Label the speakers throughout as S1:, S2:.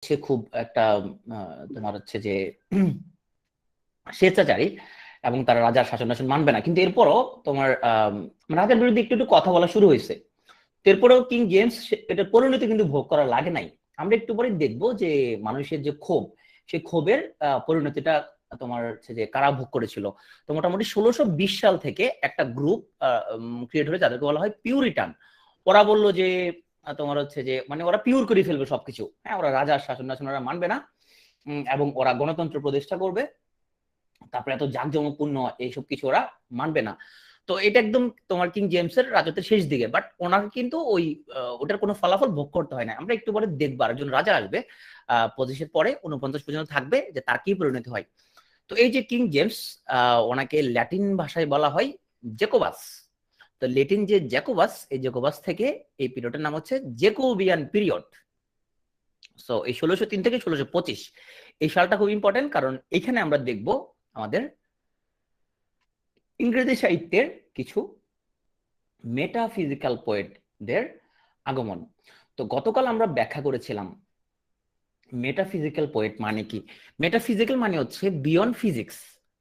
S1: সে খুব একটা তোমার হচ্ছে যে স্বেচ্ছাচারী এবং তারা রাজার শাসন টাসন মানবে না, কিন্তু এরপরও তোমার রাজার বিরুদ্ধে একটু একটু কথা বলা শুরু হয়েছে। এরপরেও কিং জেমস এটার পরিণতি কিন্তু ভোগ করা লাগে নাই। আমরা একটু পরে দেখবো যে মানুষের যে ক্ষোভ, সেই ক্ষোভের পরিণতিটা তোমার হচ্ছে যে কারা ভোগ করেছিল। তো মোটামুটি 1620 সাল থেকে একটা গ্রুপ ক্রিয়েট হয়ে যাদেরকে বলা হয় পিউরিটান। ওরা বললো যে তোমার হচ্ছে যে মানে ওরা পিওর করে ফেলবে সবকিছু, হ্যাঁ, ওরা রাজার শাসন টাসন ওরা মানবে না, এবং ওরা গণতন্ত্র প্রতিষ্ঠা করবে, তারপরে এত জাঁকজমকপূর্ণ এইসব কিছু ওরা মানবে না। তো এটা একদম তোমার কিং জেমসের রাজত্বের শেষ দিকে, বাট ওনাকে কিন্তু ওই ওটার কোনো ফলাফল ভোগ করতে হয় না। আমরা একটু পরে দেখবো একজন রাজা আসবে 25-এর পরে 49 পর্যন্ত থাকবে, যে তার কি পরিণতি হয়। তো এই যে কিং জেমস, ওনাকে ল্যাটিন ভাষায় বলা হয় জেকোবাস। তো ল্যাটিন যে জেকোবাস, এই জেকোবাস থেকে এই পিরিয়ডের নাম হচ্ছে জেকোবিয়ান পিরিয়ড। সো এই 1603 থেকে 1625 এই সালটা খুব ইম্পর্টেন্ট, কারণ এখানে আমরা দেখব আমাদের ইংরেজি সাহিত্যের কিছু মেটাফিজিক্যাল পোয়েটদের আগমন। তো গতকাল আমরা ব্যাখ্যা করেছিলাম মেটাফিজিক্যাল পোয়েট মানে কি। মেটাফিজিক্যাল মানে হচ্ছে বিয়ন্ড ফিজিক্স।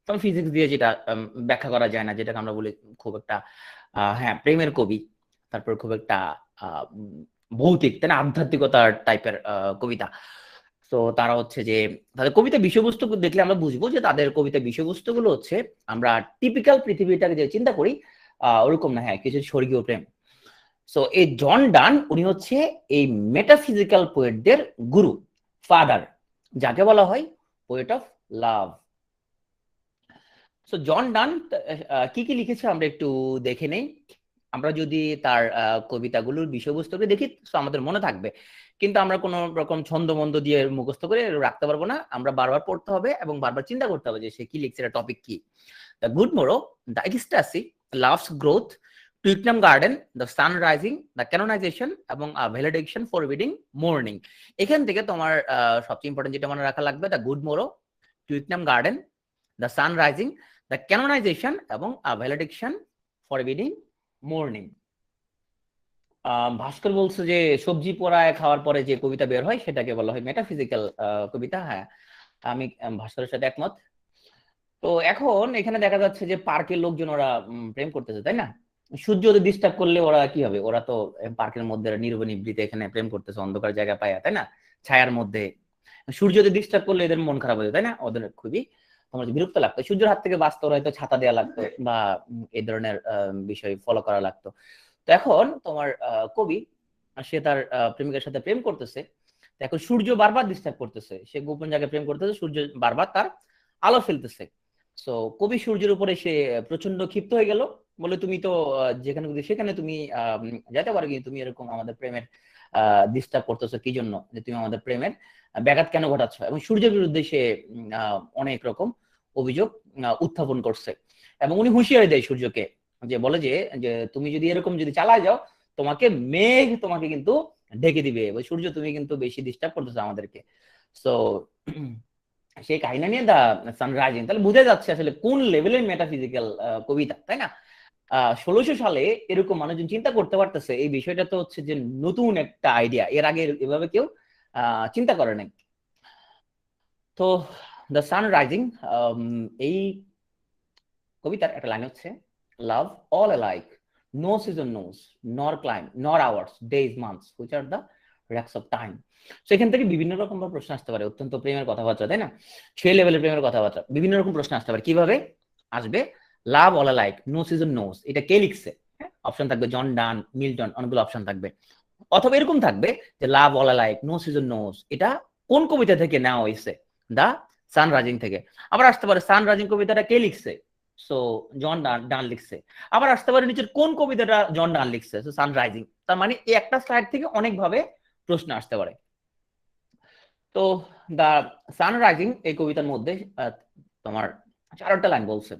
S1: তবে ফিজিক্স দিয়ে যেটা ব্যাখ্যা করা যায় না, যেটাকে আমরা বলি খুব একটা হ্যাঁ প্রেমের কবি, তারপর খুব একটা ভৌতিক তাই না, আধ্যাত্মিকতার টাইপের কবিতা। তো তারা হচ্ছে যে তাদের কবিতা বিষয়বস্তু দেখলে আমরা বুঝবো যে তাদের কবিতা বিষয়বস্তু গুলো হচ্ছে আমরা টিপিক্যাল পৃথিবীটাকে যে চিন্তা করি ওরকম না, হ্যাঁ কিছু স্বর্গীয় প্রেম। সো এই জন ডান উনি হচ্ছে এই মেটাফিজিক্যাল পোয়েটদের গুরু, ফাদার, যাকে বলা হয় পোয়েট অফ লাভ। সো জন ডান কি কি লিখেছে আমরা একটু দেখে নেই। আমরা যদি তার কবিতাগুলোর বিষয়বস্তুকে দেখি তো আমাদের মনে থাকবে, কিন্তু আমরা কোন রকম ছন্দমন্দ দিয়ে মুখস্থ করে রাখতে পারবো না। আমরা বারবার পড়তে হবে এবং বারবার চিন্তা করতে হবে যে সে কি লিখছে, টপিক কি। The good morrow, the ecstasy, loves growth, Twickenham garden, the sun rising, the canonization এবং ভ্যালিডেশন ফরবিডিং মর্নিং। এখান থেকে তোমার সবচেয়ে ইম্পর্টেন্ট যেটা মনে রাখা লাগবে, the good morrow, Twickenham garden, the sun rising, the canonization এবং ভ্যালিডেশন ফরবিডিং মর্নিং। ভাস্কর বলছে যে সবজি পোড়ায় খাওয়ার পরে যে কবিতা বের হয় সেটাকে বলা হয় মেটাফিজিক্যাল কবিতা। হ্যাঁ, আমি ভাস্করের সাথে একমত। তো এখন এখানে দেখা যাচ্ছে যে পার্কের লোকজন ওরা প্রেম করতেছে তাই না। সূর্য যদি ডিস্টার্ব করলে ওরা কি হবে, ওরা তো পার্কের মধ্যে নীরব নিভৃতে এখানে প্রেম করতেছে অন্ধকার জায়গা পায় তাই না, ছায়ার মধ্যে। সূর্য যদি ডিস্টার্ব করলে এদের মন খারাপ হয়ে যায় তাই না, ওদের খুবই তোমার বিরক্ত লাগতো। সূর্যের হাত থেকে বাঁচতে ওরা হয়তো ছাতা দেওয়া লাগতো বা এই ধরনের বিষয় ফলো করা লাগতো। তো এখন তোমার কবি সে তার প্রেমিকার সাথে প্রেম করতেছে। এখন সূর্য বারবার ডিস্টার্ব করতেছে, সে গোপন জায়গায় প্রেম করতেছে, সূর্য বারবার তার আলো ফেলতেছে। সো কবি সূর্যের উপরে সে প্রচন্ড ক্ষিপ্ত হয়ে গেল, বলে তুমি তো যেখানে খুশি সেখানে তুমি যেতে পারো, কিন্তু তুমি এরকম আমাদের প্রেমের ডিস্টার্ব করতেছো কি জন্য, যে তুমি আমাদের প্রেমের ব্যাঘাত কেন ঘটাচ্ছ। এবং সূর্যের বিরুদ্ধে সে অনেক রকম অভিযোগ উত্থাপন করছে, এবং উনি হুঁশিয়ারি দেয় সূর্যকে, যে বলে যে যে তুমি যদি এরকম যদি চালায় যাও তোমাকে মেঘ তোমাকে কিন্তু ঢেকে দিবে, সূর্য তুমি কিন্তু বেশি ডিস্টার্ব করতেছো আমাদেরকে। সো সেই কাহিনী নিয়ে দা সানরাইজিং, তাহলে বুঝে যাচ্ছে আসলে কোন লেভেলের মেটাফিজিক্যাল কবিতা তাই না। 1600 সালে এরকম মানুষজন চিন্তা করতে পারতেছে, এই বিষয়টা তো হচ্ছে যে নতুন একটা আইডিয়া, এর আগে এভাবে কেউ চিন্তা করে নাই। তো দ্য সান রাইজিং, এই কবিতার একটা লাইন হচ্ছে love all alike, no season knows, nor clime nor hours, days months which are the rags of time. সেখান থেকে বিভিন্ন রকম প্রশ্ন আসতে পারে, অত্যন্ত প্রেমের কথাবার্তা তাই না, সেই লেভেলের প্রেমের কথাবার্তা, বিভিন্ন রকম প্রশ্ন আসতে পারে। কিভাবে আসবে? Love all alike, no season knows, এটা কে লিখছে? অপশন থাকবে জন ডান, মিল্টন, অনেকগুলো অপশন থাকবে। অথবা এরকম থাকবে যে love all alike, no season knows, এটা কোন কবিতা থেকে নেওয়া হয়েছে? দা সান রাইজিং থেকে। আবার আসতে পারে সান রাইজিং কবিতাটা কে লিখছে? সো জন ডান লিখছে। আবার আসতে পারে নিচের কোন কবিতাটা জন ডান লিখছে? সো সান রাইজিং। তার মানে এই একটা স্লাইড থেকে অনেকভাবে প্রশ্ন আসতে পারে। তো দা সান রাইজিং এই কবিতার মধ্যে তোমার 4টা লাইন বলছে,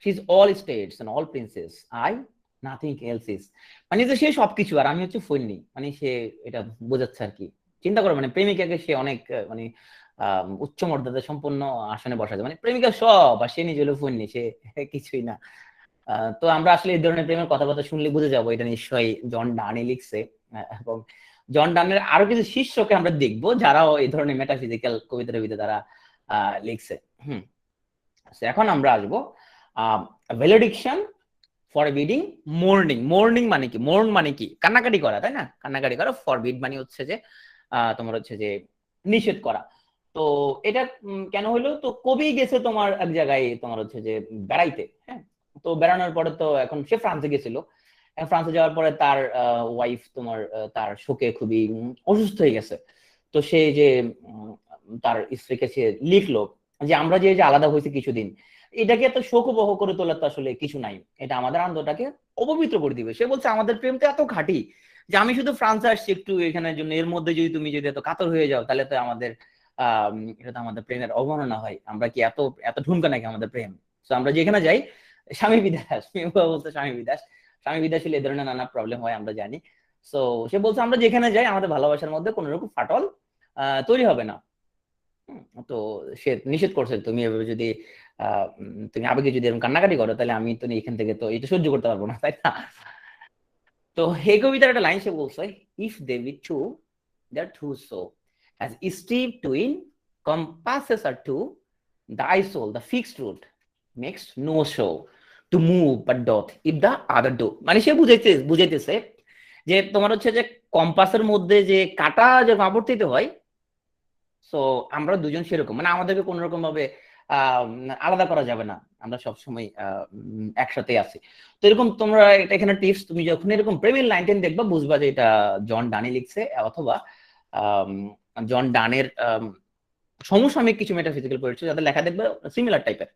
S1: she is all states and all princes, I nothing else is. মানে যে সে সবকিছু আর আমি হচ্ছে ফৈন্নি, মানে সে এটা বোঝাচ্ছে আর কি। চিন্তা করো, মানে প্রেমিকাকে সে অনেক মানে উচ্চ মর্যাদা সম্পন্ন আসনে বসাছে, মানে প্রেমিকা সব আর সে নিজে হলো ফৈন্নি, সে কিছুই না। তো আমরা আসলে এই ধরনের প্রেমের কথাবার্তা শুনলে বুঝে যাবো এটা নিশ্চয়ই জন ডানি লিখছে। এবং জন ডানের আরো কিছু শিষ্যকে আমরা দেখবো যারাও এই ধরনের মেটাফিজিক্যাল কবিতার ভিতরে তারা লিখছে। হুম, এখন আমরা আসবো ভ্যালিডিকশন ফরবিডিং মোর্নিং। মোর্নিং মানে কি? মোর্ন মানে কি? কান্নাকাটি করা, তাই না? কান্নাকাটি করা। ফরবিড মানে হচ্ছে যে তোমার হচ্ছে যে নিষেধ করা। তো এটা কেন হইলো? তো কবি গেছে তোমার এক জায়গায় তোমার হচ্ছে যে বেড়াইতে, হ্যাঁ। তো বেড়ানোর পরে তো এখন সে ফ্রান্সে গেছিল। ফ্রান্সে যাওয়ার পরে তার ওয়াইফ তোমার তার শোকে খুবই অসুস্থ হয়ে গেছে। তো সে যে তার স্ত্রীকে সে লিখলো যে আমরা যে আলাদা হয়েছে কিছুদিন, এটাকে এত শোকবহ করে তোলার তো আসলে কিছু নাই, এটা আমাদের আনন্দটাকে অপবিত্র করে দিবে। সে বলছে আমাদের প্রেম তো এত খাঁটি যে আমি শুধু ফ্রান্সে আসছি একটু এখানের জন্য, এর মধ্যে যদি তুমি যদি এত কাতর হয়ে যাও তাহলে তো আমাদের এটা তো আমাদের প্রেমের অবমাননা হয়। আমরা কি এত এত ঠুনকা নাকি আমাদের প্রেম? তো আমরা যেখানে যাই স্বামী বিদাস, বলতে স্বামী বিদাস, স্বামী বিদাস হলে এ ধরনের নানা প্রবলেম হয় আমরা জানি। তো সে বলছে আমরা যেখানে যাই আমাদের ভালোবাসার মধ্যে কোন রকম ফাটল তৈরি হবে না। তো সে নিষেধ করছে তুমি এভাবে যদি তুমি আবেগে যদি এরকম কান্নাকাটি করো তাহলে আমি তো এখান থেকে তো এটা সহ্য করতে পারবো না, তাই না? তো এই কবিতার একটা লাইন সে বলছে, if they be true that true so as stiff twin compasses are two, the eye soul the fixed root makes no show to move but doth if the other do। মানে সে বুঝাইতেছে যে তোমার হচ্ছে যে কম্পাসের মধ্যে যে কাটা যে আবর্তিত হয়, সো আমরা দুজন সেরকম, মানে আমাদেরকে কোন রকম ভাবে আহ আলাদা করা যাবে না, আমরা সবসময় একসাথে আছি। তো এরকম তোমরা এখানে টিপস, তুমি যখন এরকম প্রেমের লাইন টেন দেখবা বুঝবা যে এটা জন ডানি লিখছে, অথবা জন ডানের সমসাময়িক কিছু মেটাফিজিক্যাল পোয়েট্রি যাদের লেখা দেখবে সিমিলার টাইপের।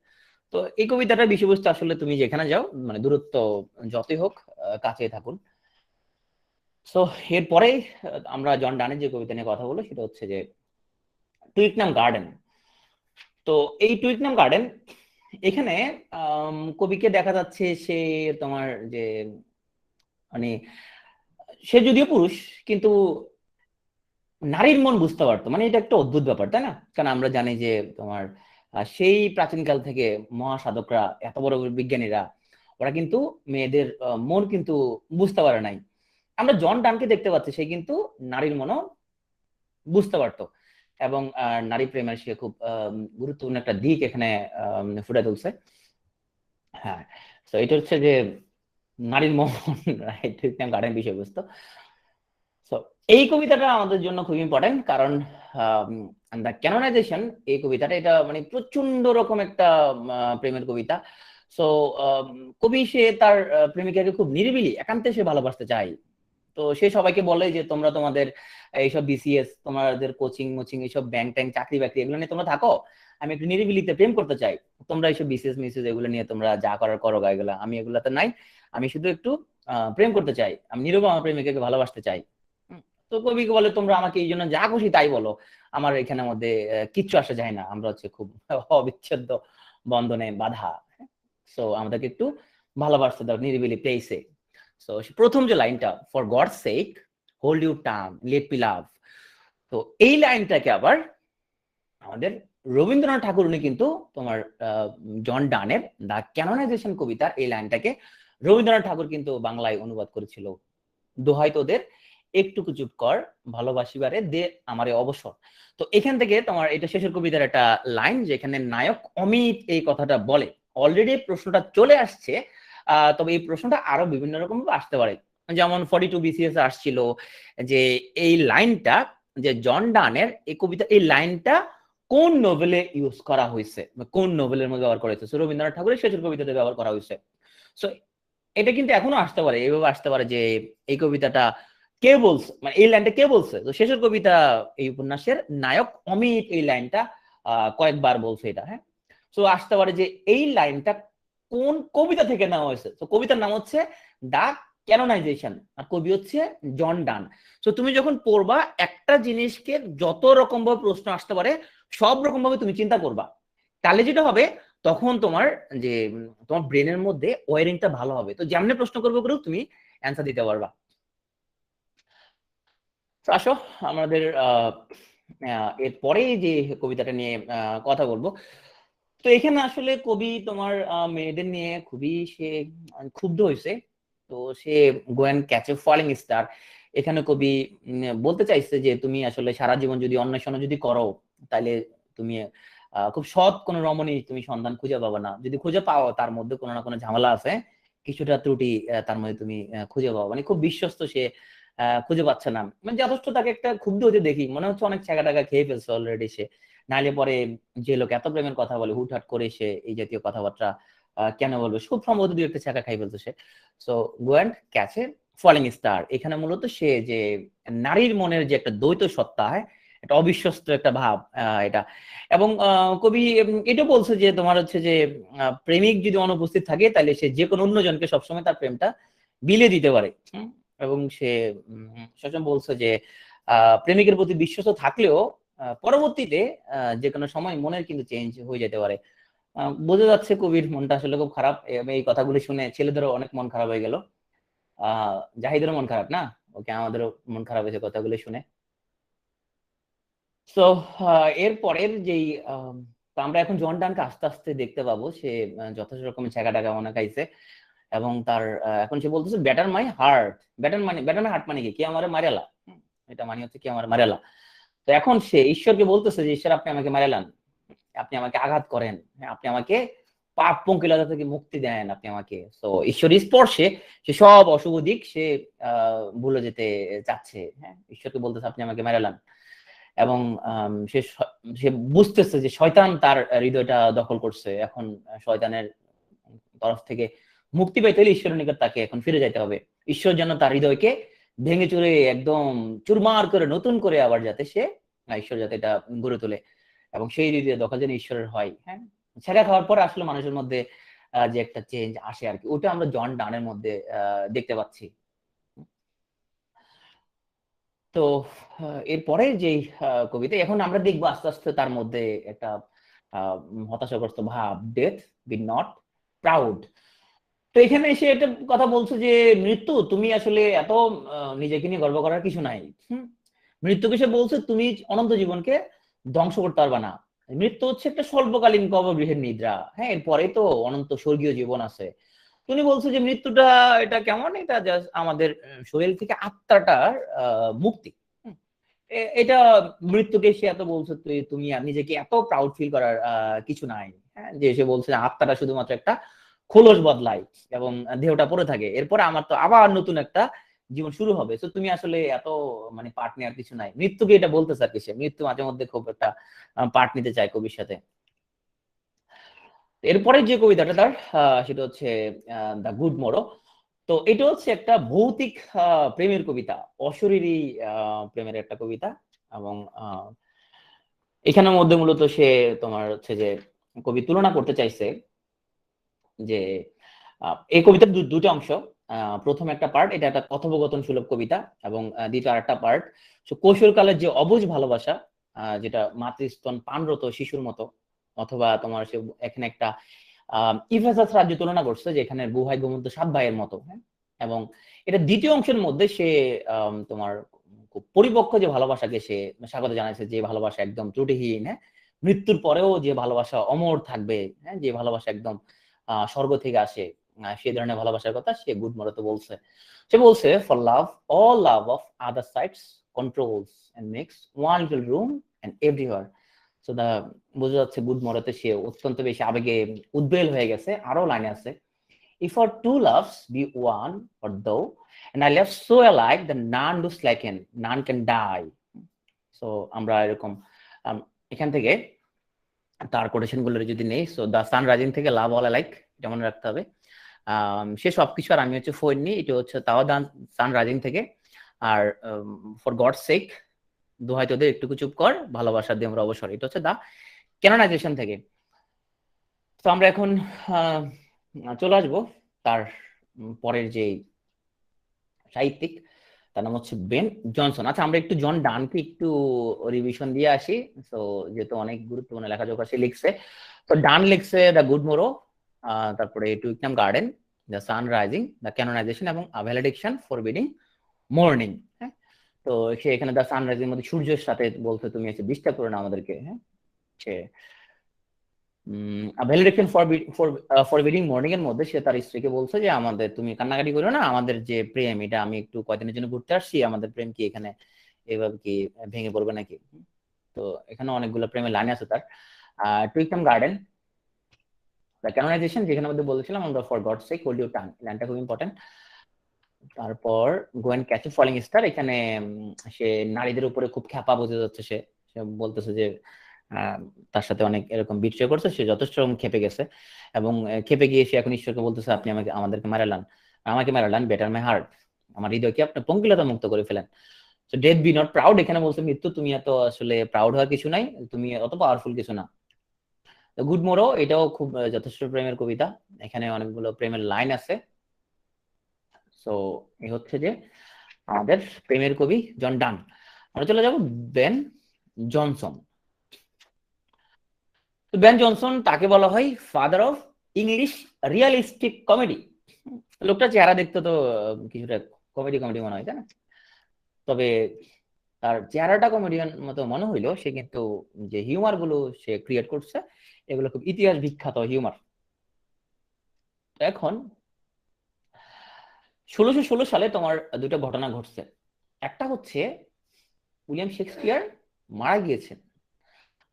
S1: তো এই কবিতাটার বিষয়বস্তু আসলে তুমি যেখানে যাও মানে দূরত্ব যতই হোক কাছে থাকুন। সো এরপরে আমরা জন ডানের যে কবিতা নিয়ে কথা বলবো সেটা হচ্ছে যে টুইকনাম গার্ডেন। তো এই টুইকনাম গার্ডেন এখানে কবিকে দেখা যাচ্ছে সে তোমার যে মানে সে যদিও পুরুষ কিন্তু নারীর মন বুঝতে পারতো, মানে এটা একটা অদ্ভুত ব্যাপার, তাই না? কারণ আমরা জানি যে তোমার সেই প্রাচীনকাল থেকে মহাসাধকরা এত বড় বড় বিজ্ঞানীরা ওরা কিন্তু মেয়েদের মন কিন্তু বুঝতে পারে নাই। আমরা জন ডানকে দেখতে পাচ্ছি সে কিন্তু নারীর মনও বুঝতে পারতো, এবং নারী প্রেমের সে খুব গুরুত্বপূর্ণ একটা দিক এখানে ফুটে তুলছে। হ্যাঁ, তো এটা হচ্ছে যে নারীর মন, রাইট, গার্ডেন বিষয়বস্তু। তো এই কবিতাটা আমাদের জন্য খুব ইম্পর্টেন্ট, কারণ দ্য ক্যানোনাইজেশন, এই কবিতাটা এটা মানে প্রচন্ড রকম একটা প্রেমের কবিতা। সো কবি সে তার প্রেমিকাকে খুব নিরিবিলি একান্তে সে ভালোবাসতে চায়। তো সে সবাইকে বলে যে তোমরা তোমাদের এইসব বিসিএস, তোমাদের কোচিং মোচিং এইসব ব্যাংক ট্যাঙ্ক চাকরি বাকরি এগুলো নিয়ে তোমরা থাকো, আমি একটু নিরিবিলিতে প্রেম করতে চাই। তোমরা এইসব বিসিএস মিসিএস এগুলো নিয়ে তোমরা যা করার করো গা, এগুলা আমি এগুলাতে নাই, আমি শুধু একটু প্রেম করতে চাই, আমি নীরবে আমার প্রেমিকাকে ভালোবাসতে চাই। তো কবিকে বলে তোমরা আমাকে এই জন্য যা খুশি তাই বলো, আমার এখানের মধ্যে কিচ্ছু আসা যায় না, আমরা হচ্ছে খুব অবিচ্ছেদ্য বন্ধনে বাধা। সো আমাদেরকে একটু ভালোবাসতে দাও নিরিবিলি প্লেসে। সো প্রথম যে লাইনটা, for God sake hold you tongue let me love, তো এই লাইনটাকে আবার আমাদের রবীন্দ্রনাথ ঠাকুর উনি কিন্তু তোমার জন ডানের দা ক্যানোনাইজেশন কবিতার এই লাইনটাকে রবীন্দ্রনাথ ঠাকুর কিন্তু বাংলায় অনুবাদ করেছিল, দোহাই তোদের একটুকু চুপ কর ভালোবাসিবারে দে আমারে অবসর। তো এখান থেকে তোমার এটা শেষের কবিতার একটা লাইন যেখানে নায়ক অমিত এই কথাটা বলে। অলরেডি প্রশ্নটা চলে আসছে, তবে এই প্রশ্নটা আরো বিভিন্ন রকম আসতে পারে। যেমন 42 বিসিএস আসছিল যে এই লাইনটা, যে জন ডানের এই কবিতা এই লাইনটা কোন নোবেলে ইউজ করা হয়েছে, কোন নোবেলের মধ্যে ব্যবহার করা হয়েছে। রবীন্দ্রনাথ ঠাকুরের শেষের কবিতাতে ব্যবহার করা হয়েছে। সো এটা কিন্তু এখনো আসতে পারে, এইভাবে আসতে পারে যে এই কবিতাটা কে বলছে, মানে এই লাইনটা কে বলছে। তো শেষের কবিতা এই উপন্যাসের নায়ক অমিত এই লাইনটা কয়েকবার বলছে এটা, হ্যাঁ। তো আসতে পারে যে এই লাইনটা কোন কবিতা থেকে নেওয়া হয়েছে। তো কবিতার নাম হচ্ছে দা ক্যানোনাইজেশন, আর কবি হচ্ছে জন ডান। তো তুমি যখন পড়বা একটা জিনিসকে যত রকম ভাবে প্রশ্ন আসতে পারে সব রকম ভাবে তুমি চিন্তা করবা, তাহলে যেটা হবে তখন তোমার যে তোমার ব্রেনের মধ্যে ওয়ারিংটা ভালো হবে। তো যেমনি প্রশ্ন করবে করেও তুমি অ্যান্সার দিতে পারবা। আসো আমাদের এরপরে যে কবিতাটা নিয়ে কথা বলবো। তো এখানে আসলে কবি তোমার মেয়েদের নিয়ে খুবই সে ক্ষুব্ধ হয়েছে। তো সে go and catch a falling star, এখানে কবি বলতে চাইছে যে তুমি আসলে সারা জীবন যদি অন্বেষণ যদি করো, তাহলে তুমি খুব সৎ কোন রমণী তুমি সন্ধান খুঁজে পাবে না। যদি খুঁজে পাও, তার মধ্যে কোনো না কোনো ঝামেলা আছে, কিছুটা ত্রুটি তার মধ্যে তুমি খুঁজে পাও। মানে খুব বিশ্বস্ত সে, খুঁজে পাচ্ছে না। মানে যথেষ্ট তাকে একটা ক্ষুব্ধ হতে দেখি, মনে হচ্ছে অনেক টাকা টাকা খেয়ে ফেলছে অলরেডি সে। নাহলে পরে যে লোক এত প্রেমের কথা বলে হুটহাট করে সে এই জাতীয় কথাবার্তা কেন বলবে? খুব সম্ভবত দু একটা টাকা খাই ফেলছে সে। So go and catch a falling star. এখানে মূলত সে যে নারীর মনের যে একটা দ্বৈত সত্তা, হ্যাঁ, একটা অবিশ্বস্ত একটা ভাব, এটা। এবং কবি এটা বলছে যে তোমার হচ্ছে যে প্রেমিক যদি অনুপস্থিত থাকে, তাহলে সে যে কোনো অন্যজনকে সবসময় তার প্রেমটা বিলিয়ে দিতে পারে। এবং সে সবসময় বলছে যে প্রেমিকের প্রতি বিশ্বস্ত থাকলেও পরবর্তীতে যে কোনো সময় মনের কিন্তু চেঞ্জ হয়ে যেতে পারে। বোঝা যাচ্ছে কবির মনটা আসলে খুব খারাপ। এই কথাগুলো শুনে ছেলেদেরও অনেক মন খারাপ হয়ে গেল। জাহিদেরও মন খারাপ না? ওকে, আমাদেরও মন খারাপ হয়েছে কথাগুলো শুনে। তো এর পরের যেই তো আমরা এখন জন ডানকে আস্তে আস্তে দেখতে পাবো সে যথেষ্ট রকমের ছেঁকা টাকা মনে খাইছে। এবং তার এখন সে বলতেছে batter my heart. Batter my heart মানে কি? কে আমারে মারেলা। এটা মানে হচ্ছে কি আমার মারেলা। তো এখন সে ঈশ্বরকে বলতেছে যে ঈশ্বর, আপনি আমাকে মারেলান, আপনি আমাকে আঘাত করেন, হ্যাঁ, আপনি আমাকে পাপ পঙ্কিলতা থেকে মুক্তি দেন, আপনি আমাকে। তো ঈশ্বরের স্পর্শে সে সব অশুভ দিক সে ভুলে যেতে চাচ্ছে। হ্যাঁ, ঈশ্বরকে বলতেছে আপনি আমাকে মারেলান। এবং সে বুঝতেছে যে শয়তান তার হৃদয়টা দখল করছে। এখন শয়তানের তরফ থেকে মুক্তি পাইতে হলে ঈশ্বরের নিকট তাকে এখন ফিরে যাইতে হবে। ঈশ্বর যেন তার হৃদয়কে ভেঙে চুরে একদম চুরমার করে নতুন করে আবার যাতে সে, ঈশ্বর যাতে এটা গড়ে তোলে, এবং সেই হৃদয় দখল যেন ঈশ্বরের হয়। হ্যাঁ, ছেড়া খাওয়ার পর আসলে মানুষের মধ্যে যে একটা চেঞ্জ আসে আর কি, ওটা আমরা জন ডানের মধ্যে দেখতে পাচ্ছি। তো এরপরে যেই কবিতা এখন আমরা দেখবো আস্তে আস্তে তার মধ্যে একটা হতাশাগ্রস্ত ভাব, ডেথ বি নট প্রাউড। তো এখানে এসে একটা কথা বলছো যে মৃত্যু, তুমি আসলে এত নিজেকে নিয়ে গর্ব করার কিছু নাই। হুম, মৃত্যুকে সে বলছে তুমি অনন্ত জীবনকে ধ্বংস করতে পারবে না। মৃত্যু হচ্ছে একটা স্বল্পকালীন কবগৃহের নিদ্রা, হ্যাঁ, এরপরে তো অনন্ত স্বর্গীয় জীবন আছে। তুমি বলছো যে মৃত্যুটা এটা কেমন, এটা জাস্ট আমাদের শরীর থেকে আত্মাটার মুক্তি। হুম, এটা মৃত্যুকে সে এত বলছো, তুমি নিজেকে এত প্রাউড ফিল করার কিছু নাই। হ্যাঁ, যে সে বলছে আত্মাটা শুধুমাত্র একটা খোলস বদলায় এবং দেহটা পড়ে থাকে, এরপরে আমার তো আবার নতুন একটা জীবন শুরু হবে। তো তুমি আসলে এত মানে পার্ট নেওয়ার কিছু নাই। মৃত্যুকে এটা বলতেছে আর কি সে। মৃত্যু মাঝে মধ্যে খুব একটা পার্ট নিতে চায় কবির সাথে। এরপরে যে কবিতাটা তার সেটা হচ্ছে দ্য গুড মোরো। তো এটা হচ্ছে একটা ভৌতিক প্রেমের কবিতা, অশরীরী প্রেমের একটা কবিতা। এবং এখানের মধ্যে মূলত সে তোমার হচ্ছে যে কবি তুলনা করতে চাইছে যে এই কবিতার দুটো অংশ। প্রথম একটা পার্ট, এটা একটা কথোপকথন সুলভ কবিতা। এবং দ্বিতীয় আরেকটা পার্ট কৈশোরকালের যে অবুঝ ভালোবাসা, যেটা মাতৃস্তন পানরত শিশুর মতো, অথবা তোমার সে এখানে একটা ইফেসাস রাজ্য তুলনা করছে যে এখানে বুহাই গোমন্ত সাত ভাইয়ের মতো। হ্যাঁ, এবং এটা দ্বিতীয় অংশের মধ্যে সে তোমার খুব পরিপক্ক যে ভালোবাসাকে সে স্বাগত জানাইছে, যে ভালোবাসা একদম ত্রুটিহীন, হ্যাঁ, মৃত্যুর পরেও যে ভালোবাসা অমর থাকবে, হ্যাঁ, যে ভালোবাসা একদম স্বর্গ থেকে আসে, সেই ধরনের ভালোবাসার কথা সে গুড মরতে বলছে। সে বলছে for love, all love of other sights controls and makes one little room and everywhere. So the বোঝা যাচ্ছে গুড মরতে সে অত্যন্ত বেশি আবেগে উদ্বেল হয়ে গেছে। আরো লাইনে আছে, if our two loves be one or though, and I left so alike that none do slacken, none can die. So আমরা এরকম এখান থেকে তার কোটেশন গুলো যদি নেই, সো দ্য সান রাইজিং থেকে লাভ অল লাইক, এটা মনে রাখতে হবে। সে সবকিছু আর আমি হচ্ছে ফোন নি, এটা হচ্ছে তাও দা সান রাইজিং থেকে। আর ফর গড সেক, দোহাই তোদের একটুকু চুপ কর, ভালোবাসার দিয়ে আমরা অবসর, এটা হচ্ছে দা ক্যানোনাইজেশন থেকে। তো আমরা এখন চলে আসবো তার পরের যে সাহিত্যিক, তার নাম হচ্ছে বেন জনসন। আচ্ছা, আমরা একটু জন ডানকে একটু রিভিশন দিয়ে আসি। তো যেহেতু অনেক গুরুত্বপূর্ণ লেখাজোখা সে লিখছে। তো ডান লিখছে দ্য গুড মোরো, তারপরে Twickenham garden, the sun rising, the canonization এবং ভ্যালিডিকশন ফরবিডিং মর্নিং। হ্যাঁ, তো সে এখানে দ্য সান রাইজিং মধ্যে সূর্যের সাথে বলতে তুমি এসে ডিস্টার্ব করো না আমাদেরকে। হ্যাঁ, সে ভ্যালিডেশন ফরবিডিং মর্নিং এর মধ্যে সে তার স্ত্রীকে বলছে যে আমাদের তুমি কান্নাকাটি করো না, আমাদের যে প্রেম এটা আমি একটু কয়দিনের জন্য ঘুরতে আসছি, আমাদের প্রেম কি এখানে এভাবে কি ভেঙে পড়বে নাকি। তো এখানে অনেকগুলো প্রেমের লাইন আছে তার। টুইকটন গার্ডেন দ্য ক্যানোনাইজেশন, যেখানে মধ্যে বলেছিলাম আমরা for God sake hold your tongue, লাইনটা খুব ইম্পর্টেন্ট। তারপর go and catch a falling star, এখানে সে নারীদের উপরে খুব খ্যাপা বোঝা যাচ্ছে, সে সে বলতেছে যে আহ, তার সাথে অনেক এরকম বিট্রে করছে, সে যথেষ্ট রকম খেপে গেছে এবং খেপে গিয়ে সে এখন ঈশ্বরকে বলতেছে আপনি আমাকে আমাদেরকে মারালান, আমাকে মারালান, বেটার মাই হার্ট, আমার হৃদয়কে আপনি পঙ্কিলতা মুক্ত করে ফেলেন। তো ডেথ বি নট প্রাউড, এখানে বলছে মৃত্যু তুমি এত আসলে প্রাউড হওয়ার কিছু নাই, তুমি অত পাওয়ারফুল কিছু না। গুড মোরো, এটাও খুব যথেষ্ট প্রেমের কবিতা, এখানে অনেকগুলো প্রেমের লাইন আছে। সো এই হচ্ছে যে আমাদের প্রেমের কবি জন ডান। আমরা চলে যাব বেন জনসন। তো বেন জনসন তাকে বলা হয় father of English realistic comedy. লোকটা চেহারা দেখতে তো কিছুটা কমেডি কমেডি মনে হয়, তাই না? তবে তার চেহারাটা কমেডিয়ান মতো মনে হইলো, সে কিন্তু যে হিউমার গুলো সে ক্রিয়েট করছে এগুলো খুব ইতিহাস বিখ্যাত হিউমার। এখন 1616 সালে তোমার দুটো ঘটনা ঘটছে। একটা হচ্ছে উইলিয়াম শেক্সপিয়ার মারা গিয়েছেন,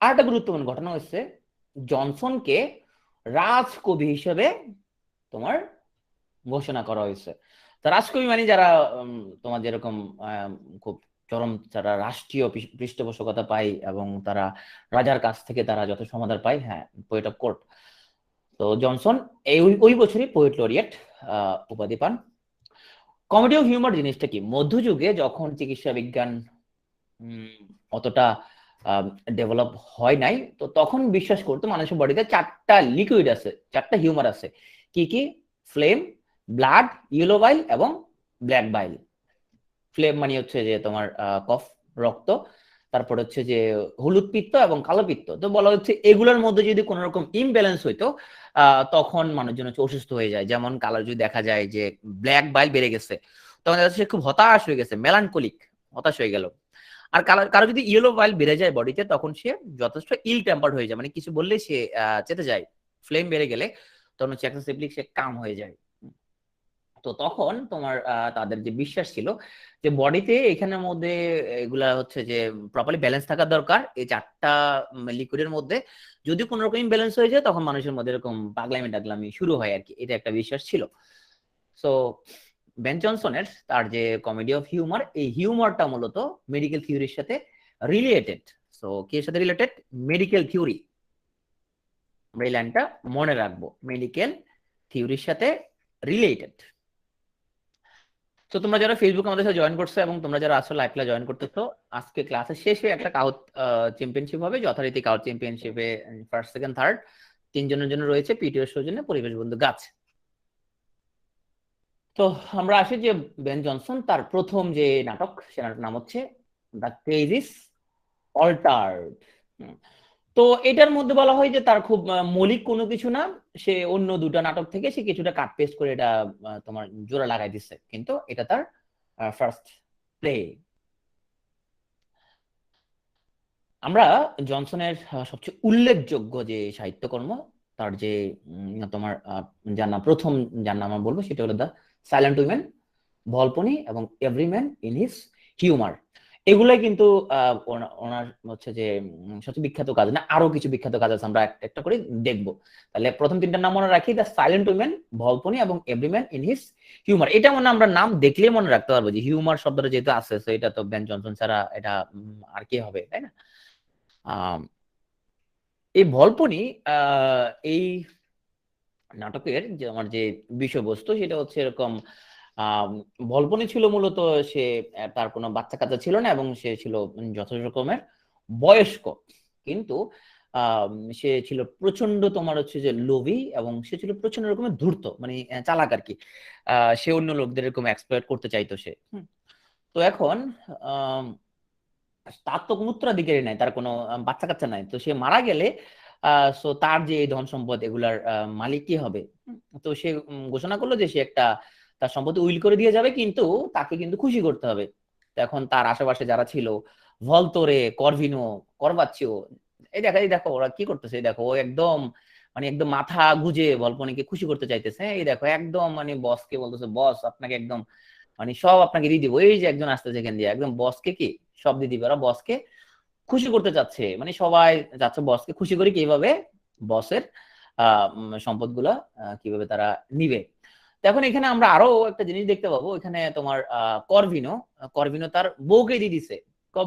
S1: আর একটা গুরুত্বপূর্ণ ঘটনা হচ্ছে জনসনকে রাজকবি হিসেবে তোমার ঘোষণা করা হয়েছে। তা রাজকবি মানে যারা তোমার যেরকম খুব চরম, যারা রাষ্ট্রীয় পৃষ্ঠপোষকতা পায় এবং তারা রাজার কাছ থেকে তারা যত সমাদর পায়, হ্যাঁ, পোয়েট অফ কোর্ট। তো জনসন এই ওই বছরই পোয়েট লরিয়েট উপাধি পান। কমেডি অফ হিউমার জিনিসটা কি, মধ্যযুগে যখন চিকিৎসা বিজ্ঞান অতটা ডেভেলপ হয় নাই, তো তখন বিশ্বাস করতো মানুষের বডিতে চারটা লিকুইড আছে, চারটা হিউমার আছে। কি কি? ফ্লেম, ব্লাড, ইয়েলো বাইল এবং ব্ল্যাক বাইল। ফ্লেম মানে হচ্ছে যে তোমার কফ, রক্ত। তারপর হচ্ছে যে হলুদ পিত্ত এবং কালো পিত্ত। তো বলা হচ্ছে এগুলোর মধ্যে যদি কোনো রকম ইমব্যালেন্স হইতো তখন মানুষজন হচ্ছে অসুস্থ হয়ে যায়। যেমন কালার যদি দেখা যায় যে ব্ল্যাক বাইল বেড়ে গেছে, তখন দেখা যাচ্ছে সে খুব হতাশ হয়ে গেছে, মেলানকোলিক, হতাশ হয়ে গেল। আর কারো যদি ইয়েলো বাইল বেড়ে যায় বডিতে, তখন সে যথেষ্ট ইল টেম্পার্ড হয়ে যায়, মানে কিছু বললেই সে চেতে যায়। ফ্লেম বেড়ে গেলে তখন হচ্ছে এক্সেসিভলি সে কাম হয়ে যায়। তো তখন তোমার তাদের যে বিশ্বাস ছিল যে বডিতে এখানের মধ্যে এগুলা হচ্ছে যে প্রপারলি ব্যালেন্স থাকা দরকার, এই চারটা লিকুইডের মধ্যে যদি কোনো রকম ব্যালেন্স হয়ে যায় তখন মানুষের মধ্যে এরকম পাগলামি টাগলামি শুরু হয় আর কি, এটা একটা বিশ্বাস ছিল। সো বেন জনসনের তার যে কমেডি অফ হিউমার, এই হিউমারটা মূলত মেডিকেল থিওরির সাথে রিলেটেড। সো কি এর সাথে রিলেটেড? Medical theory. আমরা এই লাইনটা মনে রাখবো, মেডিকেল থিওরির সাথে রিলেটেড। তো তোমরা যারা ফেসবুক আমাদের সাথে জয়েন করছো এবং তোমরা যারা আসলে লাইভ ক্লাস জয়েন করতেছো, আজকে ক্লাসের শেষে একটা কাউট চ্যাম্পিয়নশিপ হবে, যথারীতি কাউট চ্যাম্পিয়নশিপে ফার্স্ট সেকেন্ড থার্ড তিনজনের জন্য রয়েছে পিটিও সৌজন্যে পরিবেশ বন্ধু গাছ। তো আমরা আসি যে বেন জনসন তার প্রথম যে নাটক, সে নাটক নাম হচ্ছে দ্য ক্রেজিস অল্টার্ড। তো এটার মধ্যে বলা হয় যে তার খুব মৌলিক কোনো কিছু না, সে অন্য দুটো নাটক থেকে সে কিছুটা কাট পেস্ট করে এটা তোমার জোড়া লাগাই দিচ্ছে, কিন্তু এটা তার ফার্স্ট প্লে। আমরা জনসনের সবচেয়ে উল্লেখযোগ্য যে সাহিত্যকর্ম, তার যে তোমার যার নাম প্রথম, যার নাম আমরা বলবো সেটা হলো দ্য সাইলেন্ট উইমেন, ভলপনি এবং every man in his humour. এগুলাই কিন্তু ওনার হচ্ছে যে সবচেয়ে বিখ্যাত কাজ না, আরো কিছু বিখ্যাত কাজ আছে, আমরা একটা একটা করে দেখবো। তাহলে প্রথম তিনটার নাম মনে রাখি, দ্য সাইলেন্ট উইমেন, ভলপনি এবং every man in his humour. এটা মনে আমরা নাম দেখলেই মনে রাখতে পারবো যে হিউমার শব্দটা যেহেতু আছে, তো এটা তো বেন জনসন ছাড়া এটা আর কি হবে, তাই না? আহ এই ভল্পনি এই নাটকের যে আমার যে বিষয়বস্তু সেটা হচ্ছে এরকম, ভল্পনি ছিল মূলত সে তার কোনো বাচ্চা কাচ্চা ছিল না এবং সে ছিল যথেষ্ট রকমের বয়স্ক, কিন্তু আহ সে ছিল প্রচন্ড তোমার হচ্ছে যে লোভী এবং সে ছিল প্রচন্ড রকমের ধূর্ত, মানে চালাক আর কি। সে অন্য লোকদের এরকম এক্সপ্লয়েট করতে চাইতো সে। তো এখন আহ তার তো কোনো উত্তরাধিকারী নাই, তার কোনো বাচ্চা কাচ্চা নাই, তো সে মারা গেলে সো তার যে ধন সম্পদ এগুলার মালিক কি হবে। তো সে ঘোষণা করলো যে সে একটা তার সম্পত্তি উইল করে দিয়ে যাবে, কিন্তু তাকে কিন্তু খুশি করতে হবে। তো এখন তার আশেপাশে যারা ছিল, ভলতোরে, করভিনো, করবাচ্চিও, এই দেখো ওরা কি করতেছে, এই দেখো ও একদম মানে একদম মাথা গুজে ভল্পনীকে খুশি করতে চাইতেছে। এই দেখো একদম মানে বসকে বলতেছে, বস আপনাকে একদম মানে সব আপনাকে দিয়ে দিব, এই যে একজন আসতেছে এখান দিয়ে একদম বসকে কি সব দিয়ে দিবে। ওরা বসকে খুশি করতে চাচ্ছে, মানে সবাই যাচ্ছে বসকে খুশি করে কিভাবে বসের সম্পদ গুলা কিভাবে তারা নিবে। তো এখন এখানে আমরা আরো একটা জিনিস দেখতে পাবো, এখানে তোমার করভিনো করভিনো তার বউকে দিয়ে দিছে।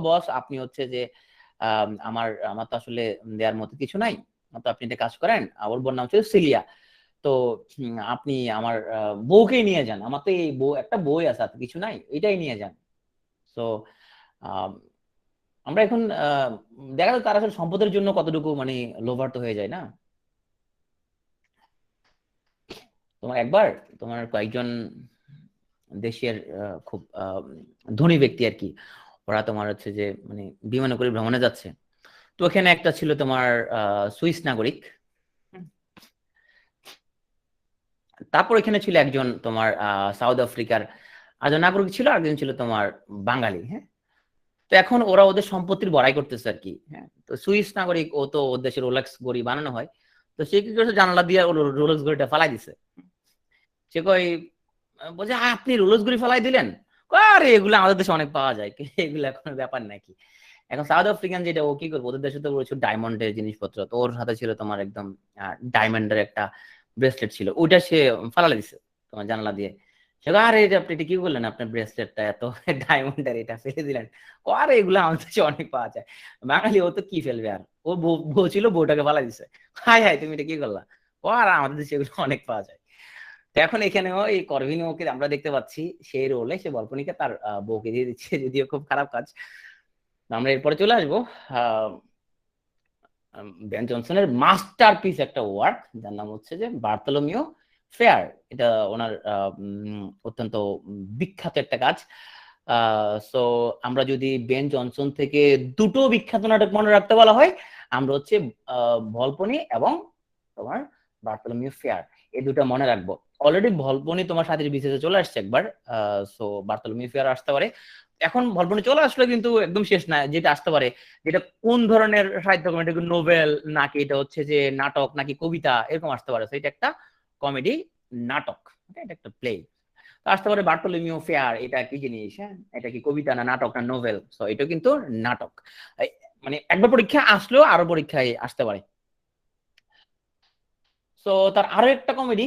S1: বস আপনি হচ্ছে যে আমার আমার তো আসলে দেওয়ার মতো কিছু নাই, তো আপনি একটা কাজ করেন, ওর বোন নাম ছিল সিলিয়া। তো আপনি আমার বউকেই নিয়ে যান, আমার তো এই বউ একটা বই আছে, আর কিছু নাই, এটাই নিয়ে যান। তো আমরা এখন দেখা যায় তারা আসলে সম্পদের জন্য কতটুকু মানে লোভার্ত হয়ে যায় না। তোমার একবার তোমার কয়েকজন দেশের খুব ধনী ব্যক্তি আর কি, ওরা তোমার হচ্ছে যে মানে বিমানে করে ভ্রমণে যাচ্ছে। তো ওখানে একটা ছিল তোমার সুইস নাগরিক, তারপর এখানে ছিল একজন তোমার সাউথ আফ্রিকার একজন নাগরিক ছিল, আরেকজন ছিল তোমার বাঙালি। হ্যাঁ, তো এখন ওরা ওদের সম্পত্তির বড়াই করতেছে আর কি। হ্যাঁ, তো সুইস নাগরিক ও তো ওর দেশের রোলেক্স ঘড়ি বানানো হয়, তো সে কি করেছে জানালা দিয়ে ওর রোলেক্স ঘড়িটা ফালাই দিছে। সে কই বলছে আপনি রোলেক্স ঘড়ি ফালাই দিলেন, আরে এগুলো আমাদের দেশে অনেক পাওয়া যায়, এগুলো কোনো ব্যাপার নাকি। এখন সাউথ আফ্রিকান যেটা ও কি করবো, ওদের দেশে তো প্রচুর ডায়মন্ডের জিনিসপত্র, তো ওর হাতে ছিল তোমার একদম ডায়মন্ডের একটা ব্রেসলেট ছিল, ওইটা সে ফালালে দিছে তোমার জানলা দিয়ে। সে আরে এটা আপনি এটা কি করলেন, আপনার ব্রেসলেটটা এত ডায়মন্ডের এটা ফেলে দিলেন। আরে এগুলো আমাদের দেশে অনেক পাওয়া যায়। বাঙালি ও তো কি ফেলবে আর, ও বউ ছিল বউটাকে ফালাই দিছে। হাই হাই তুমি এটা কি করলা, আর আমাদের দেশে এগুলো অনেক পাওয়া যায়। তো এখন এখানেও এই করভিনোকে আমরা দেখতে পাচ্ছি সেই রোলে সে বল্পনিকে তার বউকে দিয়ে দিচ্ছে, যদিও খুব খারাপ কাজ। আমরা এরপরে চলে আসবো বেন জনসনের মাস্টারপিস একটা ওয়ার্ক, যার নাম হচ্ছে যে বার্থোলোমিও ফেয়ার। এটা ওনার অত্যন্ত বিখ্যাত একটা কাজ। সো আমরা যদি বেন জনসন থেকে দুটো বিখ্যাত নাটক মনে রাখতে বলা হয়, আমরা হচ্ছে ভলপনি এবং তোমার বার্থোলোমিও ফেয়ার, এই দুটো মনে রাখবো। অলরেডি ভলপনি তোমার সাথীর বিশেষে চলে আসছে একবার, সো বার্থোলোমিও ফেয়ার আসতে পারে। এখন ভলপনি চলে আসলে কিন্তু একদম শেষ না, যেটা আসতে পারে, যেটা কোন ধরনের সাহিত্যকর্ম, এটা নোবেল নাকি এটা হচ্ছে যে নাটক নাকি কবিতা এরকম আসতে পারে। এটা একটা কমেডি নাটক, এটা একটা প্লে। আসতে পারে বার্থোলোমিও ফেয়ার, এটা কি জিনিস, হ্যাঁ এটা কি কবিতা না নাটক না নোবেল, তো এটা কিন্তু নাটক। মানে একবার পরীক্ষা আসলেও আরো পরীক্ষায় আসতে পারে। তো তার আরো একটা কমেডি,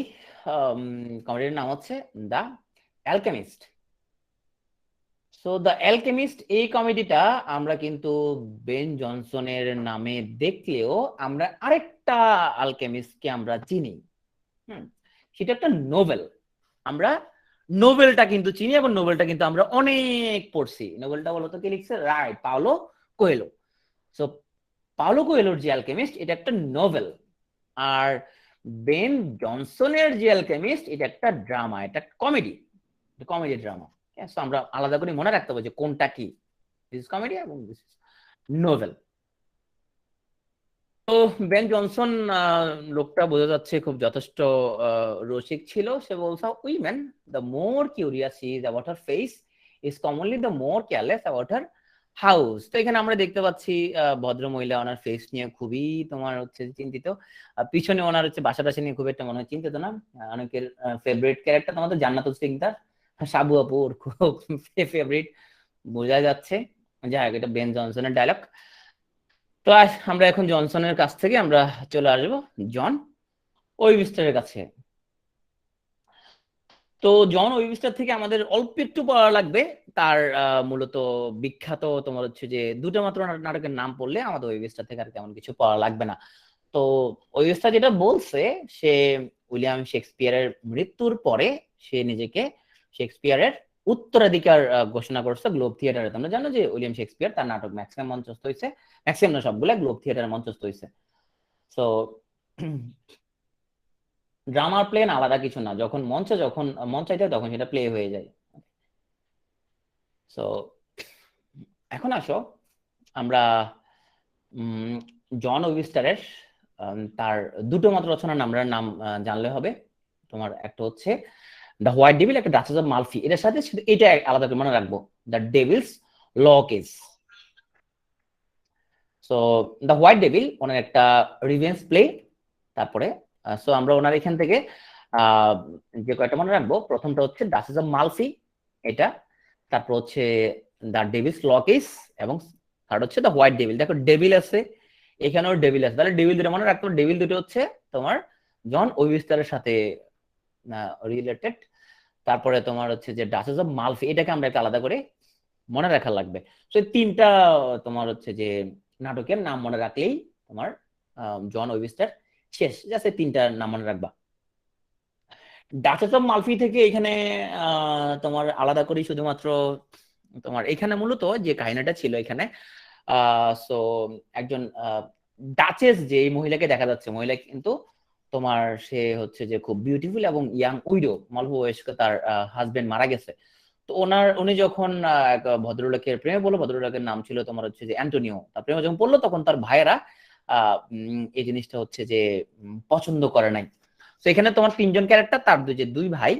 S1: কমেডির নাম হচ্ছে the alchemist. So the alchemist এই কমেডিটা আমরা কিন্তু বেন জনসনের নামে দেখলেও আমরা আরেকটা অ্যালকেমিস্টকে আমরা চিনি। সেটা একটা নোবেল। আমরা নোবেলটা কিন্তু চিনি এবং নোবেলটা কিন্তু আমরা অনেক পড়ছি। নোবেলটা বলতো কে লিখছে, right, Paulo Coelho. So Paulo কোয়েলোর যে অ্যালকেমিস্ট এটা একটা নোবেল, আর বেন জনসনের যে অ্যালকেমিস্ট এটা একটা ড্রামা, এটা কমেডি, কমেডি ড্রামা। আমরা আলাদা করে মনে রাখতে হবে যে কোনটা কি, দিস কমেডি এবং দিস নোভেল। তো বেন জনসন লোকটা বোঝা যাচ্ছে খুব যথেষ্ট রসিক ছিল। সে বলছে women the more curious is about her face is commonly the more careless about her house. তো এখানে আমরা দেখতে পাচ্ছি ভদ্র মহিলা ওনার ফেস নিয়ে খুবই তোমার হচ্ছে চিন্তিত, পিছনে ওনার হচ্ছে বাসা টাসা নিয়ে খুব একটা মনে হয় চিন্তিত না। অনেকের ফেভারিট ক্যারেক্টার তোমাদের জান্নাতুল সিকদার, সাবু আপু ওর খুব ফেভারিট, বোঝা যাচ্ছে। যাই হোক, এটা বেন জনসনের ডায়লগ। তো আমরা এখন জনসনের কাছ থেকে আমরা চলে আসবো জন ওয়েবস্টারের কাছে। তো জন ওয়েবস্টার থেকে আমাদের অল্প একটু পড়া লাগবে। তার মূলত বিখ্যাত তোমার হচ্ছে যে দুটো মাত্র নাটকের নাম পড়লে আমাদের ওয়েবস্টার থেকে আর তেমন কিছু পড়া লাগবে না। তো ওয়েবস্টার যেটা বলছে, সে উইলিয়াম শেক্সপিয়ারের মৃত্যুর পরে সে নিজেকে শেক্সপিয়ারের উত্তরাধিকার ঘোষণা করছে গ্লোব থিয়েটারে। তোমরা জানো যে উইলিয়াম শেক্সপিয়ার তার নাটক ম্যাক্সিমাম মঞ্চস্থ হয়েছে, ম্যাক্সিমাম না সবগুলা গ্লোব থিয়েটারে মঞ্চস্থ হয়েছে। তো ড্রামার প্লে আলাদা কিছু না, যখন মঞ্চে যখন মন চাইতে তখন সেটা প্লে হয়ে যায়। তো এখন আসো আমরা জন ওয়েবস্টারের তার দুটো মাত্র রচনার আমরা নাম জানলে হবে। তোমার একটা হচ্ছে দ্য হোয়াইট ডেভিল, একটা ডাচেস অফ মালফি, এটার সাথে এটা আলাদা করে মনে রাখবো, the devil's law case. So the white devil ওনার একটা রিভেঞ্জ প্লে, তারপরে সো আমরা ওনার এখান থেকে আহ যে কয়টা মনে রাখবো, প্রথমটা হচ্ছে ডাচেস অফ মালফি, এটা। তারপর হচ্ছে দ্য ডেভিলস লকেস, এবং থার্ড হচ্ছে দ্য হোয়াইট ডেভিল। দেখো ডেভিল আছে, এখানেও ডেভিল আছে, তাহলে ডেভিল দুটো মনে রাখতে হবে। ডেভিল দুটো হচ্ছে তোমার জন ওয়েবস্টারের সাথে রিলেটেড। তারপরে তোমার হচ্ছে যে ডাচেস অফ মালফি, এটাকে আমরা একটা আলাদা করে মনে রাখা লাগবে। তো এই তিনটা তোমার হচ্ছে যে নাটকের নাম মনে রাখলেই তোমার জন ওয়েবস্টার শেষ। জাস্ট এই তিনটা নাম মনে রাখবা। ডাচেস অফ মালফি থেকে এখানে তোমার আলাদা করে শুধুমাত্র তোমার এখানে মূলত যে কাহিনীটা ছিল এখানে, সো একজন ডাচেস, যে এই মহিলাকে দেখা যাচ্ছে, মহিলা কিন্তু তোমার সে হচ্ছে যে খুব বিউটিফুল এবং ইয়াং উইডো, অল্প বয়স্ক, তার হাজবেন্ড মারা গেছে। তো উনি যখন এক ভদ্রলোকের প্রেমে পড়লো, ভদ্রলোকের নাম ছিল তোমার হচ্ছে যে অ্যান্টোনিও, তার প্রেমে যখন পড়লো তখন তার ভাইয়েরা এই জিনিসটা হচ্ছে যে পছন্দ করে নাই। তো এখানে তোমার তিনজন ক্যারেক্টার, তার যে দুই ভাই,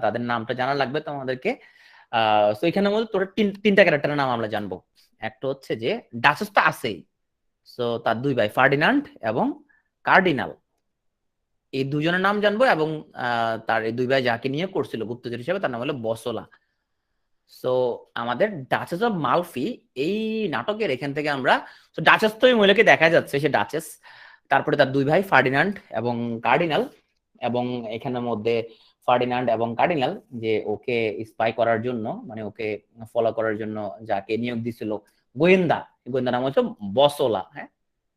S1: তাদের নামটা জানা লাগবে তোমাদেরকে। তো এখানে মধ্যে তোর তিনটা ক্যারেক্টারের নাম আমরা জানবো। একটা হচ্ছে যে ডাচেস তো আছেই, তো তার দুই ভাই ফার্ডিনান্ড এবং কার্ডিনাল, এই দুজনের নাম জানবো। এবং তার এই দুই ভাই যাকে নিয়ে করছিল গুপ্তচর হিসেবে, তার নাম হলো বসোলা। সো আমাদের ডাচেস অফ মালফি এই নাটকের এখান থেকে আমরা, তো ডাচেস তো ওই মহিলাকে দেখা যাচ্ছে, সে ডাচেস। তারপরে তার দুই ভাই ফার্ডিনান্ড এবং কার্ডিনাল, এবং এখানের মধ্যে ফার্ডিনান্ড এবং কার্ডিনাল যে ওকে স্পাই করার জন্য, মানে ওকে ফলো করার জন্য যাকে নিয়োগ দিছিল, গোয়েন্দা, গোয়েন্দা নাম হচ্ছে বসোলা। হ্যাঁ,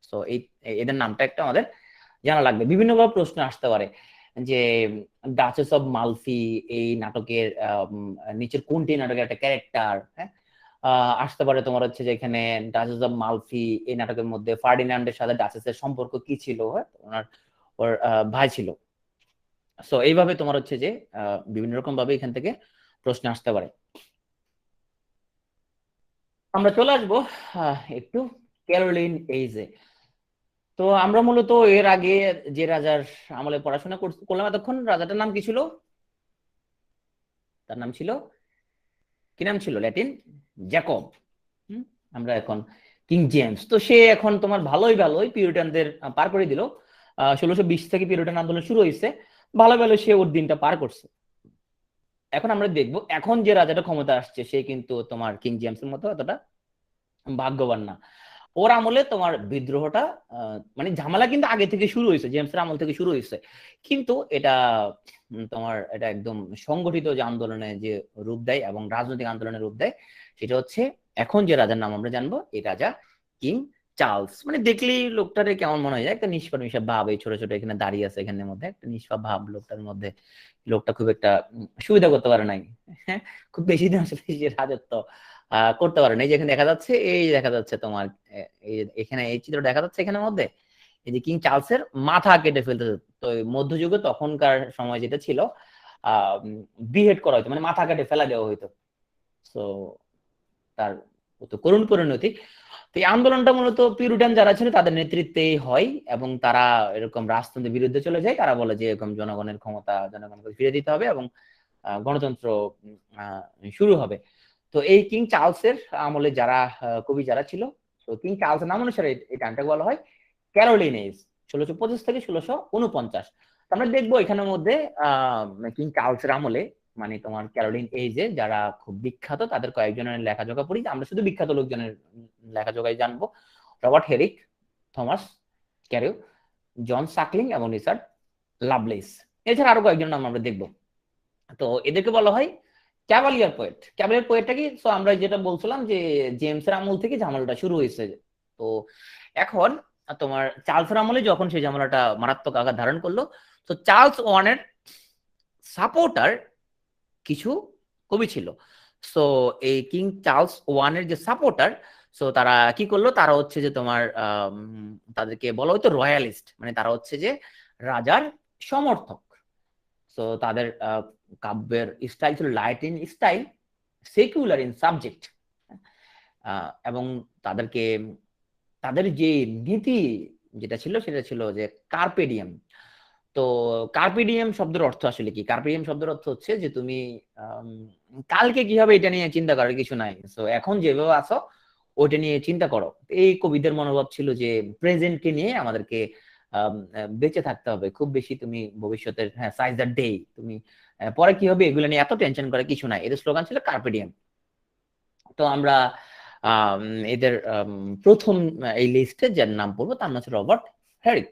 S1: তো এই এদের নামটা একটা আমাদের জানা লাগবে। বিভিন্ন ভাবে প্রশ্ন আসতে পারে যে ডাচেস অফ মালফি এই নাটকের নিচের কোনটি নাটকের একটা ক্যারেক্টার। হ্যাঁ, আসতে পারে তোমার হচ্ছে যে এখানে ডাচেস অফ মালফি এই নাটকের মধ্যে ফার্ডিনান্ডের সাথে ডাচেসের সম্পর্ক কি ছিল, হ্যাঁ, ওনার ওর ভাই ছিল। সো এইভাবে তোমার হচ্ছে যে বিভিন্ন রকম ভাবে এখান থেকে প্রশ্ন আসতে পারে। আমরা চলে আসবো একটু ক্যারোলিন এইজে। তো আমরা মূলত এর আগে যে রাজার আমলে পড়াশোনা করলাম এতক্ষণ, রাজাটার নাম কি ছিল? তার নাম ছিল, কি নাম ছিল ল্যাটিন? জ্যাকব। হুম, আমরা এখন কিং জেমস। তো সে এখন তোমার ভালোই ভালোই পিউরিটানদের পার করে দিল। 1620 থেকে পিউরিটান আন্দোলন শুরু হয়েছে, ভালো ভালো সে ওর দিনটা পার করছে। এখন আমরা দেখবো এখন যে রাজাটা ক্ষমতা আসছে সে কিন্তু তোমার কিং জেমসের মতো এতটা ভাগ্যবান না। ওর আমলে তোমার বিদ্রোহটা মানে ঝামেলা কিন্তু আগে থেকে শুরু হয়েছে, জেমসের আমল থেকে শুরু হয়েছে। কিন্তু এটা তোমার এটা একদম সংগঠিত যে আন্দোলনে যে রূপ দেয় এবং রাজনৈতিক আন্দোলনের রূপ দেয়, সেটা হচ্ছে এখন যে রাজার নাম আমরা জানবো, এই রাজা কিং চার্লস। মানে দেখলেই লোকটারে কেমন মনে হয়, একটা নিষ্পাপ নিষ্পাপ ভাব, এই ছোট ছোট এখানে দাঁড়িয়ে আছে, এখানের মধ্যে একটা নিষ্পাপ ভাব লোকটার মধ্যে। লোকটা খুব একটা সুবিধা করতে পারে নাই। হ্যাঁ, খুব বেশি দিন আসলে সে রাজত্ব করতে পারে না। এই যেখানে দেখা যাচ্ছে, এই দেখা যাচ্ছে তোমার এখানে এই চিত্র দেখা যাচ্ছে এখানের মধ্যে, এই যে কিং চার্লসের মাথা কেটে ফেলতে। তো মধ্যযুগে তখনকার সময় যেটা ছিল, বিহেড করা হতো, মানে মাথা কেটে ফেলা দেওয়া হইতো। তো তার তো করুণ পরিণতি। তো এই আন্দোলনটা মূলত পিউরিটান যারা ছিল তাদের নেতৃত্বেই হয়, এবং তারা এরকম রাজতন্ত্রের বিরুদ্ধে চলে যায়। তারা বলে যে এরকম জনগণের ক্ষমতা জনগণকে ফিরে দিতে হবে এবং গণতন্ত্র শুরু হবে। তো এই কিং চার্লসের আমলে যারা কবি যারা ছিল, তো কিং চার্লসের নাম অনুসারে এই গানটাকে বলা হয় ক্যারোলিন এজ, 1625 থেকে 1649। আমরা দেখবো এখানের মধ্যে কিং চার্লসের আমলে, মানে তোমার ক্যারোলিন এজে যারা খুব বিখ্যাত তাদের কয়েকজনের লেখাজোখা পড়ি। আমরা শুধু বিখ্যাত লোকজনের লেখাজোখাই জানবো: রবার্ট হেরিক, থমাস ক্যারিও, জন সাকলিং এবং রিচার্ড লাভলেস। এছাড়া আরো কয়েকজন নাম আমরা দেখবো। তো এদেরকে বলা হয় ক্যাভালিয়ার পোয়েট। ক্যাভালিয়ার পোয়েটটা কি? তো আমরা যেটা বলছিলাম যে জেমসের আমল থেকে ঝামেলাটা শুরু হয়েছে। তো এখন তোমার চার্লসের আমলে যখন সেই ঝামেলাটা মারাত্মক আকার ধারণ করলো, তো চার্লস ওয়ানের সাপোর্টার কিছু কবি ছিল। সো এই কিং চার্লস ওয়ানের যে সাপোর্টার, সো তারা কি করলো, তারা হচ্ছে যে তোমার তাদেরকে বলা হয়তো রয়্যালিস্ট, মানে তারা হচ্ছে যে রাজার সমর্থক। তো তাদের কাব্যের স্টাইল ছিল light in style, secular in subject, এবং তাদেরকে তাদের যে নীতি যেটা ছিল সেটা ছিল যে কার্পেডিয়াম। তো কার্পেডিয়াম শব্দের অর্থ আসলে কি? কার্পেডিয়াম শব্দের অর্থ হচ্ছে যে তুমি কালকে কিভাবে এটা নিয়ে চিন্তা করার কিছু নাই, তো এখন যেভাবে আছো ওইটা নিয়ে চিন্তা করো। এই কবিদের মনোভাব ছিল যে প্রেজেন্টকে নিয়ে আমাদেরকে বেঁচে থাকতে হবে খুব বেশি, তুমি ভবিষ্যতের, হ্যাঁ, সাইজ দ্য ডে, তুমি পরে কি হবে এগুলো নিয়ে এত টেনশন করে কিছু নাই। এদের স্লোগান ছিল কার্পে ডিএম। তো আমরা আম, এদের প্রথম এই লিস্টে যার নাম পড়বো তার নাম হচ্ছে রবার্ট হেরিক।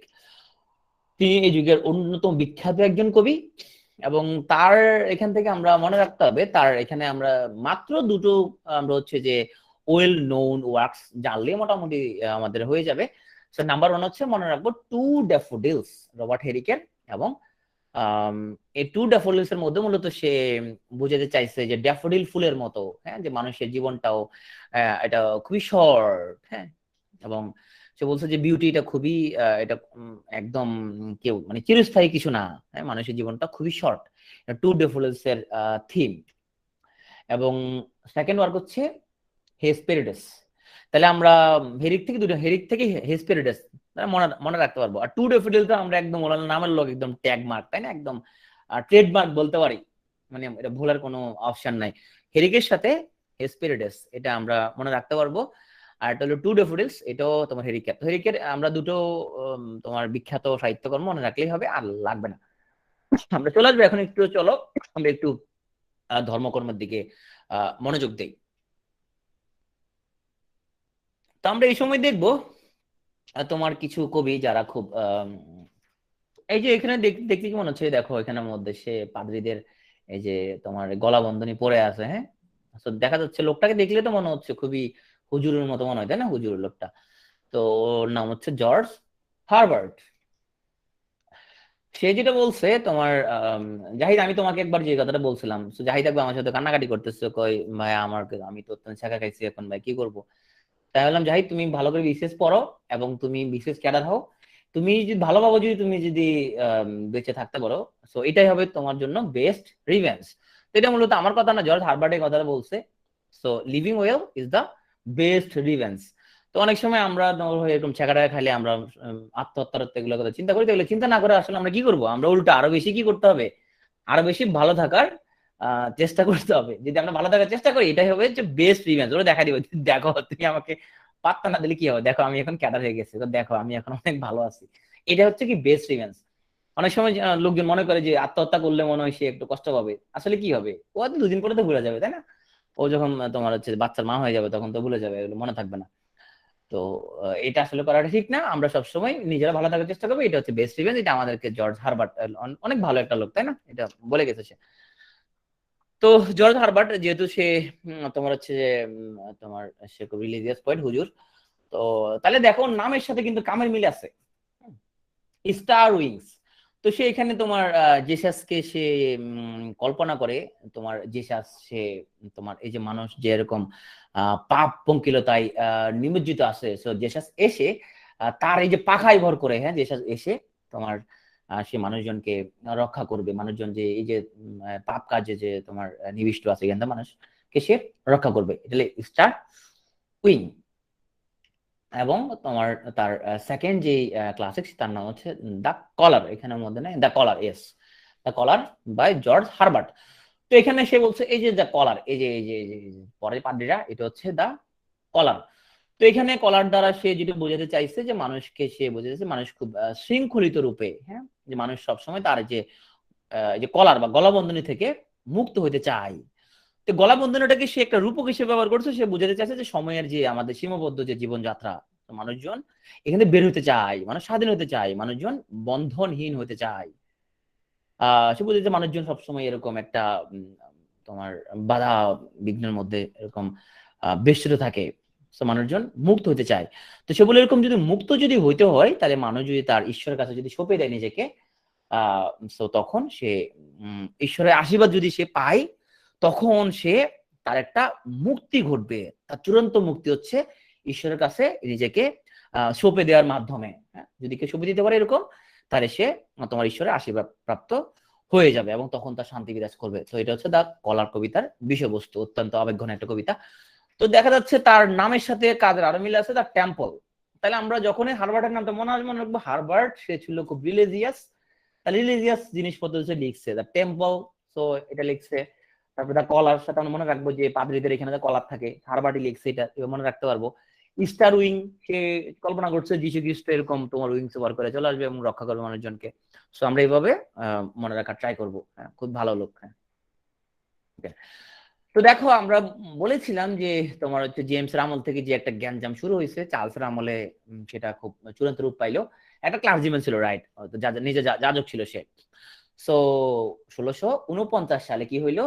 S1: তিনি এই যুগের অন্যতম বিখ্যাত একজন কবি, এবং তার এখান থেকে আমরা মনে রাখতে হবে, তার এখানে আমরা মাত্র দুটো আমরা হচ্ছে যে ওয়েল নোন ওয়ার্কস জানলে মোটামুটি আমাদের হয়ে যাবে। নাম্বার ওয়ান হচ্ছে মনে রাখবো টু ড্যাফোডিলস, রবার্ট হেরিকের। এবং আম, এই টু ড্যাফোডিলস এর মধ্যে মূলত সে বুঝাতে চাইছে যে ড্যাফোডিল ফুলের মতো, হ্যাঁ, যে মানুষের জীবনটাও এটা খুবই শর্ট, হ্যাঁ। এবং সে বলছে যে বিউটিটা খুবই এটা একদম কেউ মানে চিরস্থায়ী কিছু না, হ্যাঁ, মানুষের জীবনটা খুবই শর্ট। টু ডেফোডিলস এর থিম। এবং সেকেন্ড ওয়ার্ক হচ্ছে হেসপেরিডাস। তাহলে আমরা হেরিক থেকে দুটো, হেরিক থেকে হেসপেরিডাস মনে মনে রাখতে পারবো। আর টু ডেফোডিল তো আমরা একদম ওনার নামের লোক একদম ট্যাগ মার্ক, তাই না, একদম ট্রেডমার্ক বলতে পারি, মানে এটা ভুলার কোনো অপশন নাই। হেরিকের সাথে হেসপেরিডাস এটা আমরা মনে রাখতে পারবো। আর এটা হলো টু ডেফোডিলস, এটাও তোমার হেরিকের। তো হেরিকের আমরা দুটো তোমার বিখ্যাত সাহিত্যকর্ম মনে রাখলেই হবে, আর লাগবে না। আমরা চলে আসবো এখন, একটু চলো আমরা একটু ধর্মকর্মের দিকে মনোযোগ দেই। তো আমরা এই সময় দেখবো তোমার কিছু কবি যারা খুব এই যে এখানে দেখতে কি মনে হচ্ছে, দেখো এখানের মধ্যে সে পাদ্রীদের এই যে তোমার গলা বন্ধনী পরে আছে, হ্যাঁ। তো দেখা যাচ্ছে লোকটাকে দেখলে তো মনে হচ্ছে খুবই হুজুরের মতো মনে হয়, তাই না, হুজুরের লোকটা। তো ওর নাম হচ্ছে জর্জ হারবার্ট। সে যেটা বলছে তোমার জাহিদ, আমি তোমাকে একবার যে কথাটা বলছিলাম, তো জাহিদ একবার আমার সাথে কান্নাকাটি করতেছে, কই ভাই আমার, আমি তো ছেঁকা খাইছি এখন ভাই কি করবো। তাই বললাম জাহিদ তুমি ভালো করে বিসিএস পড়ো এবং তুমি বিসিএস ক্যাডার হও। তুমি যদি ভালোভাবে যদি তুমি যদি বেঁচে থাকতে পারো, সো এটাই হবে তোমার জন্য বেস্ট রিভেঞ্জ। তো এটা মূলত আমার কথা না, জর্জ হারবার্টের কথাটা বলছে। So living well is the best revenge. তো অনেক সময় আমরা ধরো এরকম ছেঁকা খাইলে আমরা আত্মহত্যার এগুলো কথা চিন্তা করি, তো এগুলো চিন্তা না করে আসলে আমরা কি করবো, আমরা উল্টো আরো বেশি কি করতে হবে, আরো বেশি ভালো থাকার চেষ্টা করতে হবে। যদি আমরা ভালো থাকার চেষ্টা করি এটাই হবে যে বেস্ট রিভেঞ্জ। ওরা দেখা দিবে, দেখো তুমি আমাকে পাত্তা না দিলে কি হবে, দেখো আমি এখন ক্যাডার হয়ে গেছি, তো দেখো আমি এখন অনেক ভালো আছি। এটা হচ্ছে কি বেস্ট রিভেঞ্জ। অনেক সময় লোকজন মনে করে যে আত্মহত্যা করলে মনে হয় সে একটু কষ্ট পাবে, আসলে কি হবে, ও হয়তো দুদিন পরে তো ভুলে যাবে, তাই না। ও যখন তোমার হচ্ছে বাচ্চার মা হয়ে যাবে তখন তো ভুলে যাবে, এগুলো মনে থাকবে না। তো এটা আসলে করাটা ঠিক না, আমরা সবসময় নিজেরা ভালো থাকার চেষ্টা করবো, এটা হচ্ছে বেস্ট রিভেঞ্জ। এটা আমাদেরকে জর্জ হারবার্ট অনেক ভালো একটা লোক, তাই না, এটা বলে গেছে সে। তো জর্জ হারবার্ট যেহেতু সে তোমার হচ্ছে যে তোমার সে খুব রিলিজিয়াস পয়েন্ট হুজুর, তো তাহলে দেখো নামের সাথে কিন্তু কামের মিল আছে, স্টার উইংস। তো সে এখানে তোমার জেসাসকে সে কল্পনা করে, তোমার জেসাস সে তোমার এই যে মানুষ যে এরকম পাপ পঙ্কিলতায় নিমজ্জিত আছে, সো জেসাস এসে তার এই যে পাখায় ভর করে, হ্যাঁ, জেসাস এসে তোমার সে মানুষজনকে রক্ষা করবে, মানুষজন যে এই যে পাপ কাজে যে তোমার নিবিষ্ট আছে এখানটা মানুষকে সে রক্ষা করবে, এটা স্টার উইং। এবং তোমার তার সেকেন্ড যে ক্লাসিক তার নাম হচ্ছে দ্য কলার, এখানের মধ্যে নেই দ্য কলার, এস, the collar by George Herbert. তো এখানে সে বলছে এই যে দ্য কলার, এই যে পরের পাদ্রীরা, এটা হচ্ছে দ্য কলার। তো এখানে কলার দ্বারা সে যেটা বোঝাতে চাইছে যে মানুষকে সে বোঝাতে মানুষ খুব শৃঙ্খলিত রূপে, হ্যাঁ, যে মানুষ সবসময় তার যে যে কলার বা গলাবন্ধনী থেকে মুক্ত হতে চায়। তো গলা বন্ধনীটাকে সে একটা রূপক হিসেবে ব্যবহার করছে, সে বুঝাতে চাইছে যে সময়ের যে আমাদের সীমাবদ্ধ যে জীবনযাত্রা, মানুষজন এখানে বের হতে চায়, মানুষ স্বাধীন হতে চায়, মানুষজন বন্ধনহীন হতে চায়। সে বুঝেছে মানুষজন সবসময় এরকম একটা তোমার বাধা বিঘ্নের মধ্যে এরকম বেষ্টিত থাকে। তো মানুষজন মুক্ত হতে চায়। তো সে বলে এরকম যদি মুক্ত যদি হইতে হয় তাহলে মানুষ যদি তার ঈশ্বরের কাছে যদি সঁপে দেয় নিজেকে, আহ তো তখন সে ঈশ্বরের আশীর্বাদ যদি সে পায়, তখন সে তার একটা মুক্তি ঘটবে। তার চূড়ান্ত মুক্তি হচ্ছে ঈশ্বরের কাছে নিজেকে সঁপে দেওয়ার মাধ্যমে, হ্যাঁ, যদি কেউ সঁপে দিতে পারে এরকম, তাহলে সে তোমার ঈশ্বরের আশীর্বাদ প্রাপ্ত হয়ে যাবে এবং তখন তার শান্তি বিরাজ করবে। তো এটা হচ্ছে দা কলার কবিতার বিষয়বস্তু, অত্যন্ত আবেগঘন একটা কবিতা। তো দেখা যাচ্ছে তার নামের সাথে কাজের আরো মিল আছে, দা টেম্পল। তাহলে আমরা যখনই হারবার্টের নামটা মনে আসবে মনে রাখবো হারবার্ট সে ছিল খুব রিলিজিয়াস, রিলিজিয়াস জিনিসপত্র সে লিখছে, দা টেম্পল, তো এটা লিখছে। তারপরে দা কলার সাথে আমরা মনে রাখবো যে পাদ্রীদের এখানে কলার থাকে, হারবার্টই লিখছে, এটা মনে রাখতে পারবো। স্টার উইং সে কল্পনা করছে যীশু খ্রিস্ট এরকম তোমার উইংস ওভার করে চলে আসবে এবং রক্ষা করবে মানুষজনকে। সো আমরা এইভাবে মনে রাখার ট্রাই করবো। হ্যাঁ, খুব ভালো লোক। হ্যাঁ, তো দেখো আমরা বলেছিলাম যে তোমার হচ্ছে জেমসের আমল থেকে যে একটা জ্ঞানজাম শুরু হয়েছে, চার্লসের আমলে সেটা খুব চূড়ান্ত রূপ পাইলো। একটা ক্লার্জিম্যান ছিল, রাইট, নিজে যাজক ছিল সে। সো 1649 সালে কি হইলো,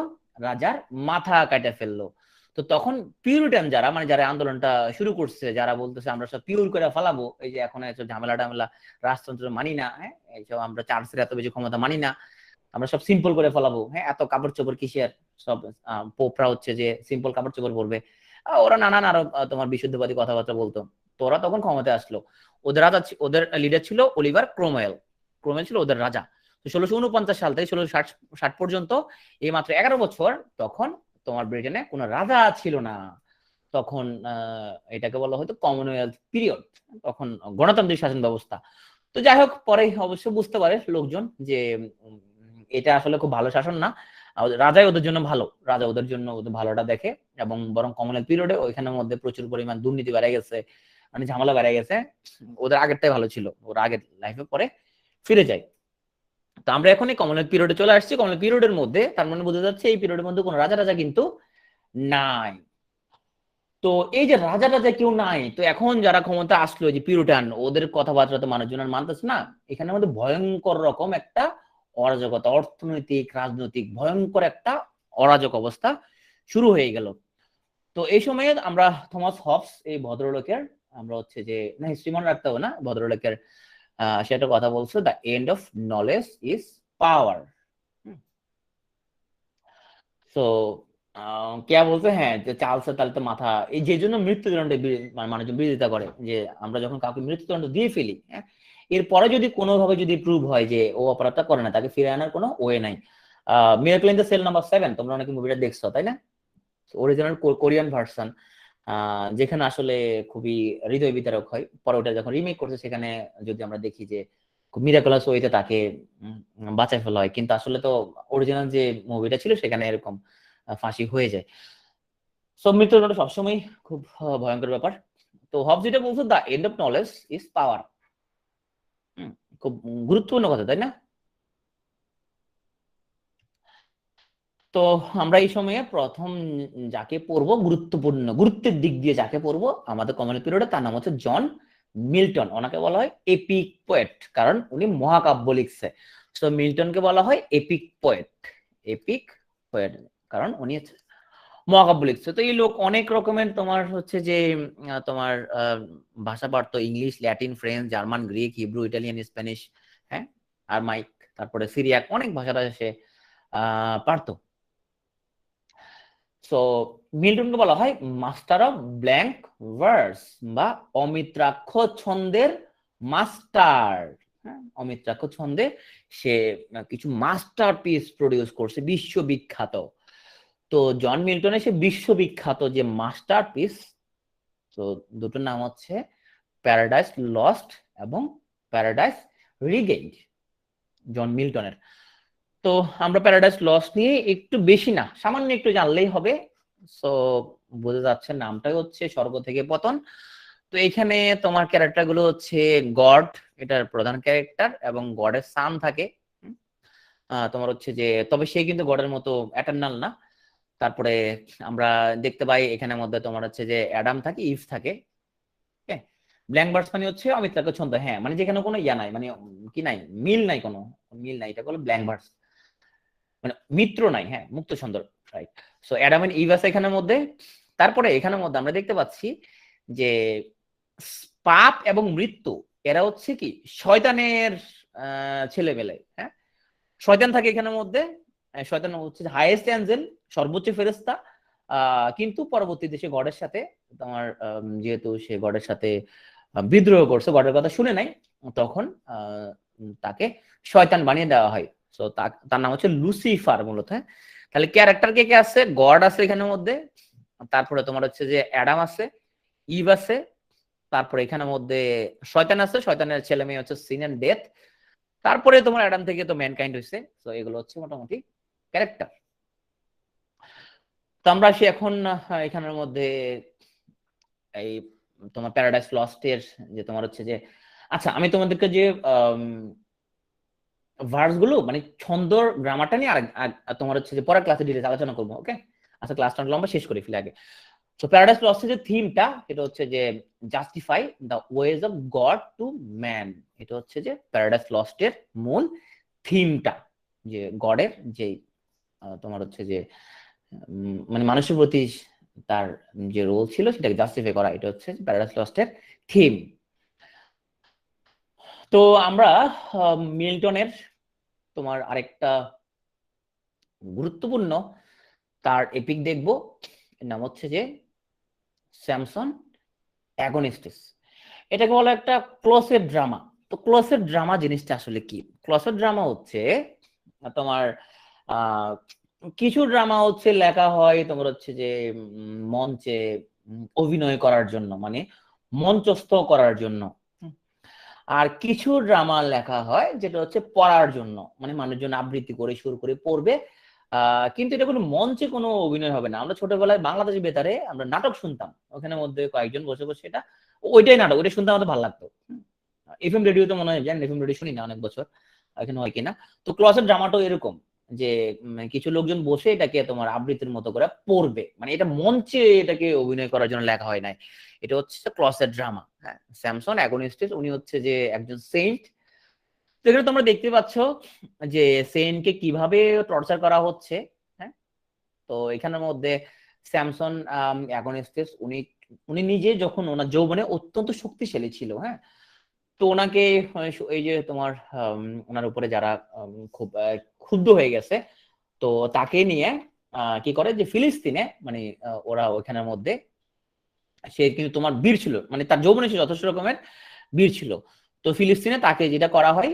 S1: রাজার মাথা কাটে ফেললো। তো তখন পিউরিটান যারা, মানে যারা আন্দোলনটা শুরু করছে, যারা বলতেছে আমরা সব পিউর করে ফেলাবো, এই যে এখন এসব ঝামেলা টামেলা, রাজতন্ত্র মানি না, হ্যাঁ, এইসব আমরা চার্লসের এত বেশি ক্ষমতা মানি না, আমরা সব সিম্পল করে ফেলাবো, হ্যাঁ, এত কাপড় চোপড় কিসের, সব পোপরা হচ্ছে যে সিম্পল কাপড় চোপড় পরবে। ওরা নানান আরো তোমার বিশুদ্ধবাদী কথাবার্তা বলতো। তো ওরা তখন ক্ষমতায় আসলো। ওদের রাজা, ওদের লিডার ছিল অলিভার ক্রোমওয়েল। ক্রোমওয়েল ছিল ওদের রাজা। তো 1649 সাল থেকে 1660 পর্যন্ত, এই মাত্র 11 বছর, তখন তোমার ব্রিটেনে কোনো রাজা ছিল না। তখন এটাকে বলা হয়তো কমনওয়েলথ পিরিয়ড, তখন গণতান্ত্রিক শাসন ব্যবস্থা। তো যাই হোক, পরে অবশ্য বুঝতে পারে লোকজন যে এটা আসলে খুব ভালো শাসন না, রাজাই ওদের জন্য ভালো, রাজা ওদের জন্য ওদের ভালোটা দেখে। এবং বরং কমনওয়েলথ পিরিয়ডে ওইখানের মধ্যে প্রচুর পরিমাণ দুর্নীতি বেড়ে গেছে, মানে ঝামেলা বেড়ে গেছে। ওদের আগেরটাই ভালো ছিল, ওরা আগের লাইফে পরে ফিরে যায়। তো আমরা এখন এই কমনওয়েলথ পিরিয়ডে চলে আসছি। কমনওয়েলথ পিরিয়ডের মধ্যে তার মানে বোঝা যাচ্ছে এই পিরিয়ডের মধ্যে কোনো রাজা রাজা কিন্তু নাই। তো এই যে রাজা রাজা কেউ নাই, তো এখন যারা ক্ষমতা আসলো, যে পিউরিটান, ওদের কথাবার্তা তো মানুষজন আর মানতেছে না। এখানে আমাদের ভয়ঙ্কর রকম একটা অরাজকতা, অর্থনৈতিক রাজনৈতিক ভয়ঙ্কর একটা অরাজক অবস্থা শুরু হয়ে গেল। তো এই সময়ে আমরা থমাস হবস, এই ভদ্রলোকের, আমরা হচ্ছে যে না হিস্ট্রি মনে রাখতে হবে না, ভদ্রলোকের সেটা কথা বলছে, the end of knowledge is পাওয়ার। তো কে বলছে, হ্যাঁ, যে চার্লসের তাহলে তো মাথা, এই যে জন্য মৃত্যুদণ্ডে মানুষজন বিরোধিতা করে, যে আমরা যখন কাউকে মৃত্যুদণ্ড দিয়ে ফেলি, হ্যাঁ, এরপরে যদি কোনোভাবে যদি প্রুভ হয় যে ও অপরাধটা করে না, তাকে ফিরে আনার কোনো ওয়ে নাই। Miracle in the cell number 7, তোমরা অনেকে মুভিটা দেখছো তাই না? অরিজিনাল কোরিয়ান ভার্সন, যেখানে আসলে খুবই হৃদয় বিতারক হয়। পরে ওটা যখন রিমেক করছে, সেখানে যদি আমরা দেখি যে খুব মিরাকুলাস ওয়েতে তাকে বাঁচায় ফেলা হয়, কিন্তু আসলে তো অরিজিনাল যে মুভিটা ছিল সেখানে এরকম ফাঁসি হয়ে যায়। সব মৃত্যুদণ্ড সবসময় খুব ভয়ঙ্কর ব্যাপার। তো হবস যেটা বলছো, the end of knowledge is power, খুব গুরুত্বপূর্ণ কথা তাই না? তো আমরা এই সময়ে প্রথম যাকে পড়বো, গুরুত্বপূর্ণ গুরুত্বের দিক দিয়ে যাকে পড়বো আমাদের কমন পিরিয়ডে, তার নাম হচ্ছে জন মিল্টন। ওনাকে বলা হয় এপিক পোয়েট, কারণ উনি মহাকাব্য লিখছে। তো মিল্টনকে বলা হয় এপিক পোয়েট, এপিক পোয়েট, কারণ উনি মহাকাব্য লিখছে। তো এই লোক অনেক রকমের তোমার হচ্ছে যে তোমার ভাষা পারতো, English, Latin, French, German, Greek, Hebrew, Italian, Spanish, হ্যাঁ, আর মাইক, তারপরে সিরিয়াক, অনেক ভাষাটা সে পারতো। সো মিল্টনকে বলা হয় মাস্টার অফ ব্ল্যাঙ্ক ভার্স, বা অমিত্রাক্ষ ছন্দের মাস্টার। হ্যাঁ, অমিত্রাক্ষ ছন্দে সে কিছু মাস্টার পিস প্রডিউস করছে, বিশ্ববিখ্যাত। তো জন মিল্টনের সে বিশ্ববিখ্যাত যে মাস্টার পিস, তো দুটোর নাম হচ্ছে প্যারাডাইস লস্ট এবং প্যারাডাইস রিগেইনড, জন মিল্টনের। তো আমরা প্যারাডাইস লস্ট নিয়ে একটু বেশি না, সামান্য একটু জানলেই হবে। সো বোঝা যাচ্ছে নামটাই হচ্ছে স্বর্গ থেকে পতন। তো এখানে তোমার ক্যারেক্টার গুলো হচ্ছে গড, এটার প্রধান ক্যারেক্টার, এবং গডের সান থাকে। তোমার হচ্ছে যে, তবে সে কিন্তু গডের মতো এটার্নাল না। তারপরে আমরা দেখতে পাই এখানের মধ্যে তোমার হচ্ছে যে অ্যাডাম থাকে, ইভ থাকে। ব্ল্যাঙ্ক ভার্স মানে হচ্ছে অমিত্রাকে ছন্দ, হ্যাঁ, মানে যেখানে কোনো ইয়া নাই, মানে কি নাই, মিল নাই, কোনো মিল নাই, এটা বলে ব্ল্যাঙ্ক ভার্স, মানে মিত্র নাই, হ্যাঁ, মুক্ত ছন্দ, right. So Adam and Eve আছে এখানের মধ্যে। তারপরে এখানের মধ্যে আমরা দেখতে পাচ্ছি যে পাপ এবং মৃত্যু, এরা হচ্ছে কি শয়তানের ছেলেমেলে, হ্যাঁ, শয়তান থাকে এখানের মধ্যে। শয়তান হচ্ছে হাইয়েস্ট অ্যাঞ্জেল, সর্বোচ্চ ফেরেশতা। কিন্তু পরবর্তীতে সে গডের সাথে তোমার যেহেতু সে গডের সাথে বিদ্রোহ করছে, গডের কথা শুনে নাই, তখন তাকে শয়তান বানিয়ে দেওয়া হয়। তো তার নাম হচ্ছে লুসিফার মূলত। হ্যাঁ, তাহলে ক্যারেক্টার কে কে আছে, গড আছে এখানের মধ্যে, তারপরে তোমার হচ্ছে যে অ্যাডাম আছে, ইভ আছে, তারপরে এখানের মধ্যে শয়তান আছে, শয়তানের ছেলে মেয়ে হচ্ছে সিন এন্ড ডেথ, তারপরে তোমার অ্যাডাম থেকে তো ম্যানকাইন্ড হয়েছে। তো এগুলো হচ্ছে মোটামুটি ক্যারেক্টার। তো আমরা আসি এখন এখানের মধ্যে এই তোমার প্যারাডাইস লস্ট এর যে তোমার হচ্ছে যে, আচ্ছা আমি তোমাদেরকে যে ভার্স গুলো মানে ছন্দর গ্রামারটা নিয়ে তোমার হচ্ছে যে পরের ক্লাসে ডিটেইলস আলোচনা করবো, ওকে? আচ্ছা ক্লাসটা লম্বা, শেষ করে ফেলে আগে। তো প্যারাডাইস লস্টের যে থিমটা, এটা হচ্ছে যে justify the ways of god to man. এটা হচ্ছে যে প্যারাডাইস লস্টের মূল থিমটা, যে গডের যে তোমার হচ্ছে যে মানে মানুষের প্রতি তার যে রোল ছিল সেটাকে জাস্টিফাই করা, এটা হচ্ছে প্যারাডাইস লস্টের থিম। তো আমরা মিল্টনের তোমার আরেকটা গুরুত্বপূর্ণ তার এপিক দেখবো, এর নাম হচ্ছে যে স্যামসন অ্যাগনিস্টিস। এটাকে বলা একটা ক্লোসেড ড্রামা। তো ক্লোসেড ড্রামা জিনিসটা আসলে কি? ক্লোসেড ড্রামা হচ্ছে তোমার আহ কিছু ড্রামা হচ্ছে লেখা হয় তোমার হচ্ছে যে মঞ্চে অভিনয় করার জন্য, মানে মঞ্চস্থ করার জন্য। আর কিছু ড্রামা লেখা হয় যেটা হচ্ছে পড়ার জন্য, মানে মানুষজন আবৃত্তি করে সুর করে পড়বে। কিন্তু এটা কোনো মঞ্চে কোনো অভিনয় হবে না। আমরা ছোটবেলায় বাংলাদেশ বেতারে আমরা নাটক শুনতাম, ওখানে মধ্যে কয়েকজন বসে বসে এটা, ওইটাই নাটক, ওইটা শুনতে আমাদের ভালো লাগতো। এফএম রেডিওতে মনে হয়, জানেন এফএম রেডিও শুনি না অনেক বছর, এখানে হয় কিনা। তো ক্লসের ড্রামাটাও এরকম, যে কিছু লোকজন বসে এটাকে তোমার আবৃত্তির মতো করে পড়বে, মানে এটা মঞ্চে এটাকে অভিনয় করার জন্য লেখা হয় নাই। এটা হচ্ছে ক্লসের ড্রামা। হ্যাঁ, স্যামসন অ্যাগনিস্টিস উনি হচ্ছে যে একজন সেন্ট। তো এখানে তোমরা দেখতে পাচ্ছ যে সেন্টকে কিভাবে টর্চার করা হচ্ছে। হ্যাঁ, তো এখানের মধ্যে স্যামসন অ্যাগনিস্টিস উনি উনি নিজে যখন ওনার যৌবনে অত্যন্ত শক্তিশালী ছিল, হ্যাঁ, তো ওনাকে এই যে তোমার ওনার উপরে যারা খুব ক্ষুব্ধ হয়ে গেছে, তো তাকে নিয়ে কি করে যে ফিলিস্তিনে, মানে ওরা ওখানের মধ্যে, সে কিন্তু তোমার বীর ছিল, মানে তার যৌবনে সে যথেষ্ট রকমের বীর ছিল। তো ফিলিস্তিনে তাকে যেটা করা হয়,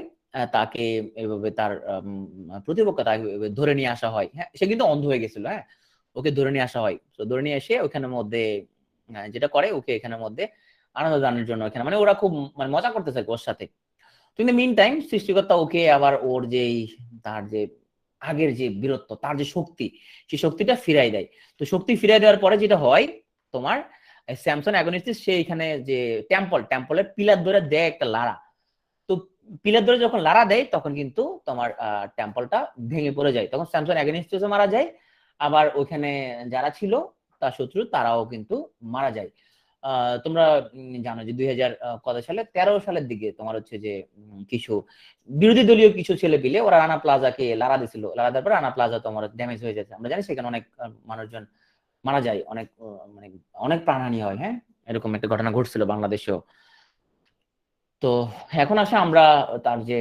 S1: তাকে এভাবে তার প্রতিপক্ষ তাকে এভাবে ধরে নিয়ে আসা হয়। হ্যাঁ, সে কিন্তু অন্ধ হয়ে গেছিল। হ্যাঁ, ওকে ধরে নিয়ে আসা হয়। তো ধরে নিয়ে এসে ওখানের মধ্যে যেটা করে, ওকে এখানের মধ্যে আনন্দ দানের জন্য এখানে, মানে ওরা খুব মানে মজা করতেছে ওর সাথে। কিন্তু মিন টাইম সৃষ্টিকর্তা ওকে আবার ওর যেই তার যে আগের যে বীরত্ব, তার যে শক্তি, সেই শক্তিটা ফিরাই দেয়। তো শক্তি ফিরাই দেওয়ার পরে যেটা হয় তোমার, স্যামসন অ্যাগনিস্টিস সে এখানে যে টেম্পলের পিলার ধরে দেয় একটা লাড়া। তো পিলার ধরে যখন লাড়া দেয় তখন কিন্তু তোমার টেম্পলটা ভেঙে পড়ে যায়, তখন স্যামসন অ্যাগনিস্টিসও মারা যায়। আবার ওখানে যারা ছিল তার শত্রু তারাও কিন্তু মারা যায়। তোমরা জানো যে 2000 কত সালে, 13 সালের দিকে তোমার হচ্ছে যে কিছু বিরোধী দলীয় কিছু ছেলে পিলে ওরা রানা প্লাজাকে লাড়া দিছিল, লাড়া দেওয়ার পর রানা প্লাজা তোমার ড্যামেজ হয়ে যাচ্ছে। আমরা জানি সেখানে অনেক মানুষজন মারা যায়, অনেক মানে অনেক প্রাণহানি হয়। হ্যাঁ, এরকম একটা ঘটনা ঘটছিল বাংলাদেশেও। তো এখন আসে আমরা তার যে,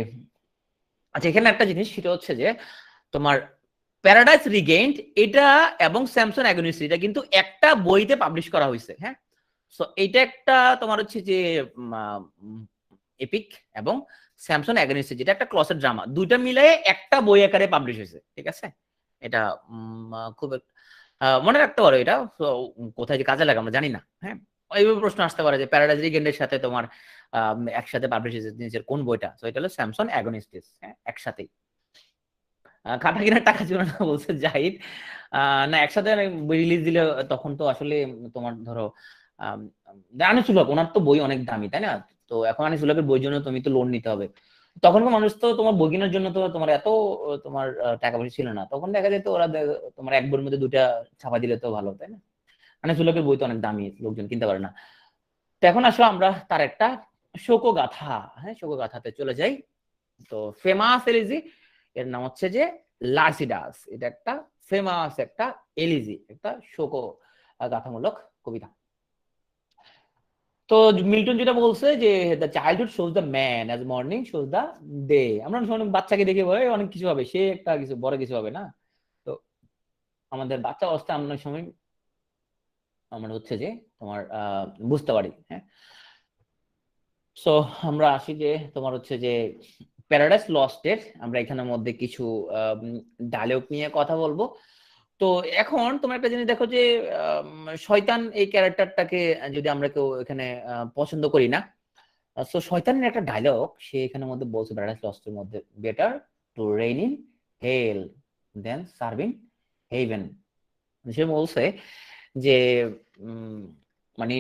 S1: আচ্ছা এখানে একটা জিনিস সেটা হচ্ছে যে তোমার প্যারাডাইস রিগেইনড এটা এবং স্যামসন অ্যাগনিস্ট এটা কিন্তু একটা বইতে পাবলিশ করা হয়েছে। হ্যাঁ, সো এটা একটা তোমার হচ্ছে যে এপিক, এবং স্যামসন অ্যাগনিস্ট যেটা একটা ক্লসের ড্রামা, দুইটা মিলে একটা বই আকারে পাবলিশ হয়েছে। ঠিক আছে, এটা খুব মনে রাখতে পারো এটা। তো কোথায় যে কাজে লাগে আমরা জানি না। হ্যাঁ, এইভাবে প্রশ্ন আসতে পারে যে প্যারাডাইস রিগেইন্ডের সাথে তোমার একসাথে পাবলিশ হয়েছে জিনিসের কোন বইটা। তো এটা হলো স্যামসন অ্যাগনিস্টিস। হ্যাঁ, একসাথেই। খাতা কেনার টাকা ছিল না বলছে জাহিদ। না, একসাথে রিলিজ দিলে তখন তো আসলে তোমার ধরো আনিসুলহক ওনার তো বই অনেক দামি, তাই না? তো এখন আনিসুলহকের বইয়ের জন্য তুমি তো লোন নিতে হবে। তখনকার মানুষ তো তোমার বই কেনার জন্য তো তোমার এত তোমার টাকা পয়সা ছিল না। তখন দেখা যেত ওরা তোমার এক বইয়ের মধ্যে দুইটা ছাপা দিলে তো ভালো, তাই না? আনিসুলহকের বই তো অনেক দামি, লোকজন কিনতে পারে না। তো এখন আসলে আমরা তার একটা শোকগাথা, হ্যাঁ শোকগাথাতে চলে যাই। তো ফেমাস এলিজি, এর নাম হচ্ছে যে লার্সিডাস। এটা একটা ফেমাস একটা এলিজি, একটা শোক গাথামূলক কবিতা। তো মিল্টন যেটা বলছে যে the childhood shows the man as morning shows the day. আমরা অনেক বাচ্চাকে দেখে বলে অনেক কিছু হবে, সে একটা কিছু বড় কিছু হবে না। তো আমাদের বাচ্চা অবস্থায় আমরা অনেক সময় আমরা হচ্ছে যে তোমার বুঝতে পারি। হ্যাঁ, সো আমরা আসি যে তোমার হচ্ছে যে প্যারাডাইস লস্টের আমরা এখানের মধ্যে কিছু ডায়লগ নিয়ে কথা বলবো। তো এখন তোমরা একটা জিনিস দেখো যে শয়তান এই ক্যারেক্টারটাকে যদি আমরা কেউ এখানে পছন্দ করি না, তো শয়তানের একটা ডায়লগ সে এখানের মধ্যে বলছে প্যারাডাইস লস্টের মধ্যে, better to reign in hell than serve in heaven. সে বলছে যে মানে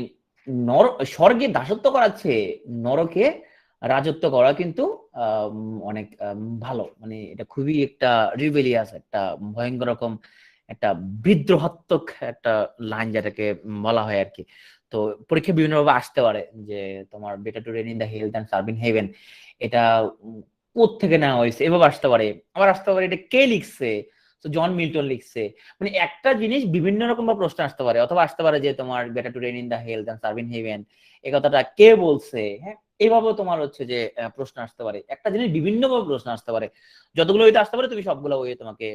S1: নর স্বর্গে দাসত্ব করাচ্ছে নরকে রাজত্ব করা কিন্তু অনেক ভালো, মানে এটা খুবই একটা রিবেলিয়াস, একটা ভয়ঙ্কর রকম একটা বিদ্রোহাত্মক একটা লাইন যেটাকে বলা হয় আর কি। তো পরীক্ষা বিভিন্ন ভাবে আসতে পারে যে তোমার better to reign in the health and serve in heaven, এটা কোত্থেকে নেওয়া হয়েছে, এভাবে আসতে পারে। আবার আসতে পারে এটা কে লিখছে, তো জন মিল্টন লিখছে। মানে একটা জিনিস বিভিন্ন রকম ভাবে প্রশ্ন আসতে পারে, অথবা আসতে পারে যে তোমার better to reign in the health and serve in heaven এই কথাটা কে বলছে, হ্যাঁ। এইভাবেও তোমার হচ্ছে যে প্রশ্ন আসতে পারে, একটা জিনিস বিভিন্ন ভাবে প্রশ্ন আসতে পারে। যতগুলো ওইতে আসতে পারে তুমি সবগুলো ওই তোমাকে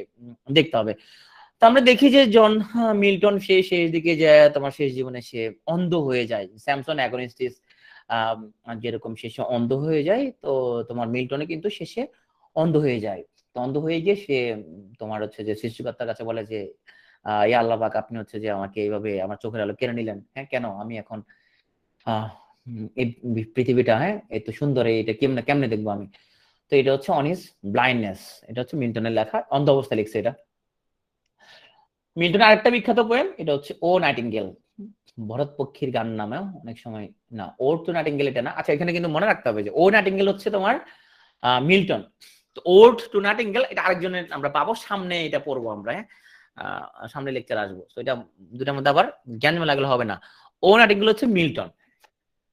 S1: দেখতে হবে। তো আমরা দেখি যে জন মিল্টন সে শেষ দিকে যায়, তোমার শেষ জীবনে সে অন্ধ হয়ে যায়, স্যামসন অ্যাগনিস্টিস যেরকম শেষে অন্ধ হয়ে যায়, তো তোমার মিল্টনে কিন্তু শেষে অন্ধ হয়ে যায়। তো অন্ধ হয়ে গিয়ে সে তোমার হচ্ছে যে সৃষ্টিকর্তার কাছে বলে যে ইয়া আল্লাহ পাক, আপনি হচ্ছে যে আমাকে এইভাবে আমার চোখের আলো কেড়ে নিলেন, হ্যাঁ কেন, আমি এখন আহ এই পৃথিবীটা, হ্যাঁ এত সুন্দর, এটা কেমনে কেমনে দেখবো আমি। তো এটা হচ্ছে অন হিজ ব্লাইন্ডনেস, এটা হচ্ছে মিল্টনের লেখা, অন্ধ অবস্থায় লিখছে এটা। মিল্টনের আরেকটা বিখ্যাত পোয়েম, এটা হচ্ছে ও নাইটিঙ্গেল, ভরত পক্ষীর গান নামেও অনেক সময়, না ওর টু নাইটিঙ্গেল এটা না, আচ্ছা এখানে কিন্তু মনে রাখতে হবে যে ও নাইটিঙ্গেল হচ্ছে তোমার মিল্টন। তো ওর টু নাইটিঙ্গেল এটা আরেকজনের আমরা পাবো, সামনে এটা পড়বো আমরা, হ্যাঁ সামনে লেকচার আসবো, তো এটা দুটার মধ্যে আবার জ্ঞান লাগলে হবে না। ও নাইটিঙ্গেল হচ্ছে মিল্টন,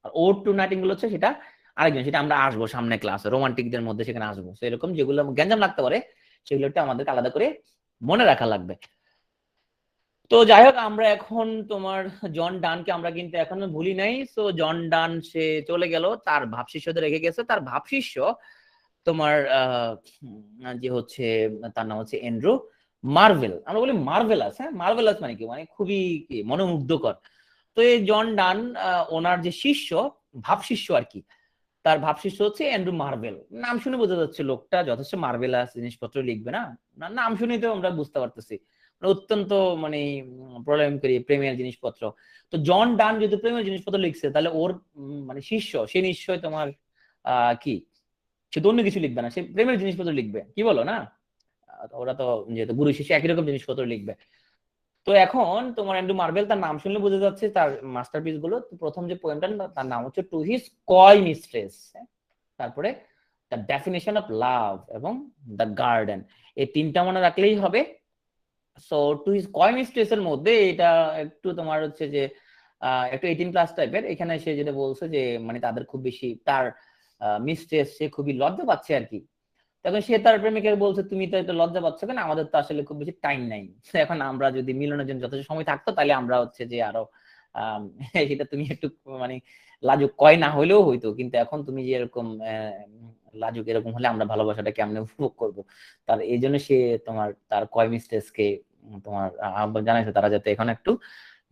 S1: আর ও টু নাইটিঙ্গেল হচ্ছে সেটা আরেকজন, সেটা আমরা আসবো সামনে ক্লাসে, রোমান্টিকদের মধ্যে সেখানে আসবো। তো এরকম যেগুলো গ্যাঞ্জাম লাগতে পারে সেগুলো একটু আমাদেরকে আলাদা করে মনে রাখা লাগবে। তো যাই হোক, আমরা এখন তোমার জন ডানকে আমরা কিন্তু এখনো ভুলি নাই। তো জন ডান সে চলে গেল, তার ভাবশিষ্যদের রেখে গেছে, তার ভাবশিষ্য তোমার যে হচ্ছে তার নাম হচ্ছে এন্ড্রু মার্ভেল, আমরা বলি মার্ভেলাস, হ্যাঁ মার্ভেলাস মানে কি, মানে খুবই কি মনোমুগ্ধকর। তো এই জন ডান ওনার যে শিষ্য, ভাবশিষ্য আর কি, তার ভাবশিষ্য হচ্ছে অ্যান্ড্রু মার্ভেল। নাম শুনে বোঝা যাচ্ছে লোকটা যথেষ্ট মার্ভেলাস জিনিসপত্র লিখবে না, নাম শুনেই তো আমরা বুঝতে পারতেছি মানে অত্যন্ত মানে প্রলয়ঙ্করী প্রেমের জিনিসপত্র। তো জন ডান যদি প্রেমের জিনিসপত্র লিখছে, তাহলে ওর মানে শিষ্য সে নিশ্চয় তোমার কি, সে তো অন্য কিছু লিখবে না, সে প্রেমের জিনিসপত্র লিখবে, কি বলো না? ওরা তো যেহেতু গুরু শিষ্য একই রকম জিনিসপত্র লিখবে। তো এখন তোমার অ্যান্ড্রু মার্ভেল, তার নাম শুনলে বোঝা যাচ্ছে তার মাস্টারপিস গুলো। প্রথম যে পোয়েমটা তার নাম হচ্ছে টু হিজ কয় মিস্ট্রেস, তারপরে দ্য ডেফিনেশন অফ লাভ এবং দ্য গার্ডেন, এই তিনটা মনে রাখলেই হবে। সো টু হিজ কয় মিস্ট্রেস এর মধ্যে এটা একটু তোমার হচ্ছে যে একটু 18+ টাইপের, এখানে সে যেটা বলছে যে মানে তাদের খুব বেশি তার মিস্ট্রেস সে খুবই লজ্জা পাচ্ছে আর কি। তখন সে তার প্রেমিকের বলছে তুমি তো এটা লজ্জা পাচ্ছ কেন, আমাদের তো আসলে খুব বেশি টাইম নাই, এখন আমরা যদি মিলনের জন্য যথেষ্ট সময় থাকতো তাহলে আমরা হচ্ছে যে আরো আহ সেটা তুমি একটু মানে লাজুক কয় না হইলেও হইতো, কিন্তু এখন তুমি যে এরকম লাজুক এরকম হলে আমরা ভালোবাসাটা কেমনে উপভোগ করব। তার এই জন্য সে তোমার তার কয় মিস্ট্রেসকে তোমার আহ্বান জানাইছে তারা যাতে এখন একটু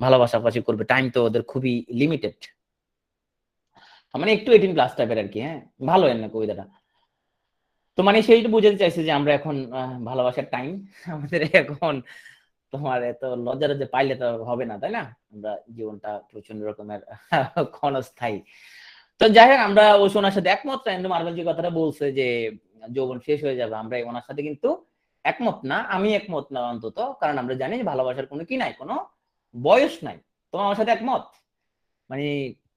S1: ভালোবাসাবাসি করবে, টাইম তো ওদের খুবই লিমিটেড, মানে একটু 18+ টাইপের আর কি, হ্যাঁ ভালো এর না কবিতাটা। তো মানে সেইটা বুঝাতে চাইছে যে আমরা এখন ভালোবাসার টাইম, আমাদের এখন তোমার এত লজ্জা লজ্জা পাইলে তো হবে না, তাই না? আমরা জীবনটা প্রচন্ড রকমের ক্ষণস্থায়ী। তো যাই হোক, আমরা ও ওনার সাথে একমত, কিন্তু মার্বেল যে কথাটা বলছে যে যৌবন শেষ হয়ে যাবে, আমরা ওনার সাথে কিন্তু একমত না, আমি একমত না অন্তত, কারণ আমরা জানি যে ভালোবাসার কোনো কি নাই, কোনো বয়স নাই। তোমার আমার সাথে একমত? মানে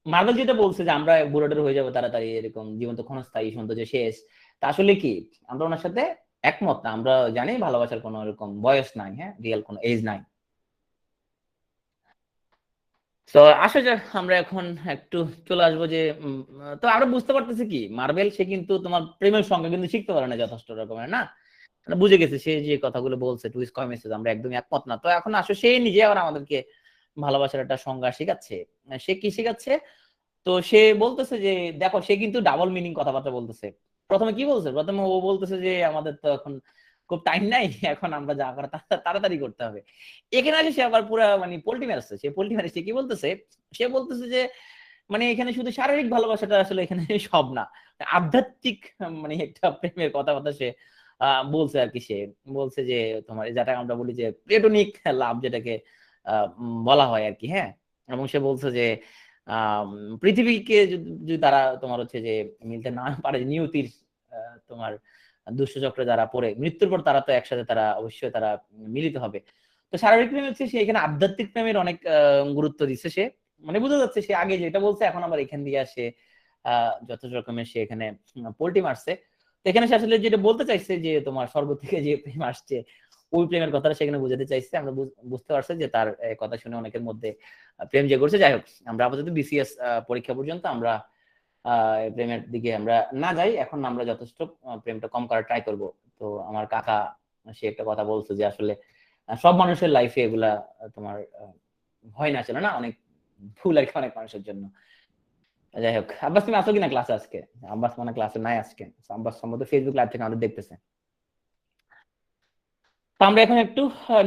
S1: মার্বেল যেটা বলছে যে আমরা বুড়োটার হয়ে যাবো তাড়াতাড়ি, এরকম জীবন তো ক্ষণস্থায়ী, সৌন্দর্য শেষ, তা আসলে কি আমরা ওনার সাথে একমত না? আমরা জানি ভালোবাসার কোনো এরকম বয়স নাই, হ্যাঁ রিয়েল কোনো এজ নাই। তো আসলে যাক, আমরা এখন একটু চলে আসবো যে তো আমরা বুঝতে পারতেছি কি মার্বেল সে কিন্তু তোমার প্রেমের সংখ্যা কিন্তু শিখতে পারে না যথেষ্ট রকমের, না আমরা বুঝে গেছি সে যে কথাগুলো বলছে টু ইজ কয় মেসেজ আমরা একদমই একমত না। তো এখন আসলে সে নিজে আবার আমাদেরকে ভালোবাসার একটা সংজ্ঞা শিখাচ্ছে। সে কি শিখাচ্ছে? তো সে বলতেছে যে দেখো, সে কিন্তু ডাবল মিনিং কথাবার্তা বলতেছে। প্রথমে কি বলছে, প্রথমে ও বলতেছে যে আমাদের তো এখন খুব টাইম নাই, এখন আমরা যা করার তাড়াতাড়ি করতে হবে। এখানে আসে সে আবার পুরা মানে পোল্টি মারছে, সে পোল্টি মারে সে কি বলতেছে, সে বলতেছে যে মানে এখানে শুধু শারীরিক ভালোবাসাটা আসলে এখানে সব না, আধ্যাত্মিক মানে একটা প্রেমের কথাবার্তা সে বলছে আর কি। সে বলছে যে তোমার যেটা আমরা বলি যে প্লেটোনিক লাভ যেটাকে বলা হয় আর কি, হ্যাঁ। এবং সে বলছে যে পৃথিবীকে যদি তারা তোমার হচ্ছে যে মিলতে না পারে নিয়তির তোমার দুষ্টচক্রে যারা পড়ে মৃত্যুর পর, তারা তো একসাথে তারা অবশ্যই তারা মিলিত হবে। তো স্বাভাবিক প্রেম হচ্ছে সে এখানে আধ্যাত্মিক প্রেমের অনেক গুরুত্ব দিচ্ছে সে। মানে বোঝা যাচ্ছে সে আগে যেটা বলছে এখন আবার এখান দিয়ে আসে যত রকমের সে এখানে পোল্টি মারছে। তো এখানে সে আসলে যেটা বলতে চাইছে যে তোমার স্বর্গ থেকে যে প্রেম আসছে ওই প্রেমের কথাটা সেখানে বুঝাতে চাইছে। আমরা বুঝতে পারছি যে তার কথা শুনে অনেকের মধ্যে প্রেম যে করছে। যাই হোক, আমরা আপাতত বিসিএস পরীক্ষা পর্যন্ত আমরা প্রেমের দিকে আমরা না যাই, এখন আমরা যথেষ্ট প্রেমটা কম করার ট্রাই করব। তো আমার কাকা সে একটা কথা বলছে যে আসলে সব মানুষের লাইফে এগুলা তোমার হয় না, ছিল না, অনেক ভুল আর কি অনেক মানুষের জন্য। যাই হোক, আব্বাস তুমি আসো কিনা ক্লাসে আজকে? আব্বাস মানে ক্লাসে নাই আজকে, আব্বাস সম্ভবত ফেসবুক লাইভ থেকে আমাদের দেখতেছে। তো আমরা এখন একটু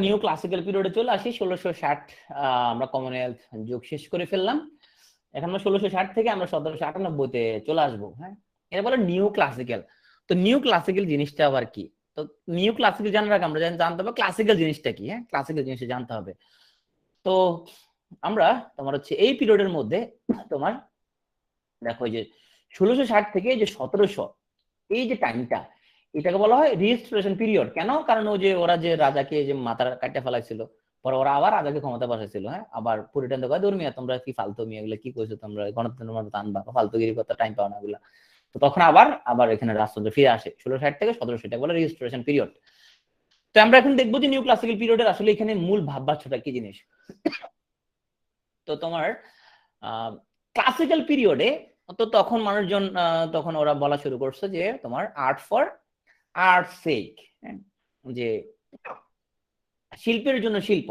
S1: নিউ ক্লাসিক্যাল পিরিয়ডে চলে আসি। 1660 আমরা কমনওয়েলথ যুগ শেষ করে ফেললাম। এখন আমরা 1660 থেকে আমরা 1798-তে চলে আসবো। হ্যাঁ, এটা বলে নিউ ক্লাসিক্যাল। তো নিউ ক্লাসিক্যাল জিনিসটা আবার কি? তো নিউ ক্লাসিক্যাল জানার আগে আমরা জানতে হবে ক্লাসিক্যাল জিনিসটা কি। হ্যাঁ, ক্লাসিক্যাল জিনিসটা জানতে হবে। তো আমরা তোমার হচ্ছে এই পিরিয়ডের মধ্যে তোমার দেখো যে 1660 থেকে যে 1700 এই যে টাইমটা, এটাকে বলা হয় রিস্টোরেশন পিরিয়ড। কেন? কারণ ওই যে ওরা যে রাজাকে যে মাথা কাটতে ফেলাইছিল, পরে ওরা আবার রাজাকে ক্ষমতা বসাইছিল। হ্যাঁ, আবার পুরিটান তো কয় ধর্মিয়া তোমরা কি ফালতু মিয়া, এগুলো কি কইছো তোমরা, গণতন্ত্রের মতো আনবা, ফালতুগিরি কথা টাইম পাও না এগুলা। তো তখন আবার আবার এখানে রাজতন্ত্র ফিরে আসে 1660 থেকে 1700, এটা বলে রিস্টোরেশন পিরিয়ড। তো আমরা এখন দেখবো যে নিউ ক্লাসিক্যাল পিরিয়ডের আসলে এখানে মূল ভাববাচ্ছটা কি জিনিস। তো তোমার ক্লাসিক্যাল পিরিয়ডে তো তখন মানুষজন তখন ওরা বলা শুরু করছে যে তোমার আর্ট ফর আর্ট সেক, যে শিল্পের জন্য শিল্প,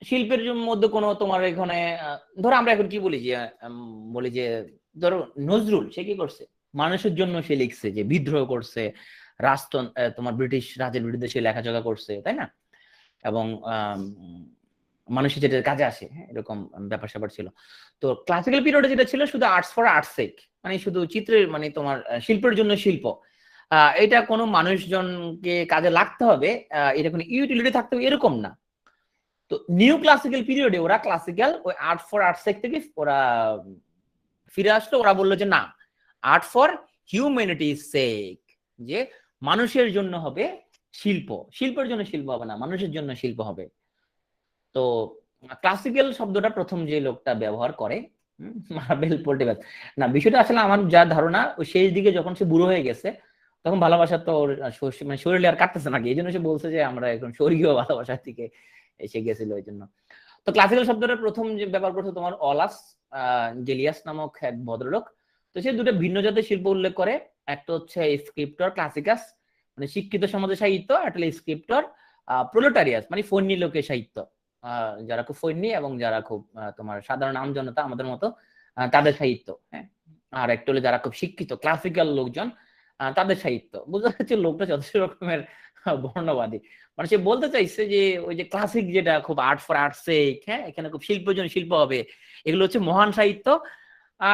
S1: শিল্পের মধ্যে কোনো তোমার এখানে ধরো আমরা এখন কি বলি যে বলি যে ধরো নজরুল সে কি করছে, মানুষের জন্য সে লিখছে, যে বিদ্রোহ করছে, রাজতন্ত্র তোমার ব্রিটিশ রাজের বিরুদ্ধে সে লেখাজোখা করছে, তাই না? এবং মানুষের যেটা কাজে আসে, এরকম ব্যাপার স্যাপার ছিল। তো ক্লাসিক্যাল পিরিয়ডে যেটা ছিল শুধু আর্টস ফর আর্টস সেক, মানে শুধু চিত্রের মানে তোমার শিল্পের জন্য শিল্প, এটা কোনো মানুষজনকে কাজে লাগতে হবে, এটা কোনো ইউটিলিটি থাকতে হবে এরকম না। তো নিউ ক্লাসিক্যাল পিরিয়ডে ওরা ক্লাসিক্যাল ওই আর্ট ফর আর্ট সেক থেকে ওরা ফিরে আসলো। ওরা বললো যে না, আর্ট ফর হিউম্যানিটি সেক, যে মানুষের জন্য হবে শিল্প, শিল্পের জন্য শিল্প হবে না, মানুষের জন্য শিল্প হবে। তো ক্লাসিক্যাল শব্দটা প্রথম যে লোকটা ব্যবহার করে মার্বেল পোর্টেবল, না বিষয়টা আসলে আমার যা ধারণা ওই শেষ দিকে যখন সে বুড়ো হয়ে গেছে তখন ভালোবাসা তো মানে শরীরে আর কাটতেছে নাকি, এই জন্য সে বলছে যে আমরা এখন স্বর্গীয় ভালোবাসার দিকে এসে গেছিল ওই জন্য। তো ক্লাসিক্যাল শব্দটা প্রথম যে ব্যবহার করছে তোমার অলাস জেলিয়াস নামক এক ভদ্রলোক। তো সে দুটো ভিন্ন জাতের শিল্প উল্লেখ করে, একটা হচ্ছে স্ক্রিপ্টর ক্লাসিকাস মানে শিক্ষিত সমাজের সাহিত্য, একটা স্ক্রিপ্টর প্রোলেটারিয়াস মানে ফন্নি লোকের সাহিত্য, যারা খুব ফন্নি এবং যারা খুব তোমার সাধারণ আমজনতা আমাদের মতো তাদের সাহিত্য। হ্যাঁ, আর একটা হলো যারা খুব শিক্ষিত ক্লাসিক্যাল লোকজন তাদের সাহিত্য। বুঝতে পারছি লোকটা যথেষ্ট রকমের বর্ণবাদী, মানে সে বলতে চাইছে যে ওই যে ক্লাসিক যেটা খুব আর্ট ফর আর্ট সেক, হ্যাঁ এখানে খুব শিল্পের জন্য শিল্প হবে, এগুলো হচ্ছে মহান সাহিত্য।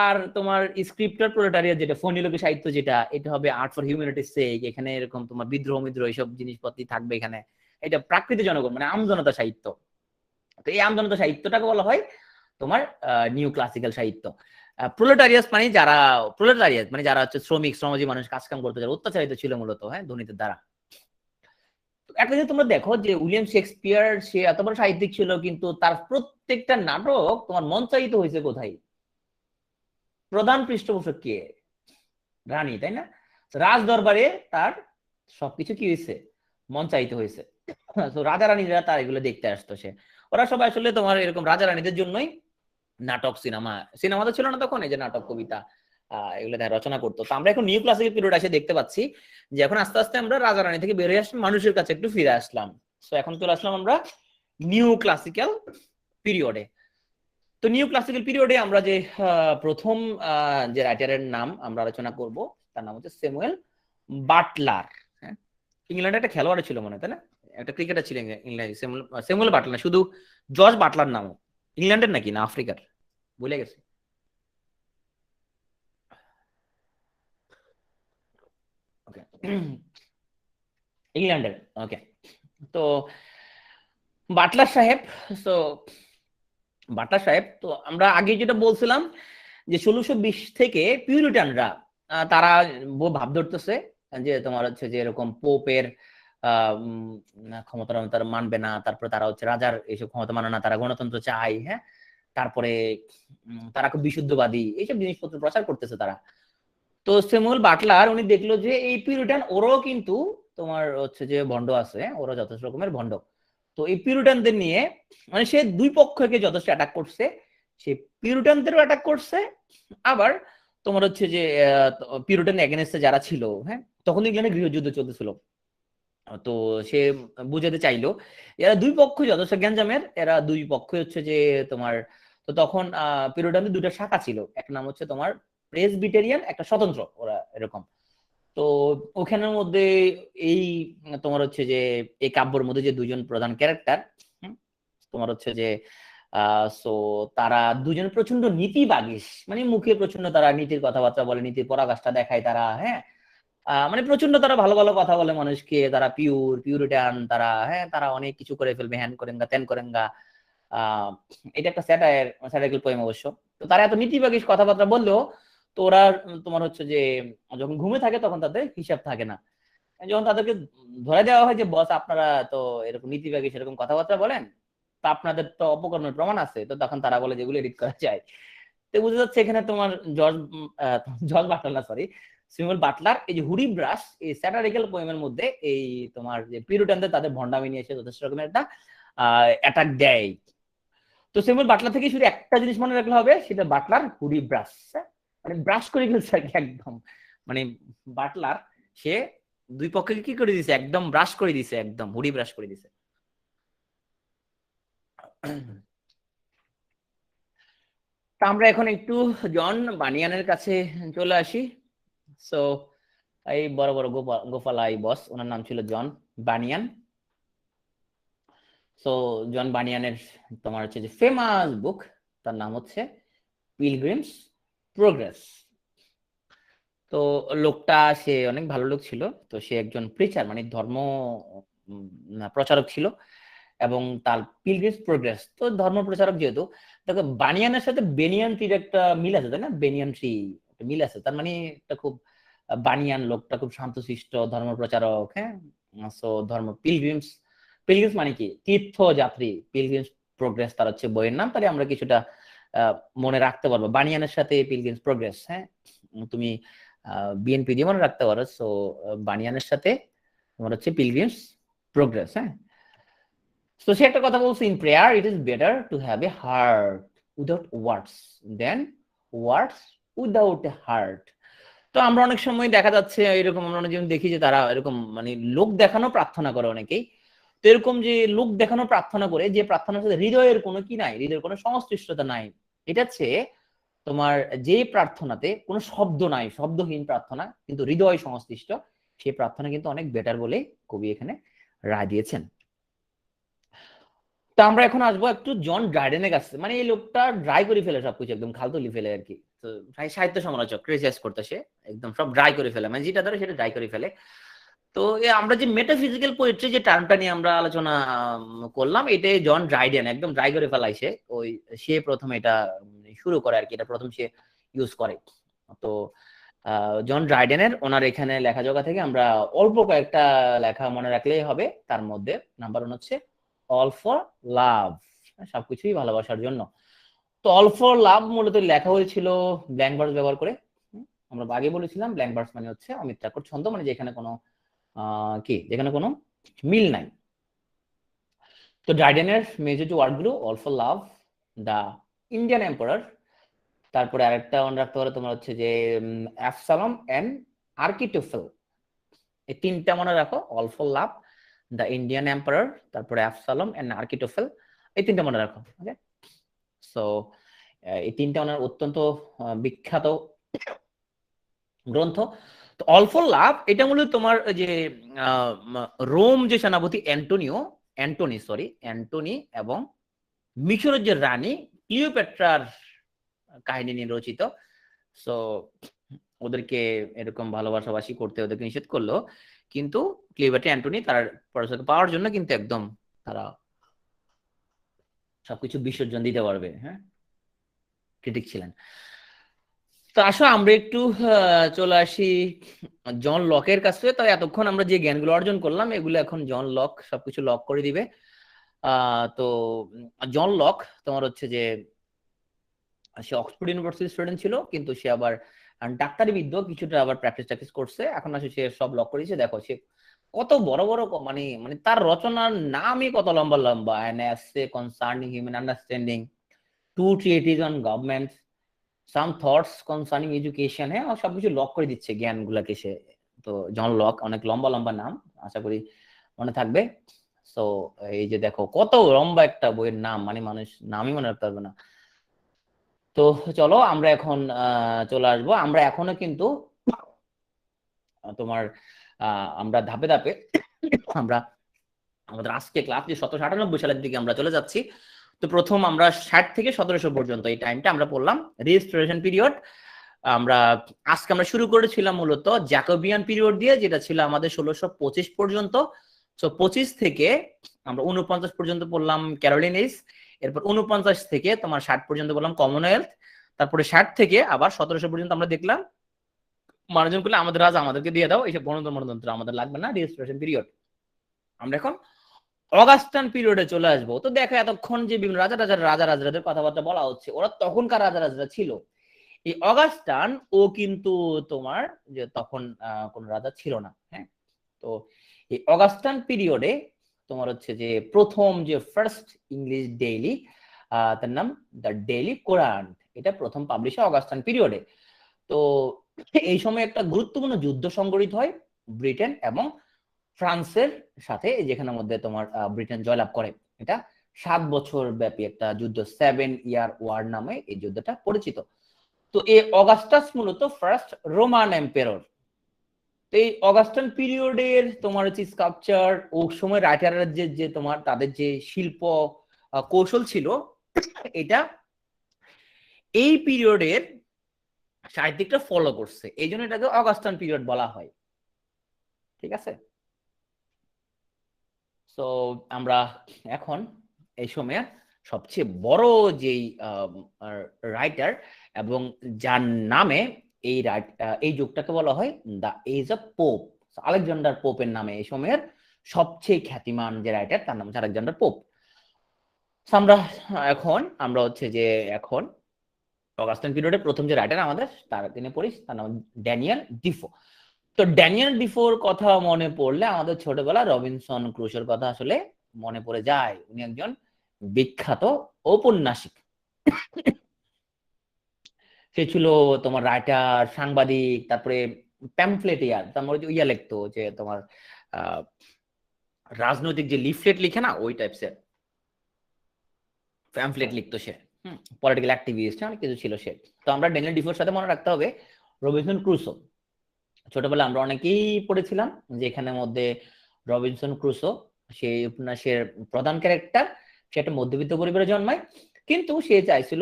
S1: আর তোমার স্ক্রিপ্টর প্রোলেটারিয়া যেটা ফন্নি লোকের সাহিত্য যেটা, এটা হবে আর্ট ফর হিউম্যানিটির সেক, এখানে এরকম তোমার বিদ্রোহ মিদ্রোহ এইসব জিনিসপত্র থাকবে এখানে, এটা প্রাকৃতিক জনগণ মানে আমজনতা সাহিত্য। তো এই আমজনতা সাহিত্যটাকে বলা হয় তোমার নিউ ক্লাসিক্যাল সাহিত্য। প্রোলেটারিয়াস মানে যারা, প্রোলেটারিয়াস মানে যারা হচ্ছে শ্রমিক শ্রমজীবী মানুষ কাজ কাম করতে, যারা অত্যাচারিত ছিল মূলত, হ্যাঁ ধনীদের দ্বারা। একটা যে তোমরা দেখো যে উইলিয়াম শেক্সপিয়ার সে এত বড় সাহিত্যিক ছিল কিন্তু তার প্রত্যেকটা নাটক তোমার মঞ্চায়িত হয়েছে কোথায়? প্রধান পৃষ্ঠপোষক কে? রানী, তাই না? রাজ দরবারে তার সবকিছু কি হয়েছে? মঞ্চায়িত হয়েছে। তো রাজা রানীরা তার এগুলো দেখতে আসতো, সে ওরা সবাই আসলে তোমার এরকম রাজা রানীদের জন্যই নাটক সিনেমা, সিনেমা তো ছিল না তখন, এই যে নাটক কবিতা এগুলো রচনা করতো। তো আমরা এখন নিউ ক্লাসিক্যাল পিরিয়ড এসে দেখতে পাচ্ছি যে এখন আস্তে আস্তে আমরা রাজা রানী থেকে বেরিয়ে আসলাম, মানুষের কাছে একটু ফিরে আসলাম। তো এখন চলে আসলাম আমরা নিউ ক্লাসিক্যাল পিরিয়ডে। তো নিউ ক্লাসিক্যাল পিরিয়ডে আমরা যে প্রথম যে রাইটারের নাম আমরা আলোচনা করব তার নাম হচ্ছে স্যামুয়েল বাটলার। হ্যাঁ, ইংল্যান্ডে একটা খেলোয়াড় ছিল মনে হয়, তাই না? একটা ক্রিকেটার ছিল ইংল্যান্ডে, স্যামুয়েল বাটলার না, শুধু জর্জ বাটলার নাম ইংল্যান্ডের নাকি না আফ্রিকার, ভুলে গেছি। ওকে, ইংল্যান্ডের। ওকে, তো বাটলার সাহেব, তো বাটলার সাহেব, তো আমরা আগে যেটা বলছিলাম যে 1620 থেকে পিউরিটানরা তারা ভাব ধরতেছে যে তোমার হচ্ছে যে এরকম পোপের ক্ষমতা তারা মানবে না, তারপরে তারা হচ্ছে রাজার এইসব ক্ষমতা মানে না, তারা গণতন্ত্র চায়। হ্যাঁ, তারপরে তারা খুব বিশুদ্ধবাদী, এইসব জিনিসপত্র প্রচার করতেছে তারা। তো স্যামুয়েল বাটলার উনি দেখলো যে এই পিউরিটান ওরাও কিন্তু তোমার হচ্ছে যে ভণ্ড আছে, ওরা যথেষ্ট রকমের ভণ্ড। তো এই পিউরিটানদের নিয়ে মানে সে দুই পক্ষকে যথেষ্ট অ্যাটাক করছে, সে পিউরিটানদেরও অ্যাটাক করছে, আবার তোমার হচ্ছে যে পিউরিটান এগেনস্টে যারা ছিল, হ্যাঁ তখন ইংল্যান্ডে গৃহযুদ্ধ চলতেছিল। তো সে বুঝাতে চাইলো এরা দুই পক্ষ যথেষ্ট গ্যাঞ্জামের, এরা দুই পক্ষ হচ্ছে যে তোমার, তো তখন পিউরিটানদের দুইটা শাখা ছিল, এক নাম হচ্ছে তোমার প্রেসবিটেরিয়ান, একটা স্বতন্ত্র, ওরা এরকম। তো ওখানের মধ্যে এই তোমার হচ্ছে যে এই কাব্যের মধ্যে যে দুজন প্রধান ক্যারেক্টার তোমার হচ্ছে যে সো তারা দুজন প্রচন্ড নীতিবাগীশ, মানে মুখে প্রচন্ড তারা নীতির কথাবার্তা বলে, নীতির পরাকাষ্ঠা দেখায় তারা, হ্যাঁ মানে প্রচন্ড তারা ভালো ভালো কথা বলে মানুষকে, তারা পিউরিটান তারা, হ্যাঁ তারা অনেক কিছু করে ফেলবে, হ্যান করেঙ্গা ত্যান করেঙ্গা। আহ এটা একটা স্যাটাইরিক্যাল পোয়েম অবশ্য। তো তারা এত নীতিবাগী কথাবার্তা বললেও তো ওরা তোমার হচ্ছে যে যখন ঘুমে থাকে তখন তাদের হিসাব থাকে না। যখন তাদেরকে ধরে দেওয়া হয় যে বস আপনারা তো এরকম নীতিবাগী সেরকম কথাবার্তা বলেন, তা আপনাদের তো অপকর্মের প্রমাণ আছে, তো তখন তারা বলে যেগুলো এডিট করা যায়। তো বুঝা যাচ্ছে এখানে তোমার জর্জ জর্জ বাটলার না, সরি, স্যামুয়েল বাটলার এই যে হুডি ব্রাশ এই স্যাটারিক্যাল পোয়েমের মধ্যে এই তোমার যে পিউরিটানদের তাদের ভন্ডামি নিয়ে এসে যথেষ্ট রকমের একটা অ্যাটাক দেয়। তো স্যামুয়েল বাটলার থেকে শুধু একটা জিনিস মনে রাখলে হবে, সেটা বাটলার হুডি ব্রাশ, মানে ব্রাশ করে ফেলছে আর কি একদম, মানে বাটলার সে দুই পক্ষে কি করে দিছে, একদম ব্রাশ করে দিছে, একদম হুডি ব্রাশ করে দিছে। তা আমরা এখন একটু জন বানিয়ানের কাছে চলে আসি। সো এই বড় বড় গোপালা এই বস, ওনার নাম ছিল জন বানিয়ান। সো জন বানিয়ানের তোমার হচ্ছে যে ফেমাস বুক, তার নাম হচ্ছে পিলগ্রিমস প্রোগ্রেস। তো লোকটা সে অনেক ভালো লোক ছিল, তো সে একজন প্রিচার মানে ধর্ম প্রচারক ছিল, এবং তার পিলগ্রিমস প্রোগ্রেস তো ধর্ম প্রচারক যেহেতু, দেখো বানিয়ানের সাথে বেনিয়ান ট্রির একটা মিল আছে তাই না, বেনিয়ান ট্রি মিল আছে, তার মানে একটা খুব বানিয়ান লোকটা খুব শান্তশিষ্ট ধর্ম প্রচারক, হ্যাঁ। সো ধর্ম পিলগ্রিমস, পিলগ্রিমস মানে কি তীর্থযাত্রী, পিলগ্রিমস প্রোগ্রেস তার হচ্ছে বইয়ের নাম, তাহলে আমরা কিছুটা মনে রাখতে পারবো বানিয়ানের সাথে পিলগ্রিমস প্রোগ্রেস, হ্যাঁ তুমি বিএনপি দিয়ে মনে রাখতে পারো। সো বানিয়ানের সাথে তোমার হচ্ছে পিলগ্রিমস প্রোগ্রেস, হ্যাঁ। তো সে একটা কথা বলছে, in prayer it is better to have a heart without words than words without a heart. তো আমরা অনেক সময় দেখা যাচ্ছে এরকম, আমরা অনেক দেখি যে তারা এরকম মানে লোক দেখানো প্রার্থনা করে অনেকেই। তো এরকম যে লোক দেখানো প্রার্থনা করে, যে প্রার্থনার সাথে হৃদয়ের কোনো কি নাই, হৃদয়ের কোনো সংশ্লিষ্টতা নাই, এটা হচ্ছে তোমার যে প্রার্থনাতে কোনো শব্দ নাই, শব্দহীন প্রার্থনা কিন্তু হৃদয় সংশ্লিষ্ট, সেই প্রার্থনা কিন্তু অনেক বেটার বলে কবি এখানে রায় দিয়েছেন। তো আমরা এখন আসবো একটু জন ড্রাইডেনের কাছে, মানে এই লোকটা ড্রাই করে ফেলে সবকিছু, একদম খালতলি ফেলে আর কি। তো সাহিত্য সমালোচক ক্রিটিসাইজ করতেছে, একদম সব ড্রাই করে ফেলে, মানে যেটা ধরে সেটা ড্রাই করে ফেলে। তো আমরা যে মেটাফিজিক্যাল পোয়েট্রি যে টার্মটা নিয়ে আমরা আলোচনা করলাম, এটাই জন ড্রাইডেন একদম ড্রাই করে ফেলাইছে, ওই সে প্রথম এটা শুরু করে আর কি, এটা প্রথম সে ইউজ করে। তো জন ড্রাইডেনের ওনার এখানে লেখাজোখা থেকে আমরা অল্প কয়েকটা লেখা মনে রাখলেই হবে। তার মধ্যে নাম্বার 1 হচ্ছে অল ফর লাভ, সবকিছুই ভালোবাসার জন্য। তো অল ফর লাভ মূলত লেখা হয়েছিল ব্ল্যাঙ্ক ভার্স ব্যবহার করে। আমরা আগে বলেছিলাম ব্ল্যাঙ্ক ভার্স মানে হচ্ছে অমিত চাকর ছন্দ, মানে যেখানে কোনো কি যেখানে কোনো মিল নাই। তো ড্রাইডেনের মেজর যে ওয়ার্ডগুলো, all for love, the Indian emperor, তারপরে আরেকটা মনে রাখতে পারো তোমার হচ্ছে যে অ্যাবসালম এন্ড আর্কিটোফেল, এই তিনটা মনে রাখো, all for love, the Indian emperor, তারপরে অ্যাবসালম এন্ড আর্কিটোফেল, এই তিনটা মনে রাখো, ওকে। সো এই তিনটা ওনার অত্যন্ত বিখ্যাত গ্রন্থ। তো অল ফর লাভ এটা মূলত তোমার যে রোম যে সেনাপতি অ্যান্টনি এবং মিশরের যে রানী ক্লিওপেট্রার কাহিনী নিয়ে রচিত। সো ওদেরকে এরকম ভালোবাসাবাসি করতে ওদেরকে নিষেধ করলো, কিন্তু ক্লিওপেট্রা অ্যান্টনি তার পড়াশোনা পাওয়ার জন্য কিন্তু একদম তারা সবকিছু বিসর্জন দিতে পারবে, হ্যাঁ, ক্রিটিক ছিলেন। তো আসো আমরা একটু চলে আসি জন লকের কাছে। তো এতক্ষণ আমরা যে জ্ঞানগুলো অর্জন করলাম এগুলো এখন জন লক সবকিছু লক করে দিবে। তো জন লক তোমার হচ্ছে যে সে অক্সফোর্ড ইউনিভার্সিটির স্টুডেন্ট ছিল, কিন্তু সে আবার ডাক্তারি বিদ্য কিছুটা আবার প্র্যাকটিস করছে। এখন আসলে সে সব লক করেছে। দেখো সে কত বড় বড় মানে মানে তার রচনার নামই কত লম্বা লম্বা, an essay concerning human understanding, two treatises on government, some thoughts concerning education. হ্যাঁ, ও সবকিছু লক করে দিচ্ছে জ্ঞান গুলাকে সে। তো জন লক, অনেক লম্বা লম্বা নাম, আশা করি মনে থাকবে। তো এই যে দেখো কত লম্বা একটা বইয়ের নাম, মানে মানুষ নামই মনে রাখতে পারবে না। তো চলো আমরা এখন চলে আসবো। আমরা এখনো কিন্তু তোমার আমরা ধাপে ধাপে আমরা আমাদের আজকে ক্লাস যে 1798 সালের দিকে আমরা চলে যাচ্ছি। তো প্রথম আমরা 60 থেকে 1700 পর্যন্ত এই টাইমটা আমরা পড়লাম, রেজিস্ট্রেশন পিরিয়ড। আমরা আজকে আমরা শুরু করেছিলাম মূলত জ্যাকোবিয়ান পিরিয়ড দিয়ে, যেটা ছিল আমাদের 1625 পর্যন্ত। তো 25 থেকে আমরা 49 পর্যন্ত পড়লাম ক্যারোলিনিস। এরপর 49 থেকে তোমার 60 পর্যন্ত বললাম কমনওয়েলথ। তারপরে 60 থেকে আবার 1700 পর্যন্ত আমরা দেখলাম মানুষজন করলে আমাদের রাজা আমাদেরকে দিয়ে দাও, এইসব গণতন্ত্র মনতন্ত্র আমাদের লাগবে না, রেজিস্ট্রেশন পিরিয়ড। আমরা এখন অগাস্টান পিরিয়ডে চলে আসবো। তো দেখো এতক্ষণ যে বিভিন্ন রাজাদের কথাবার্তা বলা হচ্ছে, ওরা তখনকার রাজারা ছিল। এই অগাস্টান ও কিন্তু তোমার যে তখন কোন রাজা ছিল না। হ্যাঁ, তো এই অগাস্টান পিরিয়ডে তোমার হচ্ছে যে প্রথম যে ফার্স্ট ইংলিশ ডেইলি, তার নাম দ্য ডেইলি কোরান, এটা প্রথম পাবলিশ হয় অগাস্টান পিরিয়ডে। তো এই সময় একটা গুরুত্বপূর্ণ যুদ্ধ সংঘটিত হয় ব্রিটেন এবং ফ্রান্সের সাথে, যেখানের মধ্যে তোমার ব্রিটেন জয়লাভ করে। এটা 7 বছর ব্যাপী একটা যুদ্ধ, 7 ইয়ার ওয়ার নামে এই যুদ্ধটা পরিচিত। তো এই অগাস্টাস মূলত ফার্স্ট রোমান এম্পেরর। তো এই অগাস্টান পিরিয়ডের তোমার হচ্ছে স্কাল্পচার ও সময় রাইটাররা যে যে তোমার তাদের যে শিল্প কৌশল ছিল, এটা এই পিরিয়ডের সাহিত্যিকটা ফলো করছে, এই জন্য এটাকে অগাস্টান পিরিয়ড বলা হয়। ঠিক আছে। তো আমরা এখন এই সময়ের সবচেয়ে বড় যেই রাইটার এবং যার নামে এই এই যুগটাকে বলা হয় the age of Pope, Alexander পোপের নামে এই সময়ের সবচেয়ে খ্যাতিমান যে রাইটার, তার নাম হচ্ছে আলেকজান্ডার পোপ। আমরা হচ্ছে যে এখন অগাস্টাইন পিরিয়ডের প্রথম যে রাইটার আমাদের তার তিনি পড়ি, তার নাম ড্যানিয়েল ডিফো। তো ড্যানিয়েল ডিফোর কথা মনে পড়লে আমাদের ছোটবেলা রবিনসন ক্রুশোর কথা আসলে মনে পড়ে যায়। উনি একজন বিখ্যাত ঔপন্যাসিক। সে ছিল তোমার রাইটার, সাংবাদিক, তারপরে প্যামফ্লেটিয়ার, তারপরে ইয়া লিখতো যে তোমার আহ রাজনৈতিক যে লিফলেট লিখে না, ওই টাইপসের প্যামফ্লেট লিখতো সে। পলিটিক্যাল অ্যাক্টিভিস্ট, অনেক কিছু ছিল সে। তো আমরা ড্যানিয়েল ডিফোর সাথে মনে রাখতে হবে রবিনসন ক্রুসো। ছোটবেলা আমরা অনেকেই পড়েছিলাম যে এখানের মধ্যে রবিনসন ক্রুসো সেই উপন্যাসের প্রধান ক্যারেক্টার। সে একটা মধ্যবিত্ত পরিবারে জন্মায়, কিন্তু সে চাইছিল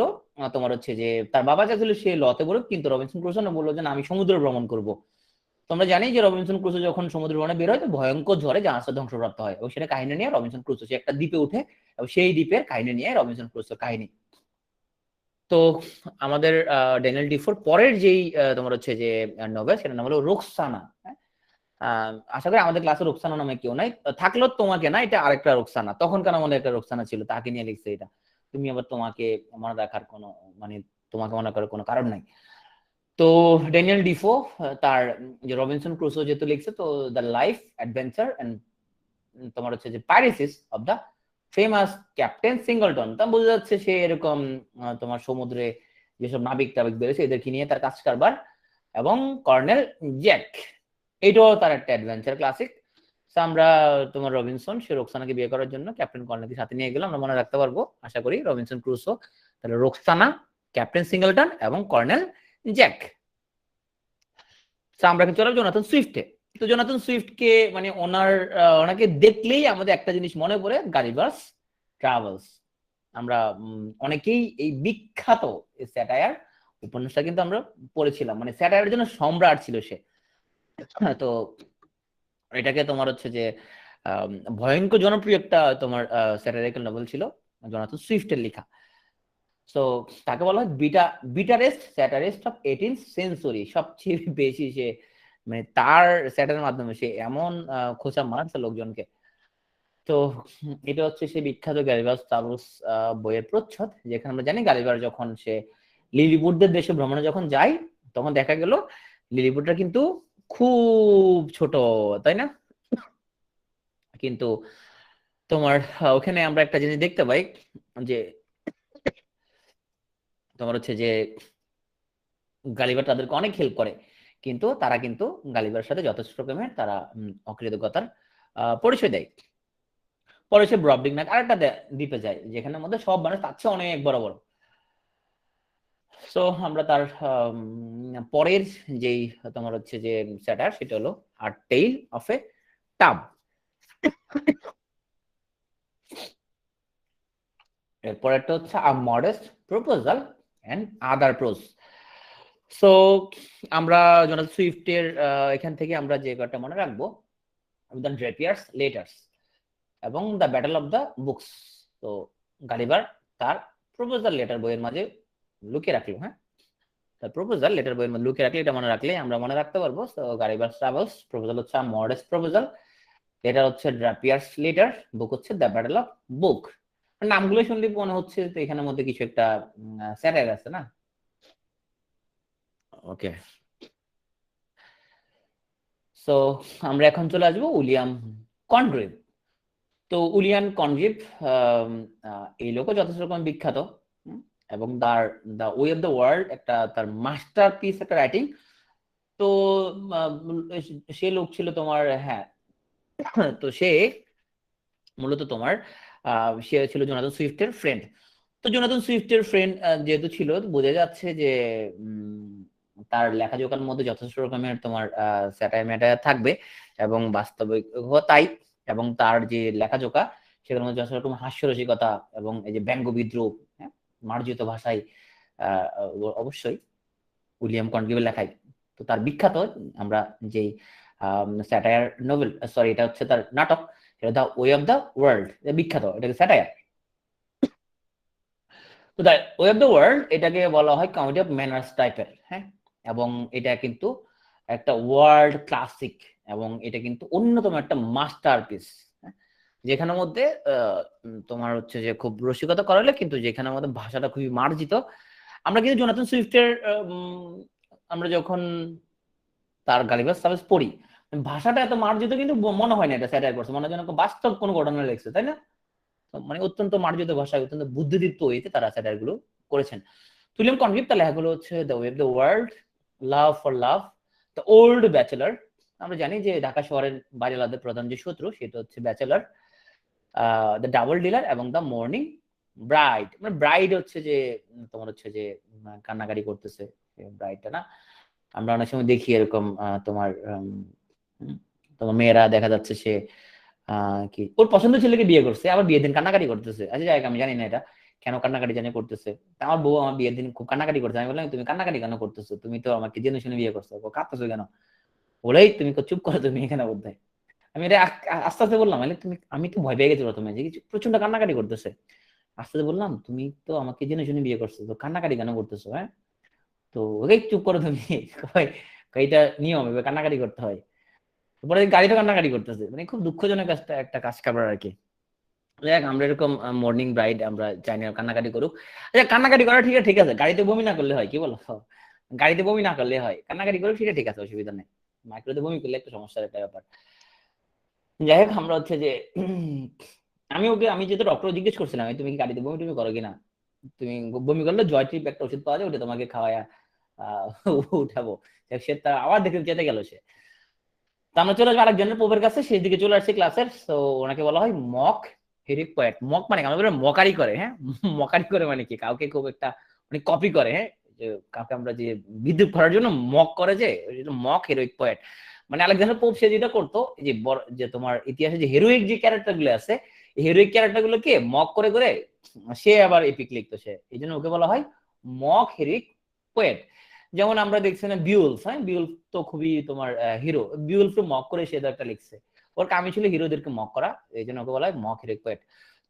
S1: তোমার হচ্ছে যে তার বাবা চাইছিল সে লতে পড়ুক, কিন্তু রবিনসন ক্রুসো বললো যে না, আমি সমুদ্র ভ্রমণ করব। তোমরা জানি যে রবিনসন ক্রুসো যখন সমুদ্র ভ্রমণে বের হয় তো ভয়ঙ্কর ঝড়ে জাহাজটা ধ্বংসপ্রাপ্ত হয়, এবং সেটা কাহিনী নিয়ে রবিনসন ক্রুসো সে একটা দ্বীপে উঠে, এবং সেই দ্বীপের কাহিনী নিয়ে রবিনসন ক্রুসোর কাহিনী। তো আমাদের ড্যানিয়েল ডিফোর পরের যেই তোমার হচ্ছে যে নোবেল, সেটার নাম হলো রোকসানা। আশা করি আমাদের ক্লাসে রোকসানা নামে কেউ নাই, থাকলেও তোমাকে না, এটা আরেকটা রোকসানা, তখনকার আমাদের একটা রোকসানা ছিল, তাকে নিয়ে লিখছে এটা। তুমি আবার তোমাকে মনে রাখার কোনো মানে তোমাকে মনে করার কোনো কারণ নাই। তো ড্যানিয়েল ডিফো তার যে রবিনসন ক্রুসো যেহেতু লিখছে, তো দ্য লাইফ অ্যাডভেঞ্চার এন্ড তোমার হচ্ছে যে পাইরেসিস অফ দ্য ফেমাস ক্যাপ্টেন সিঙ্গলটন, তা বোঝা যাচ্ছে সে এরকম তোমার সমুদ্রে যেসব নাবিক টাবিক বেড়েছে এদেরকে নিয়ে তার কাজ কারবার। এবং কর্নেল জ্যাক, এটাও তার একটা অ্যাডভেঞ্চার ক্লাসিক। আমরা তোমার রবিনসন সে রোকসানাকে বিয়ে করার জন্য ক্যাপ্টেন কর্নেলকে সাথে নিয়ে গেলাম, আমরা মনে রাখতে পারবো আশা করি রবিনসন ক্রুসো, তাহলে রোকসানা, ক্যাপ্টেন সিঙ্গলটন এবং কর্নেল জ্যাক। আমরা কিন্তু চলাম জোনাথন সুইফটে। তো জোনাথন সুইফটকে মানে ওনাকে দেখলেই আমাদের একটা জিনিস মনে পড়ে, গালিভার্স ট্রাভেলস। আমরা অনেকেই এই বিখ্যাত স্যাটায়ার উপন্যাসটা কিন্তু আমরা পড়েছিলাম, মানে স্যাটায়ারের জন্য সম্রাট ছিল সে। তো এটাকে তোমার হচ্ছে যে ভয়ঙ্কর জনপ্রিয় একটা তোমার স্যাটারিক্যাল নভেল ছিল জোনাথন সুইফটের লেখা। তো তাকে বলা হয় বিটারেস্ট স্যাটারিস্ট অফ 18th সেঞ্চুরি। সবচেয়ে বেশি সে মানে তার স্যাটারের মাধ্যমে সে এমন খোঁচা মারছে লোকজনকে। তো এটা হচ্ছে সে বিখ্যাত গালিভার্স ট্রাভেলস বইয়ের প্রচ্ছদ, যেখানে আমরা জানি গালিভার যখন সে লিলিপুটদের দেশে ভ্রমণে যখন যাই তখন দেখা গেল লিলিপুটটা কিন্তু খুব ছোট, তাই না? কিন্তু তোমার ওখানে আমরা একটা জিনিস দেখতে পাই যে তোমার হচ্ছে যে গালিবার তাদেরকে অনেক হেল্প করে, কিন্তু তারা কিন্তু গালিবার সাথে যথেষ্ট রকমের তারা অকৃতজ্ঞতার পরিচয় দেয়। পরে সে ব্রবডিং নাক আরেকটা দ্বীপে যায় যেখানে মধ্যে সব মানুষ তার চেয়ে অনেক বড় বড়। সো আমরা তার পরের যেই তোমার হচ্ছে যে স্যাটার সেটা হলো আর টেইল অফ এ টাব। এরপরেরটা হচ্ছে a modest proposal and other prose. So আমরা জোনাথন সুইফটের এখান থেকে আমরা যে কটা মনে রাখবো, দ্য ড্রেপিয়ার্স লেটার্স এবং the battle of the books. তো গালিবার তার প্রপোজাল লেটার বইয়ের মাঝে লুকিয়ে রাখলো, হ্যাঁ, তার প্রপোজাল লেটার বইয়ের মধ্যে লুকিয়ে রাখলে এটা মনে রাখলে আমরা মনে রাখতে পারবো। তো গালিবার ট্রাভেলস, প্রপোজাল হচ্ছে মডেস্ট প্রপোজাল, লেটার হচ্ছে ড্রেপিয়ার্স লেটার, বুক হচ্ছে দ্য ব্যাটল অফ বুক। নামগুলো শুনলে মনে হচ্ছে তো এখানের মধ্যে কিছু একটা স্যাটায়ার আছে না? ওকে, সো আমরা এখন চলে আসবো উইলিয়াম কনগ্রিভ। তো উইলিয়াম কনগ্রিভ এই লোকও যথেষ্ট রকম বিখ্যাত, এবং তার the way of the world একটা তার মাস্টারপিস একটা রাইটিং। তো সে লোক ছিল তোমার, হ্যাঁ, তো সে মূলত তোমার সে ছিল জোনাথন সুইফটের ফ্রেন্ড। তো জোনাথন সুইফটের ফ্রেন্ড যেহেতু ছিল, বোঝা যাচ্ছে যে তার লেখাজোখার মধ্যে যথেষ্ট রকমের তোমার স্যাটায়ার ম্যাটায়ার থাকবে এবং বাস্তবিক তাই। এবং তার যে লেখাজোখা সেখানে মধ্যে যথেষ্ট রকম হাস্যরসিকতা এবং এই যে ব্যঙ্গ বিদ্রুপ, হ্যাঁ, মার্জিত ভাষায় অবশ্যই উইলিয়াম কনগ্রিভের লেখায়। তো তার বিখ্যাত আমরা যেই স্যাটায়ার নোবেল, সরি এটা হচ্ছে তার নাটক, এটা the way of the world, বিখ্যাত, এটাকে স্যাটায়ার। তো the way of the world এটাকে বলা হয় কমেডি অফ ম্যানার্স টাইপের, হ্যাঁ, এবং এটা কিন্তু একটা ওয়ার্ল্ড ক্লাসিক এবং এটা কিন্তু অন্যতম একটা মাস্টারপিস, যেখানের মধ্যে তোমার হচ্ছে যে খুব রসিকতা করা হলে কিন্তু যেখানের মধ্যে ভাষাটা খুবই মার্জিত। আমরা কিন্তু জোনাথন সুইফটের আমরা যখন তার গালিবার সার্ভিস পড়ি, ভাষাটা এত মার্জিত কিন্তু মনে হয় না এটা স্যাটায়ার করছে, মনে হয় যেন বাস্তব কোনো ঘটনা লেগেছে, তাই না? মানে অত্যন্ত মার্জিত ভাষায় অত্যন্ত বুদ্ধিদীপ্ত ওয়েতে তারা স্যাটায়ার গুলো করেছেন। উইলিয়াম কনগ্রিভ তার লেখাগুলো হচ্ছে the way of the world, love for love, the old bachelor. আমরা জানি যে ঢাকা শহরের বাড়িওয়ালাদের প্রধান যে শত্রু সেটা হচ্ছে ব্যাচেলার, দ্য ডাবল ডিলার এবং দ্য মর্নিং ব্রাইড। মানে ব্রাইড হচ্ছে যে তোমার হচ্ছে যে কান্নাকাটি করতেছে ব্রাইডটা না, আমরা অনেক সময় দেখি এরকম তোমার তোমার মেয়েরা দেখা যাচ্ছে সে কি ওর পছন্দ ছেলেকে বিয়ে করছে, আবার বিয়ের দিন কান্নাকাটি করতেছে। আচ্ছা যাই হোক, আমি জানি না এটা কেন কান্নাকাটি জানি করতেছে। আমার বউ আমার বিয়ের দিন খুব কান্নাকাটি করছে, আমি বললাম তুমি কান্নাকাটি কেন করতেছো, তুমি তো আমাকে জেনে শুনে বিয়ে করছো, কাঁদতেছো কেন? বলেই তুমি চুপ করো তুমি এখানে বোধহয়। আমি এটা আস্তে আস্তে বললাম, তুমি, আমি তো ভয় পেয়ে গেছি প্রথমে যে প্রচন্ড কান্নাকাটি করতেছে। আস্তে আস্তে বললাম তুমি তো আমাকে জেনে শুনে বিয়ে করছো, তো কান্নাকাটি কেন করতেছো? হ্যাঁ, তো ওকে চুপ করো তুমি। এটা নিয়ম, এবার কান্নাকাটি করতে হয়। পরে গাড়িটা কান্নাকাটি করতেছে, মানে খুব দুঃখজনক একটা কাজ কারবার আর কি। দেখ আমরা এরকম মর্নিং ব্রাইড আমরা চাই না কান্নাকাটি করুক। আচ্ছা কান্নাকাটি করা ঠিক আছে, ঠিক আছে, গাড়িতে বমি না করলে হয়, কি বলো? গাড়িতে বমি না করলে হয়, কান্নাকাটি করুক সেটা ঠিক আছে, অসুবিধা নেই। মাইক্রোতে বমি করলে একটু সমস্যার একটা ব্যাপার। যাই হোক, আমরা হচ্ছে যে আমি যেহেতু ডক্টর জিজ্ঞেস করছিলাম তুমি কি গাড়িতে বমি টমি করো কিনা, তুমি বমি করলে জয় ট্রিপ একটা ওষুধ পাওয়া যায়, ওটা তোমাকে খাওয়ায়া উঠাবো। সে তার আবার দেখে চেতে গেল সে। তো আমরা চলে আসবো আরেকজনের পোপের কাছে, সেই দিকে চলে আসছে ক্লাসের। তো ওনাকে বলা হয় মক হেরিক পোয়েট। মক মানে আমরা বলি মকারি করে, হ্যাঁ, মকারি করে মানে কি কাউকে খুব একটা মানে কপি করে, হ্যাঁ, যে কাউকে আমরা যে বিদ্রুপ করার জন্য মক করে, যে মক হিরোইক পোয়েট। মানে আলেকজান্ডার পোপ সে যেটা করতো যে যে তোমার ইতিহাসে যে হিরোইক যে ক্যারেক্টার গুলো আছে, হিরোইক ক্যারেক্টার গুলোকে মক করে করে সে আবার এপিক লিখতো সে, এই জন্য ওকে বলা হয় মক হিরোইক পোয়েট। যেমন আমরা দেখছি না বিউলফ, হ্যাঁ, বিউলফ তো খুবই তোমার হিরো, বিউলফ মক করে সে একটা লিখছে, ওর কামি ছিল হিরোদেরকে মক করা, এই জন্য ওকে বলা হয় মক হিরোইক পোয়েট।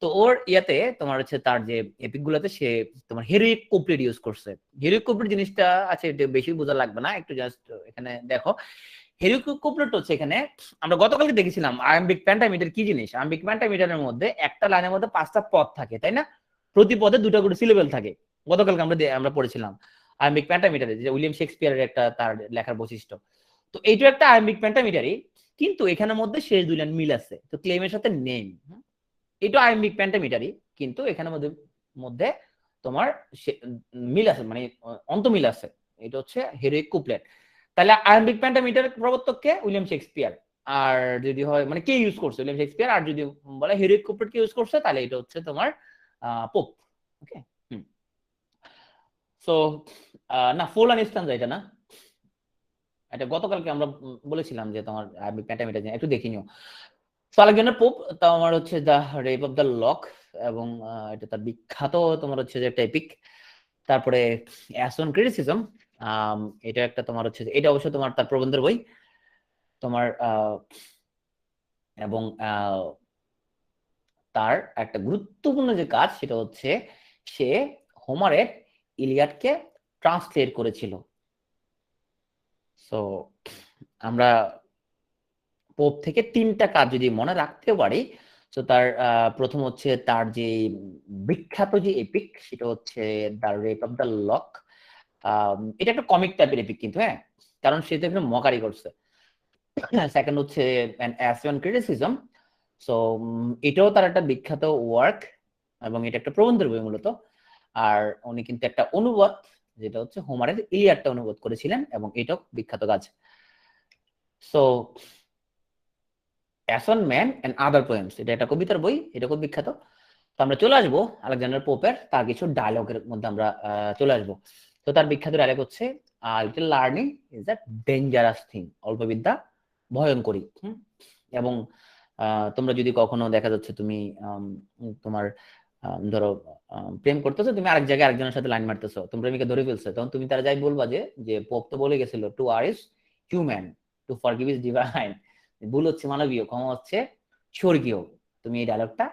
S1: তো ওর ইয়াতে তোমার হচ্ছে তার যে এপিক গুলাতে সে তোমার হিরোইক কুপ্লেট ইউজ করছে। হিরোইক কুপ্লেট জিনিসটা আছে, এটা বেশি বোঝা লাগবে না, একটু জাস্ট এখানে দেখো। হিরোইক কুপ্লেট হচ্ছে এখানে আমরা গতকালকে দেখেছিলাম আয়াম্বিক পেন্টামিটার কি জিনিস। আয়াম্বিক পেন্টামিটারের মধ্যে একটা লাইনের মধ্যে 5টা পদ থাকে, তাই না? প্রতি পদে 2টা করে সিলেবেল থাকে। গতকালকে আমরা পড়েছিলাম আয়াম্বিক পেন্টামিটারি, যে উইলিয়াম শেক্সপিয়ারের একটা তার লেখার বৈশিষ্ট্য। তো এইটা একটা আয়াম্বিক পেন্টামিটারি, কিন্তু এখানের মধ্যে শেষ দুই লাইন মিল আছে, তো ক্লেমের সাথে নেম। এটা আয়াম্বিক পেন্টামিটারি, কিন্তু এখানের মধ্যে মধ্যে তোমার মিল আছে, মানে অন্তমিল আছে। এটা হচ্ছে হিরোইক কুপলেট। তাহলে আয়াম্বিক পেন্টামিটার প্রবর্তক কে? William Shakespeare. আর যদি হয় মানে কে ইউজ করছে? William Shakespeare. আর যদি বলে হিরোইক কুপলেট কে ইউজ করছে, তাহলে এটা হচ্ছে তোমার পোপ। ওকে। সো না, ফুল স্ট্যান্সা এটা না, এটা গতকালকে আমরা বলেছিলাম যে তোমার পেন্টামিটার একটু দেখে নিও। সো আলেকজান্ডার পোপ তোমার হচ্ছে the rape of the lock, এবং এটা তার বিখ্যাত তোমার হচ্ছে যে টেপিক। তারপরে অ্যাসন ক্রিটিসিজম, এটা একটা তোমার হচ্ছে এটা অবশ্য তোমার তার প্রবন্ধের বই তোমার। এবং তার একটা গুরুত্বপূর্ণ যে কাজ সেটা হচ্ছে সে হোমারের ইলিয়াডকে ট্রান্সলেট করেছিল। সো আমরা পোপ থেকে 3টা কাজ যদি মনে রাখতে পারি, তো তার প্রথম হচ্ছে তার যে বিখ্যাত যে এপিক সেটা হচ্ছে the rape of the lock. এটা একটা কমিক টাইপের এপিক কিন্তু, হ্যাঁ, কারণ সে তো এখানে মকারি করছে। সেকেন্ড হচ্ছে অ্যান অ্যাসিয়ন ক্রিটিসিজম। সো এটাও তার একটা বিখ্যাত ওয়ার্ক, এবং এটা একটা প্রবন্ধের বই মূলত। আর উনি কিন্তু একটা অনুবাদ, যেটা হচ্ছে হোমারের ইলিয়াডটা অনুবাদ করেছিলেন, এবং এটাও বিখ্যাত কাজ। So essay on man and other poems, এটা একটা কবিতার বই, এটা খুব বিখ্যাত। তো আমরা চলে আসবো আলেকজান্ডার পোপের তার কিছু ডায়লগের মধ্যে আমরা চলে আসবো। তো তার বিখ্যাত ডায়লগ হচ্ছে little learning is the dangerous thing, অল্প বিদ্যা ভয়ঙ্করী। এবং তোমরা যদি কখনো দেখা যাচ্ছে তুমি তোমার ধরো প্রেম করতেছো, তুমি আরেক জায়গায় আরেকজনের সাথে লাইন মারতেছো, তুমি প্রেমিকা ধরে ফেলছো, তখন তুমি তারা যাই বলবা যে পোপ তো বলে গেছিল to err is human, to forgive is divine, ভুল হচ্ছে মানবীয়, ক্ষমা হচ্ছে স্বর্গীয়। তুমি এই ডায়লগটা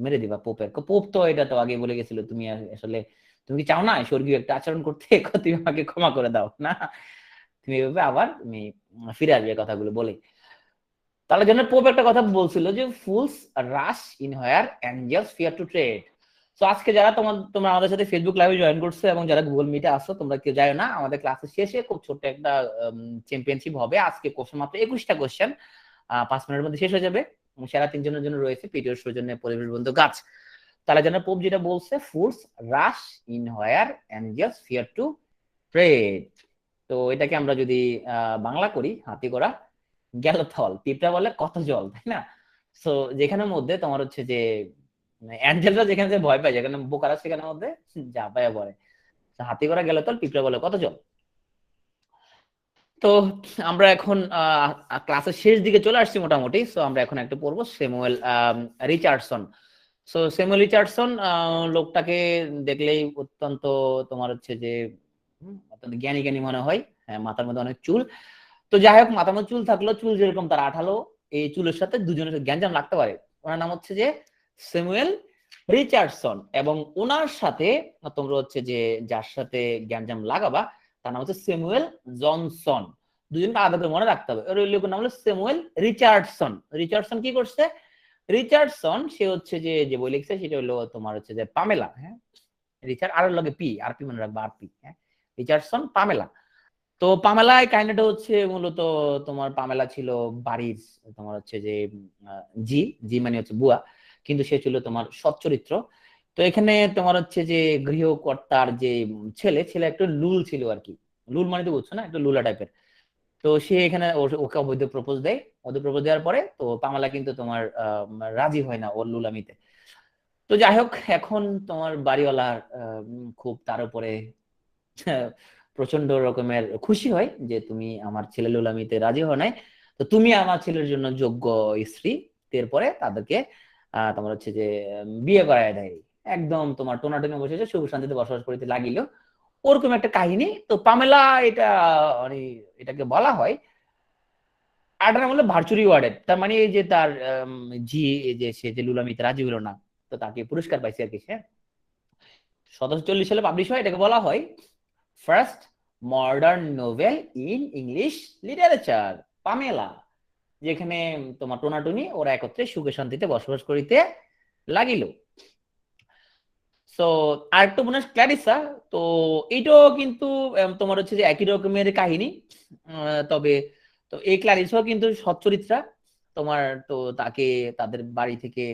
S1: মেরে দিবা পোপের। পোপ তো এটা তো আগে বলে গেছিল, তুমি আসলে তুমি কি চাও না স্বর্গীয় একটা আচরণ করতে? তুমি আমাকে ক্ষমা করে দাও না, তুমি এভাবে আবার তুমি ফিরে আসবে কথাগুলো বলে। তাহলে জন্য পোপ একটা কথা বলছিল যে fools rush in where angels fear to tread. তো আজকে যারা তোমরা আমাদের সাথে ফেসবুক লাইভে জয়েন করছো, এবং যারা গুগল মিটে আসছো, তোমরা কেউ যাও না, আমাদের ক্লাসের শেষে খুব ছোট্ট একটা চ্যাম্পিয়নশিপ হবে। আজকে কোশ্চেন মাত্র 21টা কোশ্চেন, 5 মিনিটের মধ্যে শেষ হয়ে যাবে। সেরা 3 জনের জন্য রয়েছে পিটিওর সৌজন্যে পরিবেশ বন্ধু গাছ। তাহলে যেন পোপ যেটা বলছে, fools rush in where angels fear to tread. তো এটাকে আমরা যদি বাংলা করি, হাতি করা গেল থল, পিঁপড়া বলে কত জল, তাই না? সো যেখানের মধ্যে তোমার হচ্ছে যে অ্যাঞ্জেলরা যেখানে যে ভয় পায়, যেখানে বোকারা সেখানের মধ্যে ঝাঁপায়া পড়ে। হাতি করা গেল তল, পিঁপড়া বলে কত জল। তো আমরা এখন ক্লাসের শেষ দিকে চলে আসছি মোটামুটি। সো আমরা এখন একটু পড়বো Samuel Richardson. So Samuel Richardson লোকটাকে দেখলেই অত্যন্ত তোমার হচ্ছে যে অত্যন্ত জ্ঞানী জ্ঞানী মনে হয়। হ্যাঁ, মাথার মধ্যে অনেক চুল। তো যাই হোক, মাথার মধ্যে চুল থাকলো, চুল যেরকম তার আঠালো, এই চুলের সাথে দুজনের গ্যাঞ্জাম লাগতে পারে। ওনার নাম হচ্ছে যে স্যামুয়েল রিচার্ডসন, এবং ওনার সাথে তোমরা হচ্ছে যে যার সাথে গ্যাঞ্জাম লাগাবা তার নাম হচ্ছে স্যামুয়েল জনসন। দুজনকে আলাদা করে মনে রাখতে হবে। ওর লোকের নাম হলো স্যামুয়েল রিচার্ডসন। রিচার্ডসন কি করছে? রিচার্ডসন সে হচ্ছে যে বই লিখছে সেটা হলো তোমার হচ্ছে যে পামেলা। হ্যাঁ, রিচার্ড আর লগে পি, আর পি মনে রাখবা, আর পি। হ্যাঁ, রিচার্ডসন পামেলা। তো পামেলায় কাহিনীটা হচ্ছে মূলত তোমার পামেলা ছিল বাড়ির তোমার হচ্ছে যে জি জি মানে হচ্ছে বুয়া, কিন্তু সে ছিল তোমার সৎ চরিত্র। তো এখানে তোমার হচ্ছে যে গৃহকর্তার যে ছেলে ছেলে একটু লুল ছিল আর কি। লুল মানে তো বুঝছো না, একটু লুলা টাইপের। তো সে এখানে ওকে অবৈধ প্রপোজ দেয়। অবৈধ প্রপোজ দেওয়ার পরে তো পামেলা কিন্তু তোমার রাজি হয় না ওর লুলামিতে। তো যাই হোক, এখন তোমার বাড়িওয়ালার খুব তার উপরে প্রচন্ড রকমের খুশি হয় যে তুমি আমার ছেলে লোলামিতে রাজি হও নাই, তো তুমি আমার ছেলের জন্য যোগ্য স্ত্রী। এরপরে তাদেরকে তোমার হচ্ছে যে বিয়ে করায় দেয়। একদম তোমার টোনাটুনি বসেছে, সুখ শান্তিতে বসবাস করিতে লাগিল, ওরকম একটা কাহিনী। তো পামেলা এটা মানে এটাকে বলা হয় আটার নাম হলো ভার্চুরি ওয়ার্ডেড। তার মানে এই যে তার জি এই যে সে যে লুলামিতে রাজি হলো না, তো তাকে পুরস্কার পাইছে আর কি। সে 1740 সালে পাবলিশ হয়। এটাকে বলা হয় first modern novel in English literature, Pamela. যেখানে তোমার টোনাটুনি ওরা একত্রে সুখে শান্তিতে বসবাস করিতে লাগিল। সো আরেকটা উপন্যাস ক্ল্যারিসা। তো এইটাও কিন্তু তোমার হচ্ছে যে একই রকমের কাহিনী, তবে তো এই ক্ল্যারিসাও কিন্তু সচ্চরিত্রা। তোমার তো তাকে তাদের বাড়ি থেকে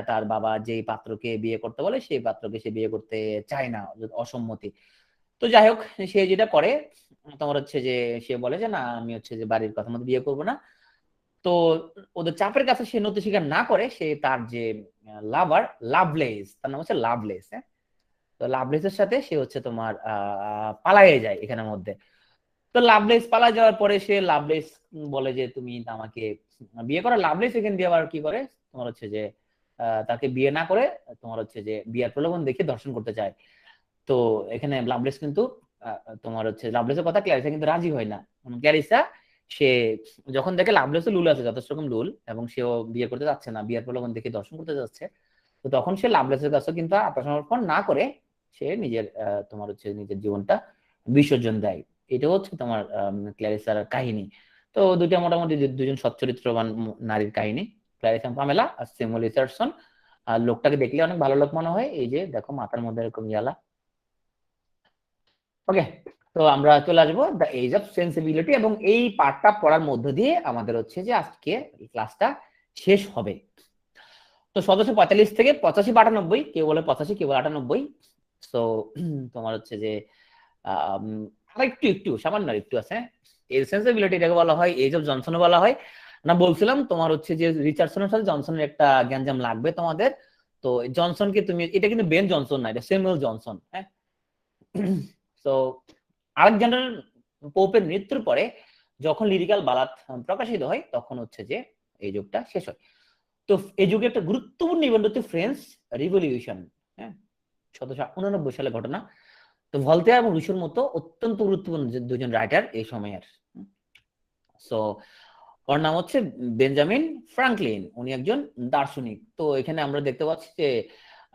S1: তার বাবা যেই পাত্রকে বিয়ে করতে বলে সেই পাত্রকে সে বিয়ে করতে চায় না, অসম্মতি। তো যাই হোক, সে যেটা করে তোমার হচ্ছে যে সে বলে যে না, আমি হচ্ছে যে বাড়ির কথা মতো বিয়ে করবো না। তো ওদের চাপের কাছে সে নতি স্বীকার না করে, সে তার যে লাভার, লাভলেস, তার নাম হচ্ছে লাভলেস, হ্যাঁ। তো লাভলেসের সাথে সে হচ্ছে তোমার পালায়ে যায় এখানের মধ্যে। তো লাভলেস পালা যাওয়ার পরে সে লাভলেস বলে যে তুমি আমাকে বিয়ে করো। লাভলেস এখান দিয়ে আবার কি করে, তোমার হচ্ছে যে তাকে বিয়ে না করে তোমার হচ্ছে যে বিয়ার প্রলোভন দেখে দর্শন করতে চায়। তো এখানে লাভলেস কিন্তু তোমার হচ্ছে লাভলেসের কথা ক্ল্যারিসা কিন্তু রাজি হয় না। ক্ল্যারিসা সে যখন দেখে লাভলেসও লুল আছে, যথেষ্ট রকম লুল, এবং সেও বিয়ে করতে যাচ্ছে না, বিয়ের প্রলোভন দেখে দর্শন করতে যাচ্ছে, তো তখন সে লাভলেসের কাছে কিন্তু আত্মসমর্পণ না করে সে নিজের তোমার হচ্ছে নিজের জীবনটা বিসর্জন দেয়। এটা হচ্ছে তোমার ক্ল্যারিসার কাহিনী। তো দুইটা মোটামুটি দুজন সচ্চরিত্রবান নারীর কাহিনী, ক্ল্যারিসা পামেলা আর স্যামুয়েল রিচার্ডসন। আর লোকটাকে দেখলে অনেক ভালো লোক মনে হয়, এই যে দেখো মাথার মধ্যে এরকম ইয়ালা। ওকে, তো আমরা চলে আসবো দ্য এজ অফ সেন্সিবিলিটি, এবং এই পার্টটা পড়ার মধ্য দিয়ে আমাদের হচ্ছে যে আজকে এই ক্লাসটা শেষ হবে। তো 1745 থেকে 85 বা 98, কেউ বলে 85, কেউ বলে 98। তো তোমার হচ্ছে যে আম, আর একটু একটু সামান্য আর একটু আছে। এই সেন্সিবিলিটি এটাকে বলা হয়, এজ অফ জনসন বলা হয়। না বলছিলাম তোমার হচ্ছে যে রিচার্ডসনের সাথে জনসনের একটা গ্যাঞ্জাম লাগবে তোমাদের। তো জনসনকে তুমি, এটা কিন্তু বেন জনসন না, এটা স্যামুয়েল জনসন, হ্যাঁ। তো আলেকজান্ডার পোপের মৃত্যুর পরে যখন লিরিক্যাল বালাদ প্রকাশিত হয়, তখন হচ্ছে যে এই যুগটা শেষ হয়। তো এই যুগে একটা গুরুত্বপূর্ণ ইভেন্ট হচ্ছে ফ্রেঞ্চ রিভলিউশন, হ্যাঁ, 1789 সালে ঘটনা। তো ভলতেয়ার এবং রুশোর মতো অত্যন্ত গুরুত্বপূর্ণ দুজন রাইটার এই সময়ের। সো ওর নাম হচ্ছে বেঞ্জামিন ফ্রাঙ্কলিন, উনি একজন দার্শনিক। তো এখানে আমরা দেখতে পাচ্ছি যে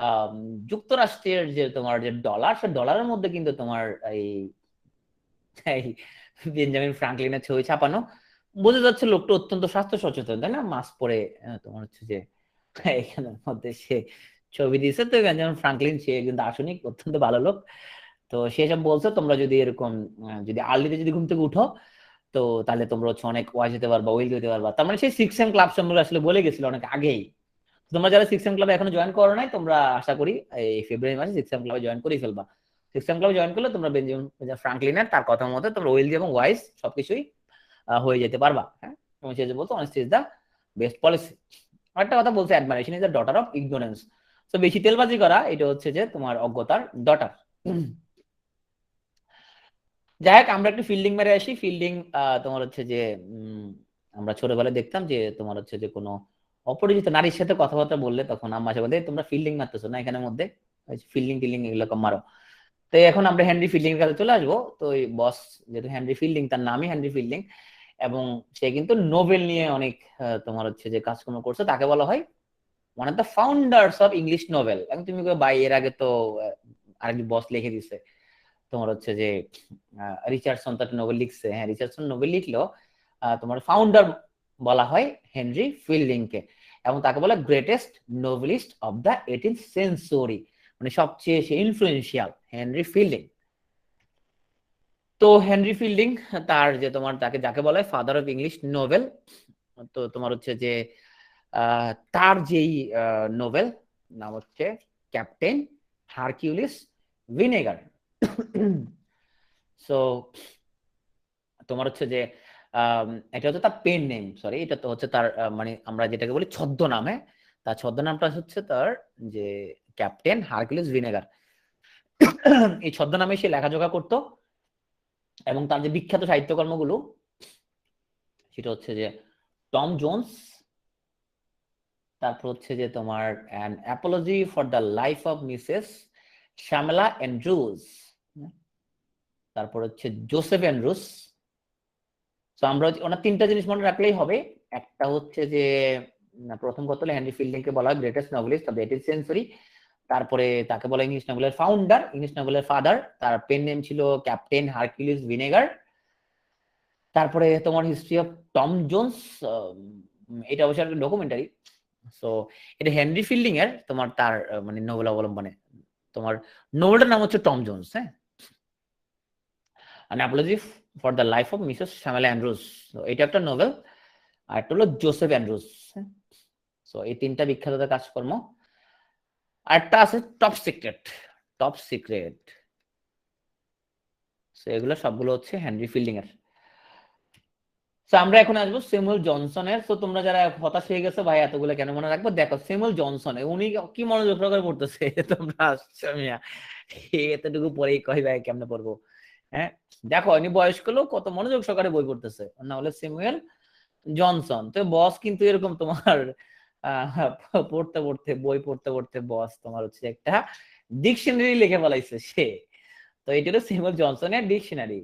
S1: আহ যুক্তরাষ্ট্রের যে তোমার যে ডলার, সে ডলারের মধ্যে কিন্তু তোমার এই এই বেঞ্জামিন ফ্রাঙ্কলিনের ছবি ছাপানো। বোঝা যাচ্ছে লোকটা অত্যন্ত স্বাস্থ্য সচেতন, তাই না? মাস্ক পরে তোমার হচ্ছে যে এখানের মধ্যে সে ছবি দিয়েছে। তো বেঞ্জামিন ফ্রাঙ্কলিন সে একজন দার্শনিক, অত্যন্ত ভালো লোক। তো সে সব বলছে তোমরা যদি এরকম যদি আর্লিতে যদি ঘুম থেকে উঠো, তো তাহলে তোমরা হচ্ছে অনেক ওয়াইজ হতে পারবা, ওয়েল হতে পারবা। তার মানে সেই 6 এম ক্লাব সম্পর্কে আসলে বলে গেছিল অনেক আগেই। তোমরা যারা 6 এম ক্লাবে এখনো জয়েন করো নাই, তোমরা আশা করি এই ফেব্রুয়ারি মাসে 6 এম ক্লাবে জয়েন করে ফেলবা। 6 এম ক্লাবে জয়েন করলে তোমরা বেঞ্জামিন ফ্রাঙ্কলিনের তার কথা মতো তোমরা ওয়েলদি এবং ওয়াইজ সবকিছুই হয়ে যেতে পারবা, হ্যাঁ। এবং সে যে বলতো honesty is the best policy. আরেকটা কথা বলছে, admiration is the daughter of ignorance. তো বেশি তেলবাজি করা এটা হচ্ছে যে তোমার অজ্ঞতার ডটার। যাই হোক, আমরা একটু ফিল্ডিং মেরে আসি। ফিল্ডিং তোমার হচ্ছে যে উম, আমরা ছোটবেলায় দেখতাম যে তোমার হচ্ছে যে কোনো অপরিচিত নারীর সাথে কথাবার্তা বললে তখন আম্মা এসে বলে, "এই তোমরা ফিল্ডিং মারতেছো না এখানের মধ্যে, ফিল্ডিং টিল্ডিং এগুলো কম মারো।" তো এখন আমরা হেনরি ফিল্ডিং এর কাছে চলে আসবো। তো এই বস যেহেতু হেনরি ফিল্ডিং, তার নামই হেনরি ফিল্ডিং, এবং সে কিন্তু নোবেল নিয়ে অনেক তোমার হচ্ছে যে কাজকর্ম করছে। তাকে বলা হয় one of the founders of English Nobel. এখন তুমি বাই, এর আগে তো আরেকটি বস লিখে দিছে তোমার হচ্ছে যে রিচার্ডসন তার নোবেল লিখছে, হ্যাঁ, রিচার্ডসন নোবেল লিখলেও তোমার ফাউন্ডার বলা হয় হেনরি ফিল্ডিং কে। এবং তাকে বলে greatest noblest of the 18th century, মানে সবচেয়ে সে ইনফ্লুয়েন্সিয়াল হেনরি ফিল্ডিং। তো হেনরি ফিল্ডিং তার যে তোমার তাকে যাকে বলে ফাদার অফ ইংলিশ নোবেল, তো তোমার হচ্ছে যে তার যেই নোবেল নাম হচ্ছে ক্যাপ্টেন হারকিউলিস ভিনেগার। সো তোমার হচ্ছে যে এটা হচ্ছে তার পেন নেম, সরি, এটা তো হচ্ছে তার মানে আমরা যেটাকে বলি ছদ্মনাম, হ্যাঁ। তার ছদ্মনামটা হচ্ছে তার যে ক্যাপ্টেন হারকিউলিস ভিনেগার। এই ছদ্মনামে সে লেখাজোখা করতো, এবং তার যে বিখ্যাত সাহিত্যকর্মগুলো সেটা হচ্ছে যে টম জোন্স, তারপর হচ্ছে যে তোমার an Apology for the life of Mrs Shyamla Andrews, তারপর হচ্ছে জোসেফ অ্যান্ড্রুস। তো আমরা ওনার তিনটা জিনিস মনে রাখলেই হবে। একটা হচ্ছে যে প্রথম কথা হলো হেনরি ফিল্ডিং কে বলা হয় greatest novelist of the 18th century. তারপরে তাকে বলা ইংলিশ নোবেলের ফাউন্ডার, ইংলিশ নোবেলের ফাদার। তার পেন নেম ছিল ক্যাপ্টেন হারকিউলিস ভিনেগার। তারপরে তোমার হিস্ট্রি অফ টম জোন্স, এটা অবশ্যই একটা ডকুমেন্টারি। সো এটা হেনরি ফিল্ডিং এর তোমার তার মানে নোবেল অবলম্বনে তোমার নোবেলটার নাম হচ্ছে টম জোন্স, হ্যাঁ, an apology for the life of Mrs Shamela Andrews. এটা একটা নোবেল, আর একটা হলো জোসেফ অ্যান্ড্রুজ। সো এই তিনটা বিখ্যাত কাজকর্ম। আরেকটা আছে টপ সিক্রেট, টপ সিক্রেট। এগুলো সবগুলো হচ্ছে হেনরি ফিল্ডিং এর। আমরা এখন আসবো স্যামুয়েল জনসনের। তো তোমরা যারা হতাশ হয়ে গেছো ভাই এতগুলো কেন মনে রাখবো, দেখো স্যামুয়েল জনসন উনি কি মনোযোগ সহকারে পড়তেছে তোমরা এতটুকু পরেই কই ভাই কেমনে পড়বো, হ্যাঁ দেখো উনি বয়স্ক লোক কত মনোযোগ সহকারে বই পড়তেছে, না হলে স্যামুয়েল জনসন। তো বস কিন্তু এরকম তোমার পড়তে পড়তে বই পড়তে পড়তে বস তোমার হচ্ছে একটা ডিকশনারি লিখে ফেলাইছে সে। তো এটা হলো স্যামুয়েল জনসনের ডিকশনারি।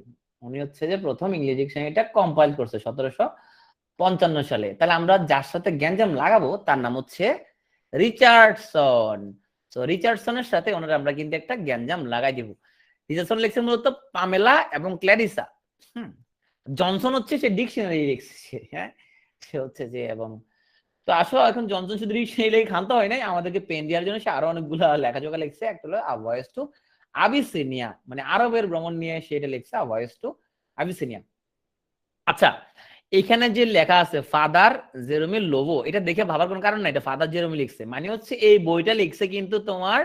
S1: উনি হচ্ছে যে প্রথম ইংরেজি ডিকশনারিটা কম্পাইল করছে 1755 সালে। তাহলে আমরা যার সাথে গ্যাঞ্জাম লাগাবো তার নাম হচ্ছে রিচার্ডসন। তো রিচার্ডসনের সাথে ওনারা আমরা কিন্তু একটা গ্যাঞ্জাম লাগাই দিব। রিচার্ডসন লিখছে মূলত পামেলা এবং ক্ল্যারিসা। জনসন হচ্ছে সে ডিকশনারি লিখছে, হ্যাঁ সে হচ্ছে যে এবং তো আসলে এখন জনসন শুধু ডিকশনারি লিখে ক্ষান্ত হয় নাই, আমাদেরকে পেন দেওয়ার জন্য সে আরো অনেকগুলো লেখাজোখা লিখছে। একটা হলো আ ভয়েস টু আবিসিনিয়া, মানে আরবের ভ্রমণ নিয়ে সেটা লিখছে আ ভয়েস টু আবিসিনিয়া। আচ্ছা এখানে যে লেখা আছে ফাদার জেরোমি লোবো, এটা দেখে ভাবার কোনো কারণ নাই, এটা ফাদার জেরোমি লিখছে, মানে হচ্ছে এই বইটা লিখছে কিন্তু তোমার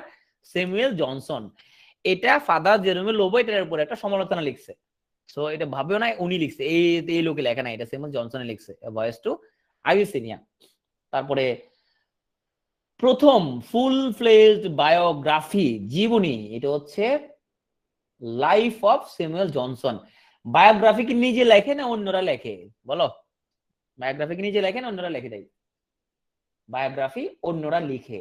S1: স্যামুয়েল জনসন। এটা ফাদার জেরোমি লোবো এটার উপর একটা সমালোচনা লিখছে। সো এটা ভাবেও না উনি লিখছে, এই লোকে লেখা নাই, এটা স্যামুয়েল জনসনে লিখছে ভয়েস টু আবিসিনিয়া। তারপরে প্রথম ফুল ফ্লেজড বায়োগ্রাফি জীবনী, এটা হচ্ছে life of Samuel Johnson. Biography কি নিজে লেখে না অন্যরা লেখে বলো? বায়োগ্রাফি কি নিজে লেখে না অন্যরা লেখে দেয়? বায়োগ্রাফি অন্যরা লিখে,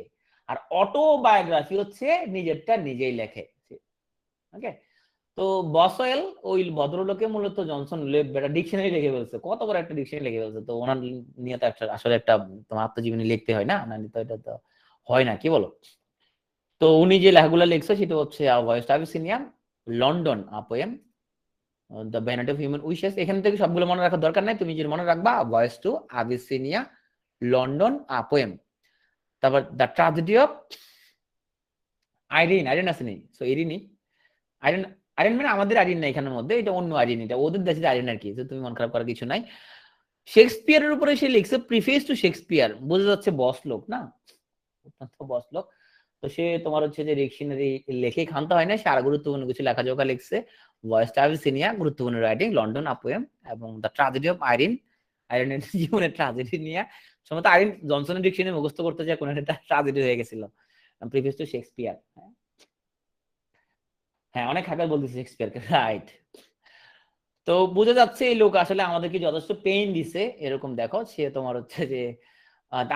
S1: আর অটোবায়োগ্রাফি হচ্ছে নিজেরটা নিজেই লেখে। ওকে, তো বসওয়েল ওই ভদ্রলোকে মূলত জনসন ডিকশনারি লিখে ফেলছে, কত বড় একটা ডিকশনারি লিখে ফেলছে। তো ওনার নিয়ে তো একটা আসলে একটা তোমার আত্মজীবনী লিখতে হয় না, না তো এটা তো হয় না, কি বলো? তো উনি যে লেখাগুলো লিখছে সেটা হচ্ছে voyage to Abyssinia, London a poem, the vanity of human wishes. এখান থেকে সবগুলো মনে রাখার দরকার নাই, তুমি যেটা মনে রাখবা voyage to Abyssinia, London a poem. তারপর the tragedy of Irene, Irene আসেনি, সো ইরিনি আইরিন, আইরিন মানে আমাদের আইরিন না এখানের মধ্যে, এটা অন্য আইরিন, এটা ওদের দেশে আইরিন আর কি, তুমি মন খারাপ করার কিছু নাই। শেক্সপিয়ারের উপরে সে লিখছে প্রিফেস টু শেক্সপিয়ার, বোঝা যাচ্ছে বস লোক না, অত্যন্ত বস লোক। তো সে তোমার হচ্ছে যে ডিকশনারি লেখে ক্ষান্ত হয় না, সে আর গুরুত্বপূর্ণ কিছু লেখাজোখা লিখছে। ভয়েস টু আবিসিনিয়া গুরুত্বপূর্ণ রাইটিং, লন্ডন আ পোয়েম, এবং দ্য ট্রাজেডি অফ আইরিন, আইরিনের জীবনের ট্রাজেডি নিয়ে। সম্ভবত আইরিন জনসনের ডিকশনারি মুখস্থ করতে যায় কোন একটা ট্রাজেডি হয়ে গেছিল, প্রিফেস টু শেক্সপিয়ার। হ্যাঁ অনেক হাকার বলতেছে শেক্সপিয়ারকে, রাইট। তো বোঝা যাচ্ছে এই লোক আসলে আমাদেরকে যথেষ্ট পেইন দিছে, এরকম দেখো সে তোমার হচ্ছে যে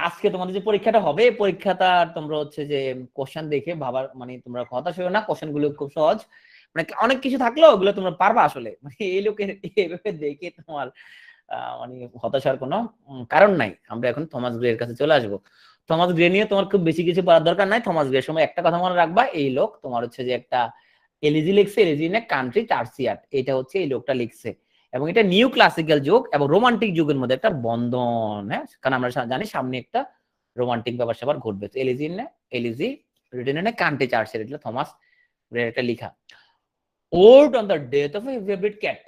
S1: আজকে তোমাদের যে পরীক্ষাটা হবে পরীক্ষাটা তোমরা হচ্ছে যে কোশ্চেন দেখে ভাবার মানে তোমরা হতাশ হও না, কোশ্চেন গুলো খুব সহজ, মানে অনেক কিছু থাকলেও ওগুলো তোমরা পারবা আসলে, মানে এই লোকের এইভাবে দেখে তোমার মানে হতাশার কোনো কারণ নাই। আমরা এখন থমাস গ্রে এর কাছে চলে আসবো। থমাস গ্রে নিয়ে তোমার খুব বেশি কিছু পড়ার দরকার নাই। থমাস গ্রে সময় একটা কথা মনে রাখবা, এই লোক তোমার হচ্ছে যে একটা এলিজি লিখছে, এলিজি না কান্ট্রি টার্সিয়াট, এটা হচ্ছে এই লোকটা লিখছে, এবং এটা নিউ ক্লাসিক্যাল যুগ এবং রোমান্টিক যুগের মধ্যে একটা বন্ধন, হ্যাঁ কারণ আমরা জানি সামনে একটা রোমান্টিক ব্যাপার স্যাপার ঘটবে। তো এলিজি না, এলিজি রিটেন না কান্ট্রি টার্সিয়াট, এটা থমাস গ্রের একটা লেখা। Ode on the death of a favourite cat.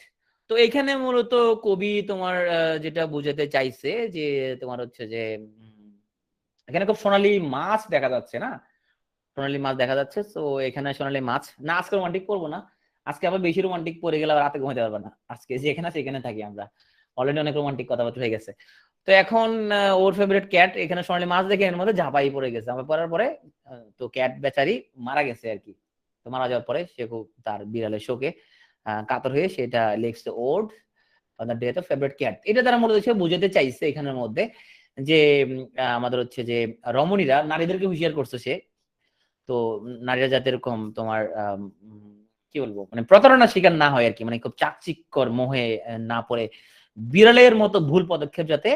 S1: তো এখানে মূলত কবি তোমার যেটা বুঝাতে চাইছে যে তোমার হচ্ছে যে এখানে খুব সোনালী মাছ দেখা যাচ্ছে না, সোনালী মাছ দেখা যাচ্ছে। তো এখানে সোনালী মাছ না, আজকে রোমান্টিক করবো না, আজকে আবার বেশি রোমান্টিক পড়ে গেলে আবার রাতে ঘুমাতে পারবো না, আজকে যেখানে আছে এখানে থাকি আমরা, অলরেডি অনেক রোমান্টিক কথাবার্তা হয়ে গেছে। তো এখন ওর ফেভারিট ক্যাট, এখানে সোনালী মাছ দেখে এর মধ্যে ঝাঁপাই পড়ে গেছে, আমার পড়ার পরে তো ক্যাট বেচারি মারা গেছে আর কি। তো মারা যাওয়ার পরে সে খুব তার বিড়ালের শোকে কাতর হয়ে সেটা লিখছে ode on the death of favourite cat. এটা তারা মূলত সে বুঝাতে চাইছে এখানের মধ্যে যে আমাদের হচ্ছে যে রমণীরা নারীদেরকে হুঁশিয়ার করছে সে। তো নারীরা যাতে এরকম তোমার কি বলবো মানে প্রতারণা শিকার না হয় আর কি, মানে খুব চাকচিক্যর মোহে না পড়ে বিড়ালের মতো ভুল পদক্ষেপ যাতে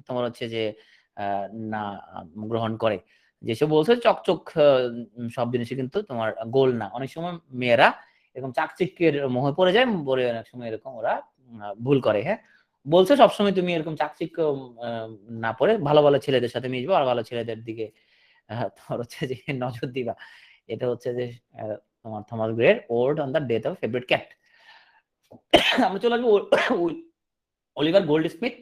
S1: তোমার হচ্ছে যে না গ্রহণ করে। যেসব বলছে চকচক সব জিনিসই কিন্তু তোমার গোল না, অনেক সময় মেয়েরা এরকম চাকচিক্যের মোহে পড়ে যায়, পরে অনেক সময় এরকম ওরা ভুল করে। হ্যাঁ বলছে সবসময় তুমি এরকম চাকচিক্য না পড়ে ভালো ভালো ছেলেদের সাথে মিশবো আর ভালো ছেলেদের দিকে তোমার হচ্ছে যে নজর দিবা, এটা হচ্ছে যে তোমার থমাস গ্রের ode on the death of favourite cat. আমরা চলে আসবো অলিভার গোল্ড স্মিথ।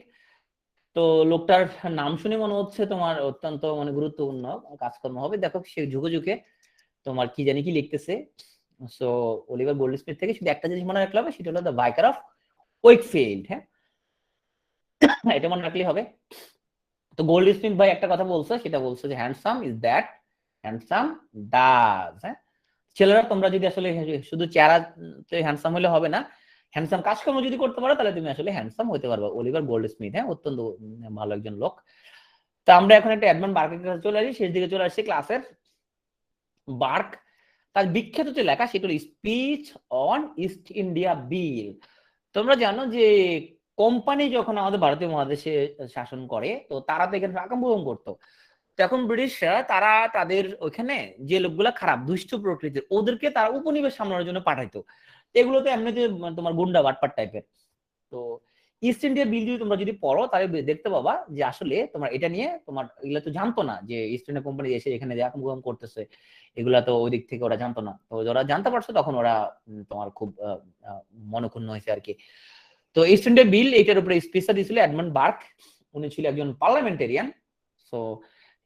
S1: তো লোকটার নাম শুনে মনে হচ্ছে তোমার অত্যন্ত মানে গুরুত্বপূর্ণ কাজকর্ম হবে। দেখো সে ঝুঁকে ঝুঁকে তোমার কি জানি কি লিখতেছে। সো অলিভার গোল্ড স্মিথ থেকে শুধু একটা জিনিস মনে রাখলে হবে, সেটা হলো দ্য ভাইকার অফ ওয়েকফিল্ড। হ্যাঁ, এটা মনে রাখলেই হবে। তো গোল্ড স্মিথ ভাই একটা কথা বলছে, সেটা বলছে যে handsome is that handsome does. হ্যাঁ, ছেলেরা তোমরা যদি আসলে শুধু চেহারা হ্যান্ডসাম হলে হবে না, হ্যান্ডসাম কাজকর্ম যদি করতে পারো তাহলে তুমি আসলে হ্যান্ডসাম হতে পারবে। অলিভার গোল্ড স্মিথ, হ্যাঁ, অত্যন্ত ভালো একজন লোক। তো আমরা এখন একটা এডমন্ড বার্কের কাছে চলে আসি, শেষ দিকে চলে আসছি ক্লাসের। বার্ক তার বিখ্যাত যে লেখা সেটা হলো স্পিচ অন ইস্ট ইন্ডিয়া বিল। তোমরা জানো যে কোম্পানি যখন আমাদের ভারতীয় মহাদেশে শাসন করে, তো তারা তো এখানে আকাম করতো। তখন ব্রিটিশরা তারা তাদের ওইখানে যে লোকগুলা খারাপ দুষ্ট প্রকৃতির, ওদেরকে তারা উপনিবেশ সামলানোর জন্য পাঠাইতো। এগুলো তো এমনিতে তোমার গুন্ডা বাটপার টাইপের। তো ইস্ট ইন্ডিয়া বিল যদি তোমরা যদি পড়ো তাহলে দেখতে পাবা যে আসলে তোমার এটা নিয়ে তোমার এগুলা তো জানতো না যে ইস্ট ইন্ডিয়া কোম্পানি এসে এখানে যে আকাম করতেছে, এগুলা তো ওই দিক থেকে ওরা জানতো না। তো যারা জানতে পারছো তখন ওরা তোমার খুব মনক্ষুণ্ণ হয়েছে আর কি। তো ইস্ট ইন্ডিয়া বিল এটার উপরে স্পিচটা দিয়েছিল এডমন্ড বার্ক। উনি ছিল একজন পার্লামেন্টেরিয়ান। সো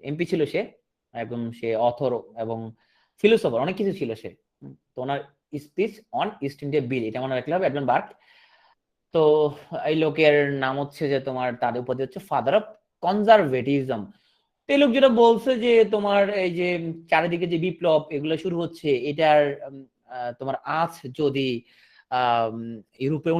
S1: এমপি ছিল সে, এবং সে অথর এবং ফিলোসফার, অনেক কিছু ছিল সে। তো ওনার স্পিচ অন ইস্ট ইন্ডিয়া বিল এটা মনে রাখলে হবে, এডমন্ড বার্ক। তো এই লোকের নাম হচ্ছে যে তোমার, তার উপাধি হচ্ছে ফাদার অফ কনজারভেটিজম। এই লোক যেটা বলছে যে তোমার এই যে চারিদিকে যে বিপ্লব এগুলো শুরু হচ্ছে, এটার তোমার আজ যদি ইউরোপে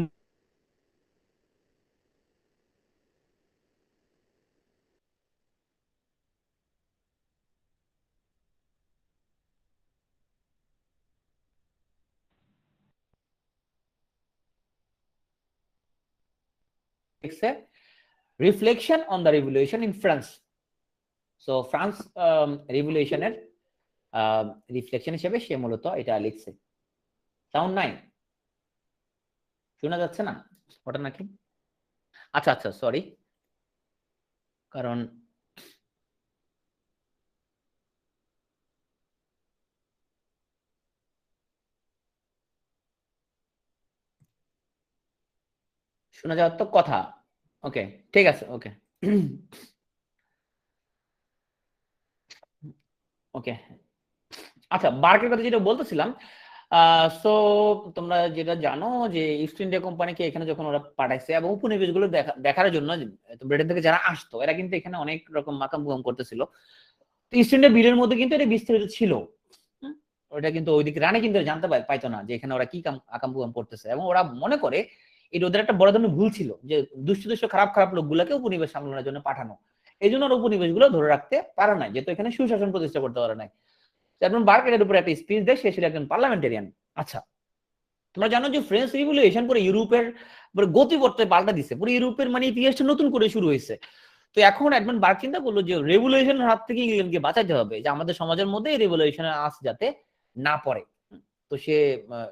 S1: reflection on the revolution in France. So France রিভলিউশনের রিফ্লেকশন হিসেবে সে মূলত এটা লিখছে। সাউন্ড নাই, শোনা যাচ্ছে না ওটা নাকি? আচ্ছা আচ্ছা, সরি। কারণ শোনা যাওয়ার তো কথা। ওকে, ঠিক আছে, ওকে। ওকে, আচ্ছা, বার্কের কথা যেটা বলতেছিলাম, সো তোমরা যেটা জানো যে ইস্ট ইন্ডিয়া কোম্পানিকে এখানে যখন ওরা পাঠাইছে এবং উপনিবেশগুলো দেখার জন্য ব্রিটেন থেকে যারা আসতো, এরা কিন্তু এখানে অনেক রকম মাকাম বুকাম করতেছিল। তো ইস্ট ইন্ডিয়া বিলের মধ্যে কিন্তু এটা বিস্তারিত ছিল। ওটা কিন্তু ওইদিকে রানী কিন্তু জানতে পাইতো না যে এখানে ওরা কি আকাম কুকাম করতেছে, এবং ওরা মনে করে এটা ওদের একটা বড় ধরনের ভুল ছিল যে দুষ্ট দুষ্ট খারাপ খারাপ লোকগুলোকে উপনিবেশ সামলানোর জন্য পাঠানো। এই জন্য ওরা উপনিবেশ গুলো ধরে রাখতে পারে নাই, যেহেতু এখানে সুশাসন প্রতিষ্ঠা করতে পারে নাই। যেমন বার্কের উপরে একটা স্পিচ দেয়, সে ছিল একজন পার্লামেন্টারিয়ান। আচ্ছা, তোমরা জানো যে ফ্রেঞ্চ রিভলিউশন পুরো ইউরোপের গতিপথে পাল্টা দিচ্ছে, পুরো ইউরোপের মানে ইতিহাসটা নতুন করে শুরু হয়েছে। তো এখন এডমন্ড বার্ক চিন্তা করলো যে রেভলিউশনের হাত থেকে ইংল্যান্ডকে বাঁচাতে হবে, যে আমাদের সমাজের মধ্যে এই রেভলিউশনের আঁচ যাতে না পড়ে। তো সে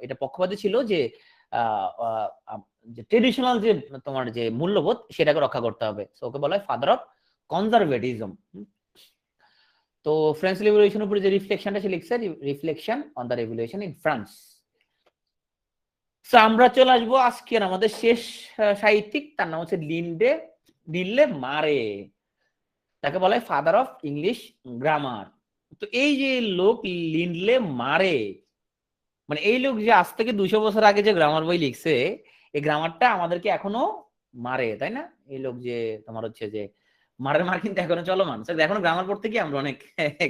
S1: এটা পক্ষপাতী ছিল যে যে ট্রেডিশনাল যে তোমার যে মূল্যবোধ সেটাকে রক্ষা করতে হবে। তো ওকে বলা হয় ফাদার অফ কনজারভেটিজম। তো ফ্রেঞ্চ রেভলিউশনের উপরে যে রিফ্লেকশনটা সে লিখছে, reflection on the revolution in France. তো আমরা চলে আসবো আজকের আমাদের শেষ সাহিত্যিক, তার নাম হচ্ছে লিনলে মারে। তাকে বলা হয় ফাদার অফ ইংলিশ গ্রামার। তো এই যে লোক লিনলে মারে, মানে এই লোক যে আজ থেকে 200 বছর আগে যে গ্রামার বই লিখছে, এই গ্রামারটা আমাদেরকে এখনো মারে, তাই না? এই লোক যে তোমার হচ্ছে যে মারের মার কিন্তু এখনো চলমান। এখনো গ্রামার পড়তে গিয়ে আমরা অনেক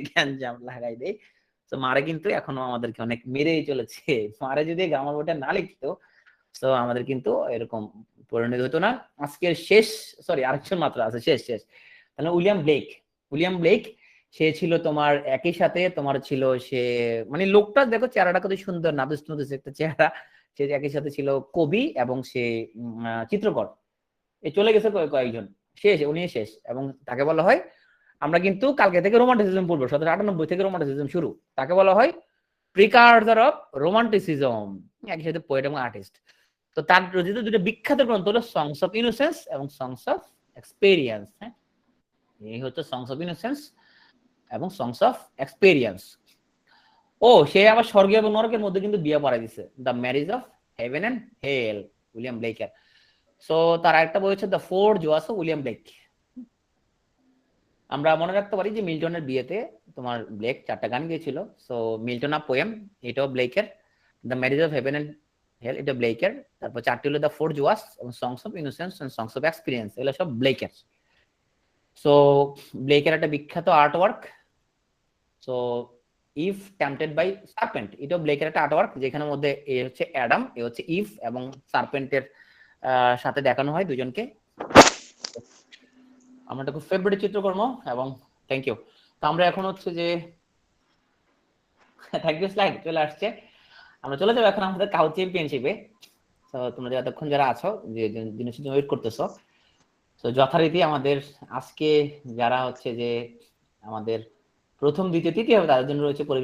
S1: জ্ঞান জাম লাগাই দেই। তো মারে কিন্তু এখনো আমাদেরকে অনেক মেরেই চলেছে। মারে যদি গ্রামার বইটা না লিখতো, তো আমাদের কিন্তু এরকম পরিণতি হতো না। আজকের শেষ, সরি আরেকজন মাত্র আছে, শেষ শেষ। তাহলে উইলিয়াম ব্লেক। উইলিয়াম ব্লেক সে ছিল তোমার একই সাথে তোমার ছিল সে, মানে লোকটা দেখো চেহারাটা কত সুন্দর, নাদুস নুদুস একটা চেহারা। সে একই সাথে ছিল কবি এবং সে চিত্রকর। এ চলে গেছে কয়েকজন, শেষ উনি শেষ। এবং তাকে বলা হয়, আমরা কিন্তু কালকে থেকে রোমান্টিসিজম পড়বো, 1798 থেকে রোমান্টিসিজম শুরু। তাকে বলা হয় প্রিকারসর অফ রোমান্টিসিজম, একই সাথে পোয়েট এবং আর্টিস্ট। তো তার রচিত দুটো বিখ্যাত গ্রন্থ হলো সংস অফ ইনোসেন্স এবং সংস অফ এক্সপেরিয়েন্স। হ্যাঁ, এই হচ্ছে সংস অফ ইনোসেন্স এবং সংস অফ এক্সপেরিয়েন্স। ও, সে আবার স্বর্গ এবং নরকের মধ্যে কিন্তু বিয়ে পড়াই দিছে, the marriage of heaven and hell, William ব্লেকের। সো তার একটা বই হচ্ছে the four Zoas of William Blake. আমরা মনে রাখতে পারি যে মিল্টনের বিয়েতে তোমার ব্লেক 4টা গান গেয়েছিল। সো মিল্টন আ পোয়েম, এটাও ব্লেকের। The marriage of heaven and hell, এটা ব্লেকের। তারপর 4টি হলো দ্য ফোর জোয়াস এবং songs of innocence and songs of experience, এগুলো সব ব্লেকের। সো ব্লেকের একটা বিখ্যাত art work, so if tempted by serpent, এটাও ব্লেকের একটা আর্ট ওয়ার্ক, যেখানের মধ্যে এ হচ্ছে অ্যাডাম, এ হচ্ছে ইভ, এবং সার্পেন্টের সাথে দেখানো হয় দুজনকে। আমার একটা খুব ফেভারিট চিত্রকর্ম, এবং থ্যাংক ইউ। তো আমরা এখন হচ্ছে যে থ্যাংক ইউ স্লাইড চলে আসছে, আমরা চলে যাবো এখন আমাদের কাউ চ্যাম্পিয়নশিপে। তো তোমরা এতক্ষণ যারা আছো, যে জিনিসটা ওয়েট করতেছো, তো যথারীতি আমাদের আজকে যারা হচ্ছে যে আমাদের প্রথম দ্বিতীয় তৃতীয় হবে, তাদের জন্য রয়েছে পরিবেশ